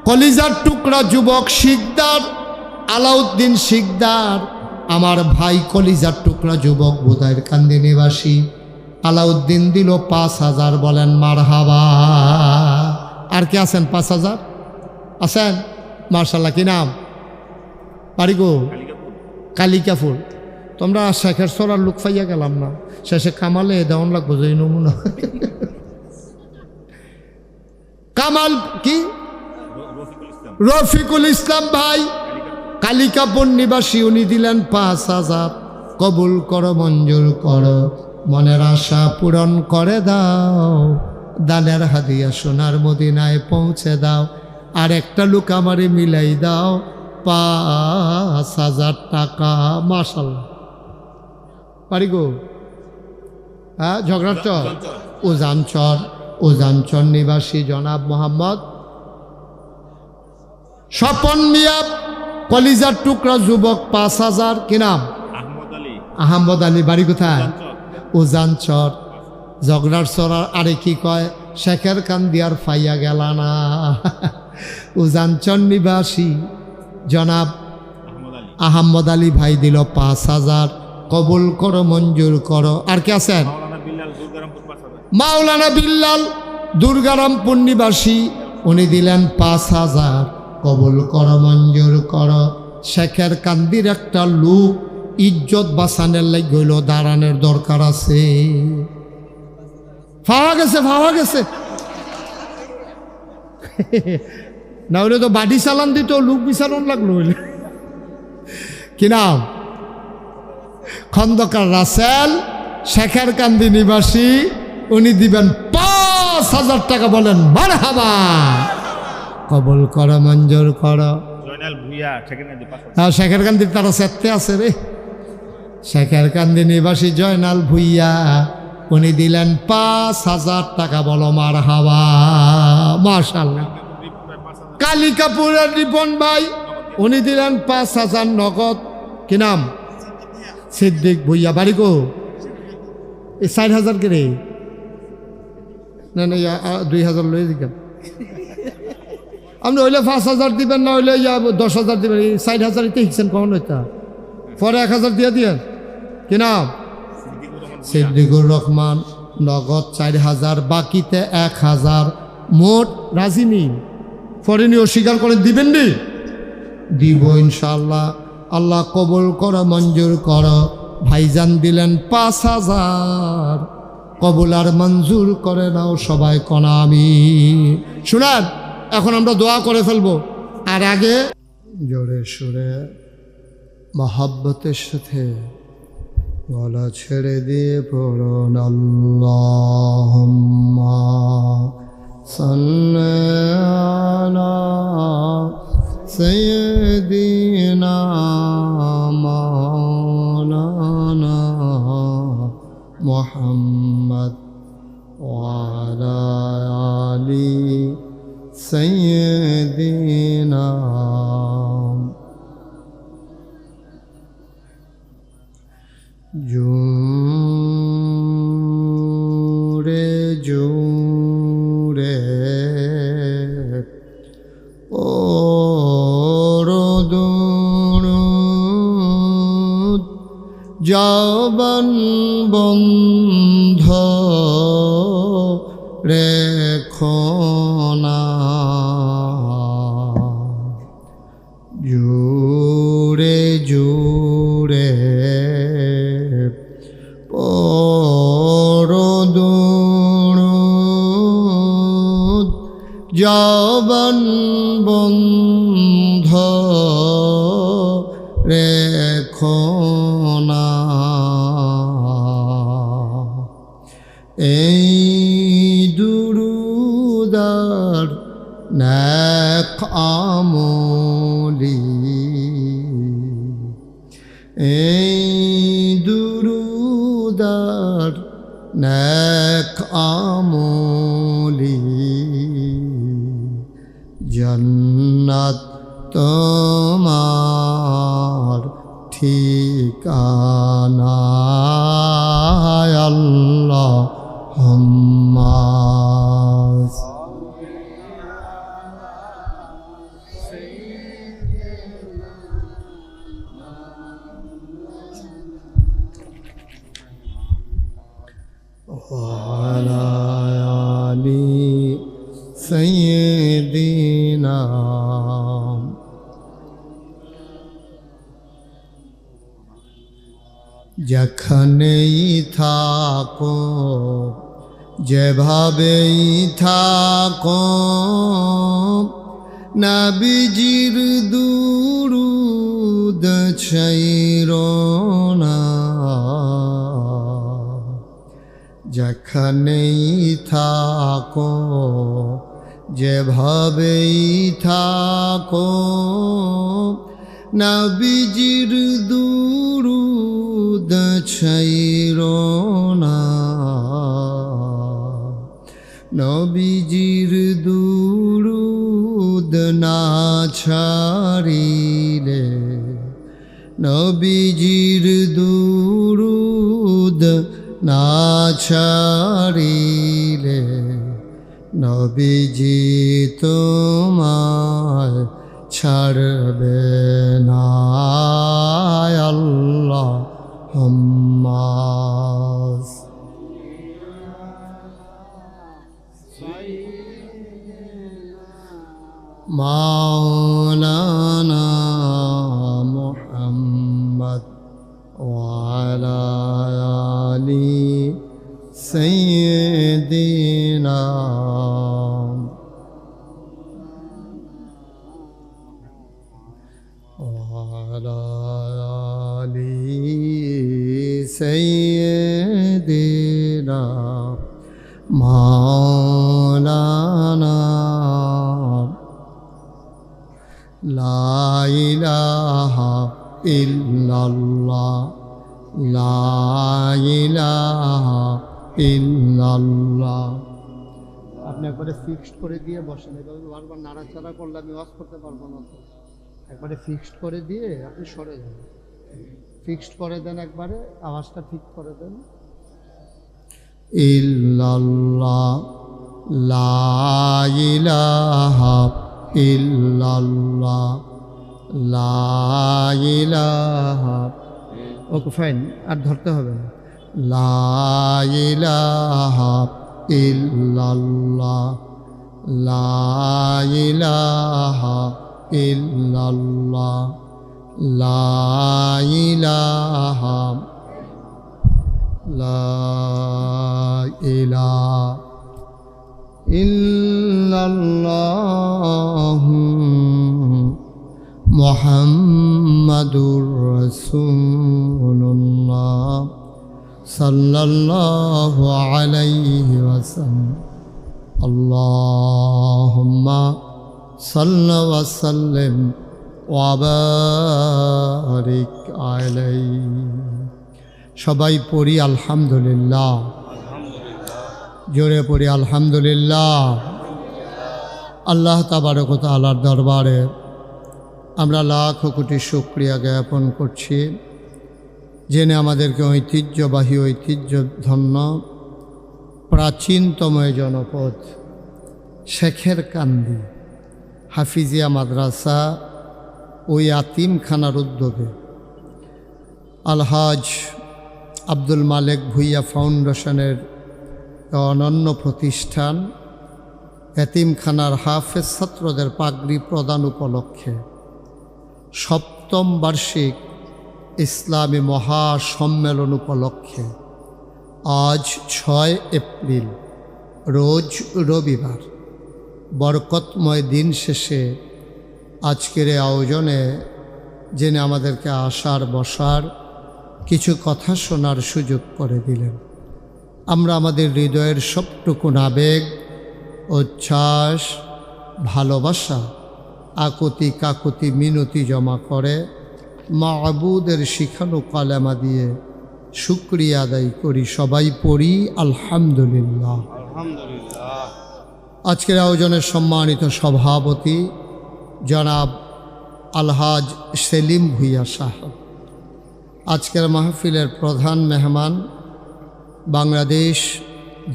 কলিজার টুকরা যুবক শিকদার। আলাউদ্দিন শিকদার আমার ভাই, কলিজার টুকরা যুবক, বুদাইর কান্দি নিবাসী। আলাউদ্দিন দিল 5,000। বলেন মারহাবা। আর কে আছেন? 5,000 আছেন? মার্শাল্লাহ, কি নাম? বাড়ি গো? কালিকাপুর। তোমরা শেখের সরার লোক পাইয়া গেলাম না, শেষে কামালে দেওয়ান লাগবো যে নমুনা। কামাল কি? রফিকুল ইসলাম ভাই কালিকাপুর নিবাসী উনি দিলেন 5,000। কবুল করো, মঞ্জুর করো, মনের আশা পূরণ করে দাও। দানের হাদিয়া সোনার মদিনায় পৌঁছে দাও। আর একটা লোক আমারে মিলাই দাও 5,000 টাকা। মাশাআল্লাহ, পারি গো? হ্যাঁ ঝগড়ার চর উজানচর নিবাসী জনাব মোহাম্মদ স্বপন মিয়া কলিজার টুকরা যুবক ৫,০০০। কি নাম? আহমদ আলী। বাড়ি কোথায়? উজানচর। ঝগড়ার চর আরে কি কয়? শেখের কান্দিয়ার ফাইয়া গেল না। উজানচর নিবাসী জনাব আহমদ আলী ভাই দিল ৫,০০০। কবুল করো, মঞ্জুর করো। আর কে আছেন? মাওলানা বিল্লাল দুর্গারামপুর নিবাসী, উনি দিলেন ৫,০০০। কবুল করো, মঞ্জুর করো। শেখের কান্দির একটা লোক ইজ্জত বাঁচানোর লাগে হইল, দাঁড়ানোর দরকার আছে। পাওয়া গেছে না হলে তো বাড়ি চালান দিত, লোক বিচারণ লাগলো হইলে। কি নাম? খন্দকার রাসেল, শেখের কান্দি নিবাসী, উনি দিবেন ৫,০০০ টাকা। বলেন মারহাবা। কবুল করো, মঞ্জুর করো। শেখের কান্দির তারা সেতে আছে রে। শেখের কান্দি নিবাসী জয়নাল ভুইয়া, উনি দিলেন ৫,০০০ টাকা। বলো মারহাবা। মাশাআল্লাহ। কালিকাপুরের রিপন ভাই, উনি দিলেন ৫,০০০ নগদ। কি নাম? সিদ্দিক ভুইয়া। বাড়ি কো? এই ৬০,০০০ কে রে? না ২,০০০ লয়ে দিলাম। আপনি হইলে ৫,০০০ দিবেন, না হইলে ১০,০০০ দিবেন। এই ৬০,০০০ হিকছেন কখন হইতা? পরে ১,০০০ দিয়ে দিয়েন। কি নাম? সিদ্দিকুর রহমান। নগদ ৪,০০০, বাকিতে ১,০০০। মোট রাজি নি? পরে নি অস্বীকার করে দিবেন নি? দিব ইনশাআল্লাহ। আল্লাহ কবুল করো, মঞ্জুর করো। ভাইজান দিলেন ৫,০০০। কবুল আর মঞ্জুর করে নাও সবাই, কনা আমি। শুনেন, এখন আমরা দোয়া করে ফেলবো। আর আগে জোরে সুরে মহব্বতের সাথে গলা ছেড়ে দিয়ে পড়ুন আল্লাহুম্মা সাল্লি আলা সাইয়্যিদিনা মাওলানা মুহাম্মদ ওয়া আলা আলি সাইয়্যিদিনা। জোরে জোরে দুরূদ জবান বন্ধ রেখো না। জোরে জোরে দুরূদ জবান বন্ধ রেখো না। এই দুরূদার নেক আমলি, এই দুরূদার নেক আমলি, জান্নাত তোমার ঠিকানা। আল্লাহুম্মা وعلى آل سيدنا। যেখানেই থাকো, যেভাবেই থাকো, নবীজির দুরূদ ছাইরো না। যেখানেই থাকো, যেভাবেই থাকো, নবীজির দুরূদ ছাইরো না। নবীজির দুরুদ না ছাড়িলে, নবীজির দুরুদ না ছাড়িলে, নবীজি তোমায় ছাড়বে না। আল্লাহুম্মা মাওলানা মুহাম্মদ ওয়া আলা আলি সাইয়্যিদিনা ওয়া আলা আলি সাইয়্যিদিনা মাওলানা লা ইলাহা ইল্লাল্লাহ, লা ইলাহা ইল্লাল্লাহ। আপনি একবারে ফিক্সড করে দিয়ে বসেন, এভাবে বারবার নাড়াচাড়া করলে আমি ওয়াজ করতে পারবো না। তো একবারে ফিক্সড করে দিয়ে আপনি সরে যান, ফিক্সড করে দেন, একবারে আওয়াজটা ঠিক করে দেন। ইল্লাল্লাহ, লা ইলাহা ইল্লাল্লাহ, লা ইলাহা। ওকে ফাইন, আর ধরতে হবে না। লা ইলাহা ইল্লাল্লাহ, লা ইলাহা ইল্লাল্লাহ, লা ইলাহা, লা ইলাহা ইল্লাল্লাহু মুহাম্মাদুর রাসূলুল্লাহ সাল্লাল্লাহু আলাইহি ওয়াসাল্লাম। আল্লাহুম্মা সাল্লি ওয়া সাল্লিম ওয়া বারিক আলাইহি। সবাই পড়ি আলহামদুলিল্লাহ, জোরে পড়ি আলহামদুলিল্লাহ। আল্লাহ তাবারক ওয়া তাআলার দরবারে আমরা লাখ কোটি শুকরিয়া জ্ঞাপন করছি, জেনে আমাদেরকে ঐতিহ্যবাহী ঐতিহ্যধন্য প্রাচীনতম জনপদ শেখের কান্দি হাফিজিয়া মাদ্রাসা ওই ইয়াতিমখানার উদ্যোগে আলহাজ আব্দুল মালেক ভুইয়া ফাউন্ডেশনের অনন্য প্রতিষ্ঠান ইয়াতিমখানার হাফেজ ছাত্রদের পাগড়ি প্রদান উপলক্ষে সপ্তম বার্ষিক ইসলামী মহাসম্মেলন উপলক্ষে আজ 6 এপ্রিল রোজ রবিবার বরকতময় দিন শেষে আজকের এই আয়োজনে জেনে আমাদেরকে আসার বসার কিছু কথা শোনার সুযোগ করে দিলেন। আমরা আমাদের হৃদয়ের সবটুকুন আবেগ, উচ্ছ্বাস, ভালোবাসা, আকুতি কাকুতি মিনতি জমা করে মাবুদের শিখানো কালেমা দিয়ে শুকরিয়া আদায় করি। সবাই পড়ি আলহামদুলিল্লাহ। আজকের আয়োজনের সম্মানিত সভাপতি জনাব আলহাজ সেলিম ভুইয়া সাহেব, আজকের মাহফিলের প্রধান মেহমান বাংলাদেশ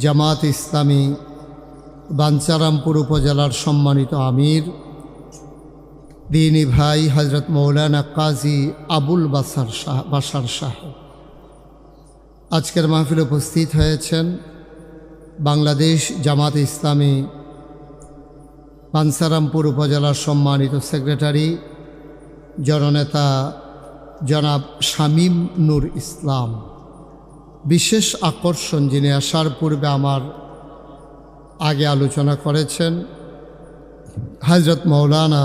জামাত ইসলামী বাঞ্ছারামপুর উপজেলার সম্মানিত আমির দীনী ভাই হজরত মৌলানা কাজী আবুল বাশার সাহেব, আজকের মাহফিলে উপস্থিত হয়েছেন বাংলাদেশ জামাত ইসলামী বাঞ্ছারামপুর উপজেলার সম্মানিত সেক্রেটারি জননেতা জনাব শামীম নূর ইসলাম। বিশেষ আকর্ষণ যিনি আসার পূর্বে আমার আগে আলোচনা করেছেন হজরত মৌলানা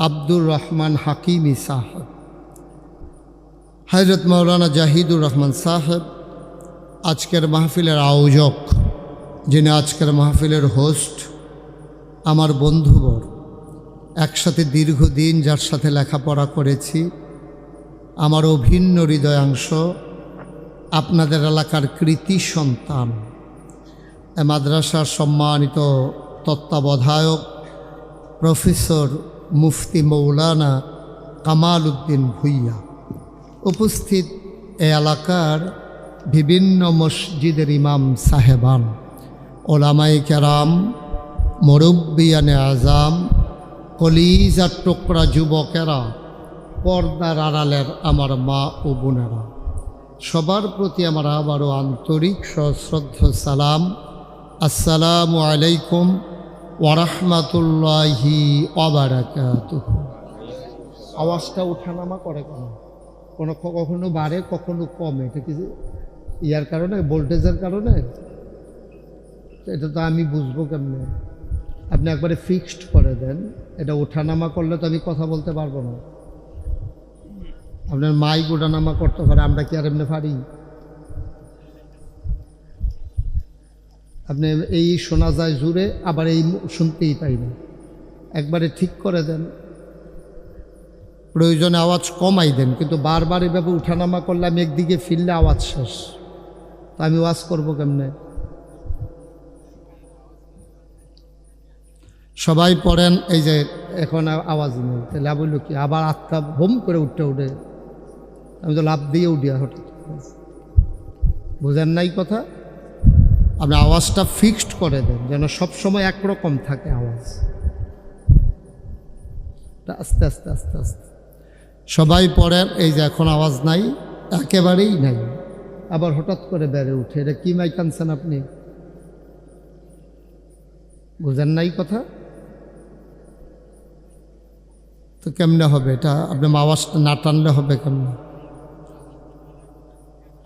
আব্দুর রহমান হাকিমি সাহেব, হজরত মৌলানা জাহিদুর রহমান সাহেব আজকের মাহফিলের আয়োজক, যিনি আজকের মাহফিলের হোস্ট, আমার বন্ধুবর, একসাথে দীর্ঘদিন যার সাথে লেখাপড়া করেছি, আমার অভিন্ন হৃদয়াংশ, আপনাদের এলাকার কৃতি সন্তান এ মাদ্রাসার সম্মানিত তত্ত্বাবধায়ক প্রফেসর মুফতি মৌলানা কামাল উদ্দিন ভুইয়া, উপস্থিত এ এলাকার বিভিন্ন মসজিদের ইমাম সাহেবান, ওলামাই কেরাম, মুরব্বিয়ানে আজাম, কলিজার টুকরা যুবকেরা, পর্দার আড়ালের আমার মা ও বোনেরা, সবার প্রতি আমার আবারও আন্তরিক সশ্রদ্ধ সালাম। আসসালামু আলাইকুম ওয়ারাহমাতুল্লাহি ওয়াবারাকাতুহু। আওয়াজটা ওঠানামা করে কেন? কখনো বাড়ে কখনো কমে, এটা কি ইয়ার কারণে, ভোল্টেজের কারণে? এটা তো আমি বুঝবো কেমনে? আপনি একবারে ফিক্সড করে দেন। এটা ওঠানামা করলে তো আমি কথা বলতে পারবো না। আপনার মাইক ওঠানামা করতে পারে, আমরা কি আর এমনি পারি? আপনি এই শোনা যায় জুড়ে, আবার এই শুনতেই পাই না। একবারে ঠিক করে দেন, প্রয়োজনে আওয়াজ কমাই দেন, কিন্তু বারবার এভাবে উঠানামা করলে আমি একদিকে ফিরলে আওয়াজ শেষ, তো আমি ওয়াজ করবো কেমনে? সবাই পড়েন। এই যে এখন আওয়াজ নেই, তাহলে বললো কি আবার আত্মা হোম করে উঠে আমি তো লাভ দিয়ে উঠিয়া হঠাৎ, বুঝেন নাই কথা? আপনি আওয়াজটা ফিক্সড করে দেন যেন সবসময় একরকম থাকে আওয়াজ। আস্তে আস্তে আস্তে আস্তে সবাই পড়েন। এই যে এখন আওয়াজ নাই, একেবারেই নাই, আবার হঠাৎ করে বেড়ে উঠে। এটা কি মাইক আনছেন আপনি? বুঝেন নাই কথা? তো কেমনে হবে এটা? আপনি আওয়াজটা না টানলে হবে কেমনে?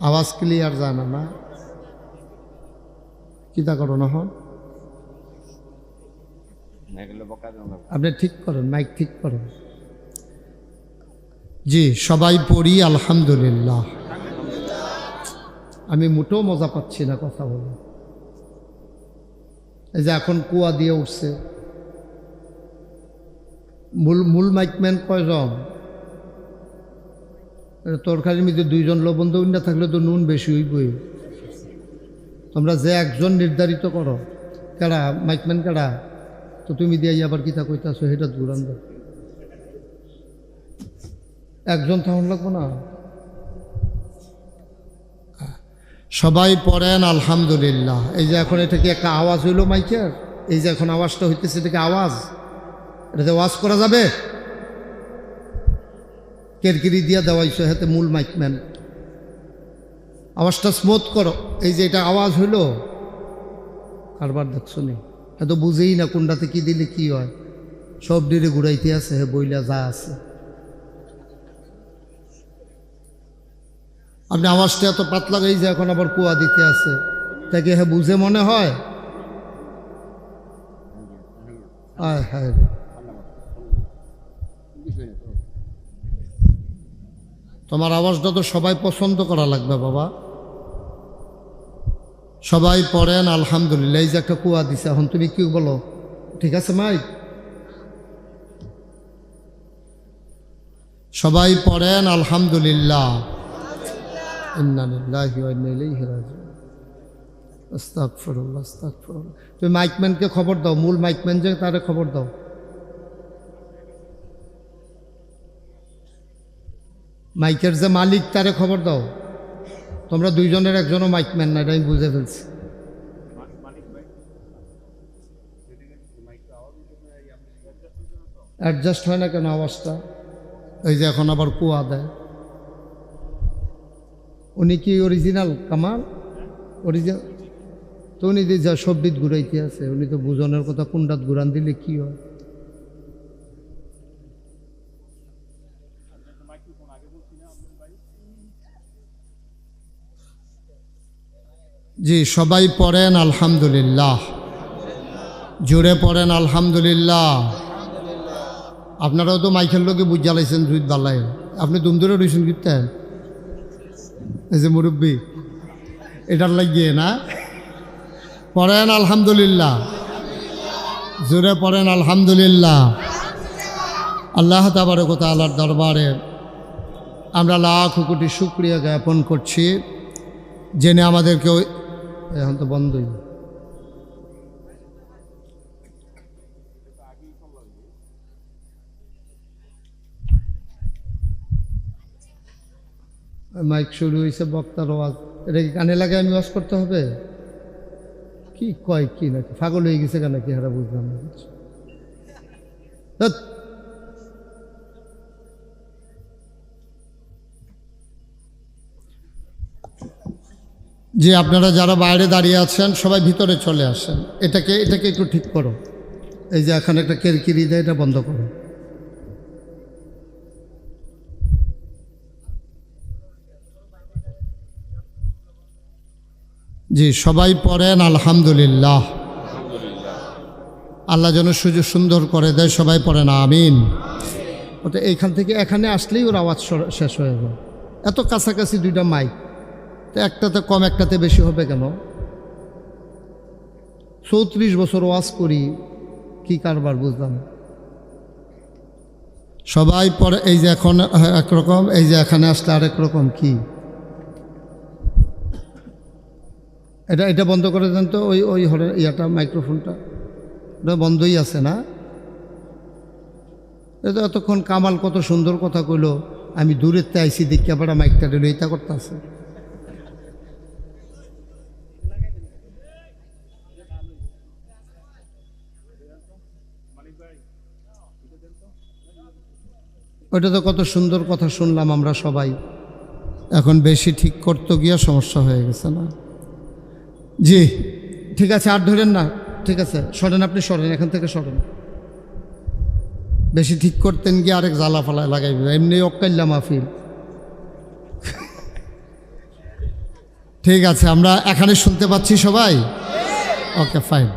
আওয়াজ ক্লিয়ার যায় না? কিতা করো না হন? আপনি ঠিক করেন, মাইক ঠিক করেন। জি, সবাই পড়ি আলহামদুলিল্লাহ। আমি মোটেও মজা পাচ্ছি না কথা বলে। এই যে এখন কুয়া দিয়ে উঠছে, মূল মাইকম্যান কয়জন? তরকারির মধ্যে দুইজন লবণ দেবেন না, থাকলে তো নুন বেশি হইবই। তোমরা যে একজন নির্ধারিত করো, কেডা মাইকম্যান কেডা? তো তুমি দিয়ে আবার কিতা কইতাছো, সেটা দূরান দাও। একজন তখন লাগবো না? সবাই পড়েন আলহামদুলিল্লাহ। এই যে এখন এটা কি একটা আওয়াজ হইল মাইকের? এই যে এখন আওয়াজটা হইতেছে, এটা কি আওয়াজ? এটাতে ওয়াজ করা যাবে? কেরকিরি দিয়া দেওয়াইছো হাতে মূল মাইকম্যান, আওয়াজটা স্মুথ করো। এই যে এটা আওয়াজ হইল, কারবার দেখছো নি? এত বুঝেই না কোনটাতে কি দিলে কি হয়, সব ডিরে ঘুরাইতে আছে, হে বইলা যা আছে। আপনি আওয়াজটা এত পাতলা গাই যে এখন আবার কুয়া দিতে আছে, তাকে হ্যাঁ বুঝে মনে হয়? আয় হায়, তোমার আওয়াজটা তো সবাই পছন্দ করা লাগবে বাবা। সবাই পড়েন আলহামদুলিল্লাহ। এই যে একটা কুয়া দিছে, এখন তুমি কি বলো? ঠিক আছে মাইক? সবাই পড়েন আলহামদুলিল্লাহ। ইন্না লিল্লাহি ওয়া ইন্না ইলাইহি রাজিউন। আস্তাগফিরুল্লাহ, আস্তাগফিরুল্লাহ। তুমি মাইকম্যানকে খবর দাও, মূল মাইকম্যান যে, তারে খবর দাও। মাইকের যে মালিক, তারে খবর দাও। তোমরা দুইজনের একজনও মাইকম্যান না, এটা আমি বুঝে ফেলছি। অ্যাডজাস্ট হয় না কেন আওয়াজটা? এই যে এখন আবার কুয়া দেয়। উনি কি অরিজিনাল কামাল? অরিজিনাল তো উনি যে যা সববিদ ঘুরাইতে আছে, উনি তো বুঝনের কথা কোনটাত ঘুরান দিলে কি হয়? জি, সবাই পড়েন আলহামদুলিল্লাহ। জোরে পড়েন আলহামদুলিল্লাহ। আপনারাও তো মাইকের লোকে বুঝা লাইছেন, জুইত বালাই। আপনি দুম ধরে রয়েছেন কীর্তেন, এই যে মুরব্বী, এটার লাগিয়ে না? পড়েন আলহামদুলিল্লাহ, জোরে পড়েন আলহামদুলিল্লাহ। আল্লাহ তাবারক ওয়া তাআলার দরবারে আমরা লাখ কোটি শুকরিয়া জ্ঞাপন করছি, জেনে আমাদেরকে, এখন তো বন্ধই, মাইক শুরু হয়েছে, বক্তার আওয়াজ, এটা কি কানে লাগে আমি ওয়াজ করতে হবে? কি কয় কি নাকি পাগল হয়ে গেছে কেন কি হারা বুঝলাম না। ধ্যাৎ। যে আপনারা যারা বাইরে দাঁড়িয়ে আছেন সবাই ভিতরে চলে আসেন। এটাকে একটু ঠিক করো। এই যে এখানে একটা কেরকিরি দেয়, এটা বন্ধ করো। জি, সবাই পড়েন আলহামদুলিল্লাহ। আল্লাহ যেন সুযোগ সুন্দর করে দেয়, সবাই পড়েন আমিন। ওটা এইখান থেকে এখানে আসলেই ওর আওয়াজ শেষ হয়ে যায়। এত কাছাকাছি দুইটা মাইক, তো একটাতে কম একটাতে বেশি হবে কেন? 34 বছর ওয়াজ করি, কি কারবার বুঝলাম। সবাই পড়ে। এই যে এখন একরকম, এই যে এখানে আসলে আরেক রকম। কি এটা বন্ধ করে দেন তো, ওই হলের ইয়াটা, মাইক্রোফোনটা ওটা বন্ধই আছে না? এটা এতক্ষণ কামাল কত সুন্দর কথা কইলো, আমি দূরের তে আইসি দেখি আবার মাইকটা দিল, এটা করতে আছে। ওইটা তো কত সুন্দর কথা শুনলাম আমরা সবাই। এখন বেশি ঠিক করতে গিয়া সমস্যা হয়ে গেছে না? জি ঠিক আছে, আর ধরেন না, ঠিক আছে সরেন, আপনি সরেন, এখান থেকে সরেন। বেশি ঠিক করতেন গিয়ে আরেক জ্বালা ফালায় লাগাইবে, এমনি অক্কাল্লা মাহফিল। ঠিক আছে, আমরা এখানে শুনতে পাচ্ছি সবাই, ওকে ফাইন।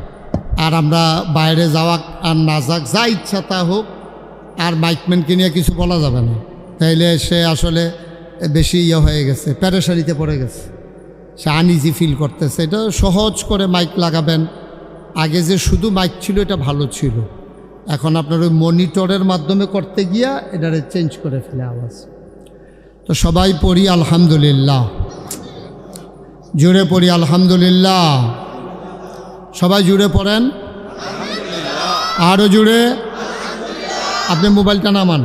আর আমরা বাইরে যাওয়া আর না যাক, যা ইচ্ছা তা হোক, আর মাইকম্যানকে নিয়ে কিছু বলা যাবে না, তাইলে সে আসলে বেশি হয়ে গেছে, প্যারেশানিতে পড়ে গেছে, সে আনইজি ফিল করতেছে। এটা সহজ করে মাইক লাগাবেন। আগে যে শুধু মাইক ছিল এটা ভালো ছিল, এখন আপনার ওই মনিটরের মাধ্যমে করতে গিয়া এটারে চেঞ্জ করে ফেলে আওয়াজ। তো সবাই পড়ি আলহামদুলিল্লাহ, জুড়ে পড়ি আলহামদুলিল্লাহ। সবাই জুড়ে পড়েন, আরও জুড়ে। আপনি মোবাইলটা নামান,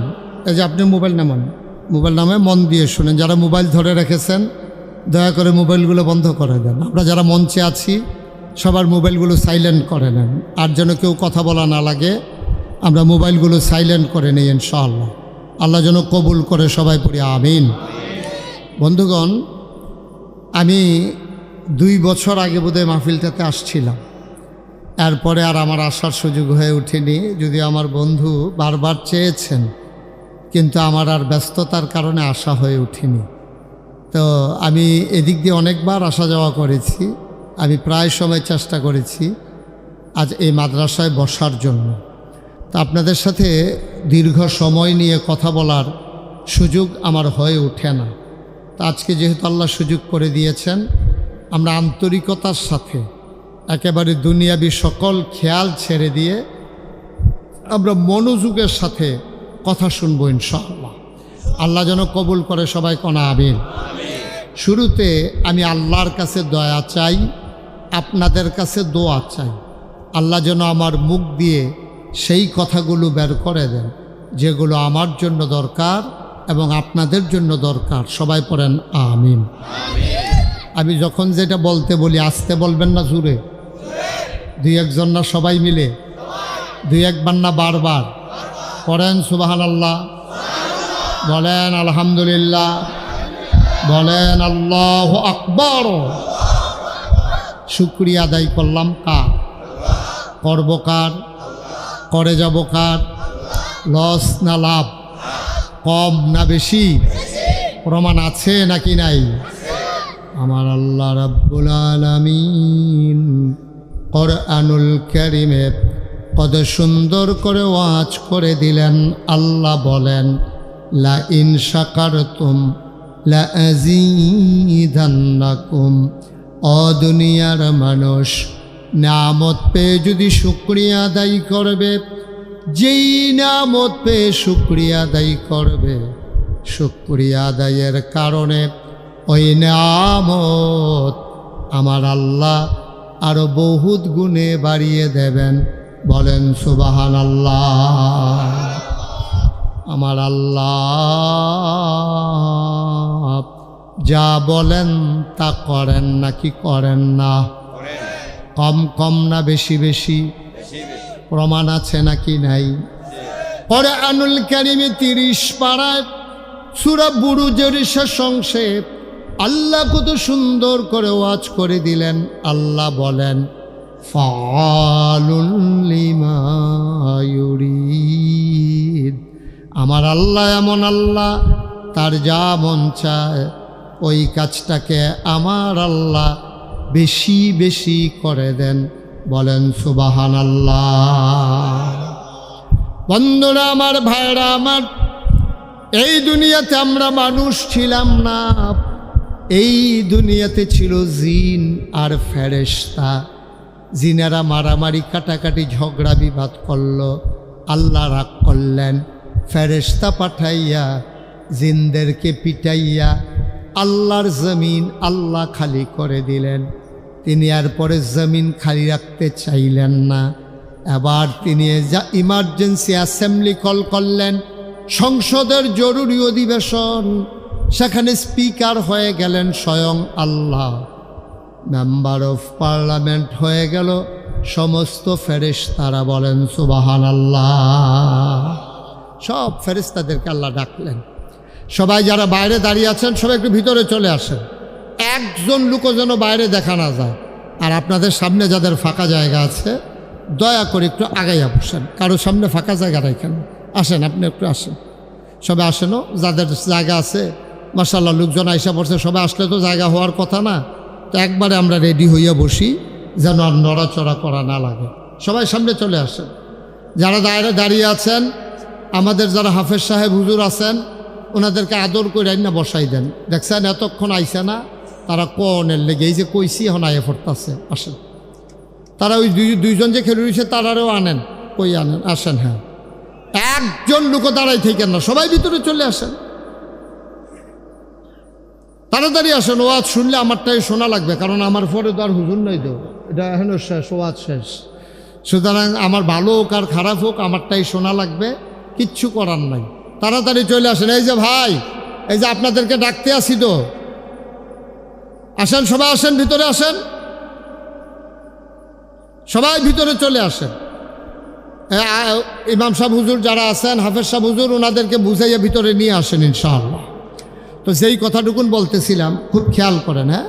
এই যে আপনি মোবাইল নামান, মোবাইল নামে মন দিয়ে শুনেন। যারা মোবাইল ধরে রেখেছেন দয়া করে মোবাইলগুলো বন্ধ করে দেন। আমরা যারা মঞ্চে আছি সবার মোবাইলগুলো সাইলেন্ট করে নেন, আর যেন কেউ কথা বলা না লাগে। আমরা মোবাইলগুলো সাইলেন্ট করে নিই ইনশাআল্লাহ। আল্লাহ যেন কবুল করে, সবাই পড়ি আমিন। বন্ধুগণ, আমি 2 বছর আগে বোধহয় মাহফিলটাতে আসছিলাম, এরপরে আর আমার আসার সুযোগ হয়ে ওঠেনি। যদি আমার বন্ধু বারবার চেয়েছেন, কিন্তু আমার আর ব্যস্ততার কারণে আসা হয়ে ওঠেনি। তো আমি এদিক দিয়ে অনেকবার আসা যাওয়া করেছি, আমি প্রায় সময় চেষ্টা করেছি আজ এই মাদ্রাসায় বসার জন্য। তা আপনাদের সাথে দীর্ঘ সময় নিয়ে কথা বলার সুযোগ আমার হয়ে ওঠে না। তা আজকে যেহেতু আল্লাহ সুযোগ করে দিয়েছেন, আমরা আন্তরিকতার সাথে একেবারে দুনিয়াবি সকল খেয়াল ছেড়ে দিয়ে আমরা মনোযোগের সাথে কথা শুনবো ইনশাআল্লাহ। আল্লাহ যেন কবুল করে, সবাই কনা আমিন। শুরুতে আমি আল্লাহর কাছে দয়া চাই, আপনাদের কাছে দোয়া চাই। আল্লাহ যেন আমার মুখ দিয়ে সেই কথাগুলো বের করে দেন যেগুলো আমার জন্য দরকার এবং আপনাদের জন্য দরকার। সবাই পড়েন আমিন। আমি যখন যেটা বলতে বলি আস্তে বলবেন না, জোরে। 2-1 জন না, সবাই মিলে 2-1 বার না, বারবার পড়েন সুবহানাল্লাহ, বলেন আলহামদুলিল্লাহ, বলেন আল্লাহু আকবার। শুকরিয়া আদায় করলাম কার? করব কার? করে যাব কার? লস না লাভ? কম না বেশি? প্রমাণ আছে নাকি নাই? আমার আল্লাহ রাব্বুল আলামিন কোরআনুল কারীমে কত সুন্দর করে ওয়াজ করে দিলেন। আল্লাহ বলেন, লা ইন শাকারতুম লা আযীদান্নাকুম। ও দুনিয়ার মানুষ, নিয়ামত পেয়ে যদি শুকরিয়া আদায় করবে, যেই নিয়ামত পেয়ে শুকরিয়া আদায় করবে, শুকরিয়া আদায়ের কারণে ওই নিয়ামত আমার আল্লাহ আরো বহুত গুণে বাড়িয়ে দেবেন। বলেন সুবহানাল্লাহ। আমার আল্লাহ যা বলেন তা করেন নাকি করেন না? কম কম না বেশি বেশি? প্রমাণ আছে নাকি নাই? কোরআনুল কারীমে 30 পারায় সূরা বুরুজের শেষ অংশে আল্লাহ কত সুন্দর করে ওয়াজ করে দিলেন। আল্লাহ বলেন, ফাআলুন লিমা ইউরিদ। আমার আল্লাহ এমন আল্লাহ, তার যা মন চায় ওই কাজটাকে আমার আল্লাহ বেশি বেশি করে দেন। বলেন সুবহানাল্লাহ। বন্ধুরা আমার, ভাইরা আমার, এই দুনিয়াতে আমরা মানুষ ছিলাম না, এই দুনিয়াতে ছিল জিন আর ফেরেশতা। জিনেরা মারামারি কাটাকাটি ঝগড়া বিবাদ করল, আল্লাহ রাগ করলেন, ফেরেশতা পাঠাইয়া জিনদেরকে পিটাইয়া আল্লাহর জমিন আল্লাহ খালি করে দিলেন। তিনি এরপরে জমিন খালি রাখতে চাইলেন না, এবার তিনি যা ইমার্জেন্সি অ্যাসেম্বলি কল করলেন, সংসদের জরুরি অধিবেশন। সেখানে স্পিকার হয়ে গেলেন স্বয়ং আল্লাহ, মেম্বার অফ পার্লামেন্ট হয়ে গেল সমস্ত ফেরেশতারা। বলেন সুবহানাল্লাহ। সব ফেরেশতাদেরকে আল্লাহ ডাকলেন, সবাই যারা বাইরে দাঁড়িয়ে আছেন সবাই একটু ভিতরে চলে আসেন, একজন লোকও যেন বাইরে দেখা না যায়। আর আপনাদের সামনে যাদের ফাঁকা জায়গা আছে দয়া করে একটু আগাইয়া বসেন, কারো সামনে ফাঁকা জায়গা রাখেন। আসেন, আপনি একটু আসেন, সবাই আসেনও, যাদের জায়গা আছে। মাশাআল্লাহ, লোকজন আইসা পড়ছে, সবাই আসলে তো জায়গা হওয়ার কথা না, তো একবারে আমরা রেডি হইয়া বসি যেন আর নড়াচড়া করা না লাগে। সবাই সামনে চলে আসেন। যারা দাঁড়িয়ে আছেন, আমাদের যারা হাফেজ সাহেব হুজুর আছেন ওনাদেরকে আদর করে না বসাই দেন। দেখছেন এতক্ষণ আইসে না, তারা কনের লেগে এই যে কইছি এখন আয়ে পড়তেছে। আসেন, তারা ওই দুইজন যে খেলে রয়েছে তারারও আনেন, কই আনেন, আসেন। হ্যাঁ, একজন লোকও দাঁড়াই থাকেন না, সবাই ভিতরে চলে আসেন, তাড়াতাড়ি আসেন। ওয়াজ শুনলে আমারটাই শোনা লাগবে, কারণ আমার পরে তো আর হুজুর নাই, তো এটা এখন শেষ, ওয়াজ শেষ। সুতরাং আমার ভালো হোক আর খারাপ হোক আমারটাই শোনা লাগবে, কিচ্ছু করার নাই। তাড়াতাড়ি চলে আসেন। এই যে ভাই, এই যে আপনাদেরকে ডাকতে আসি তো, আসেন, সবাই আসেন, ভিতরে আসেন, সবাই ভিতরে চলে আসেন। ইমাম সাহেব হুজুর যারা আছেন, হাফেজ সাহেব হুজুর, ওনাদেরকে বুঝাইয়া ভিতরে নিয়ে আসেন ইনশাআল্লাহ। তো যেই কথাটুকুন বলতেছিলাম খুব খেয়াল করেন। হ্যাঁ,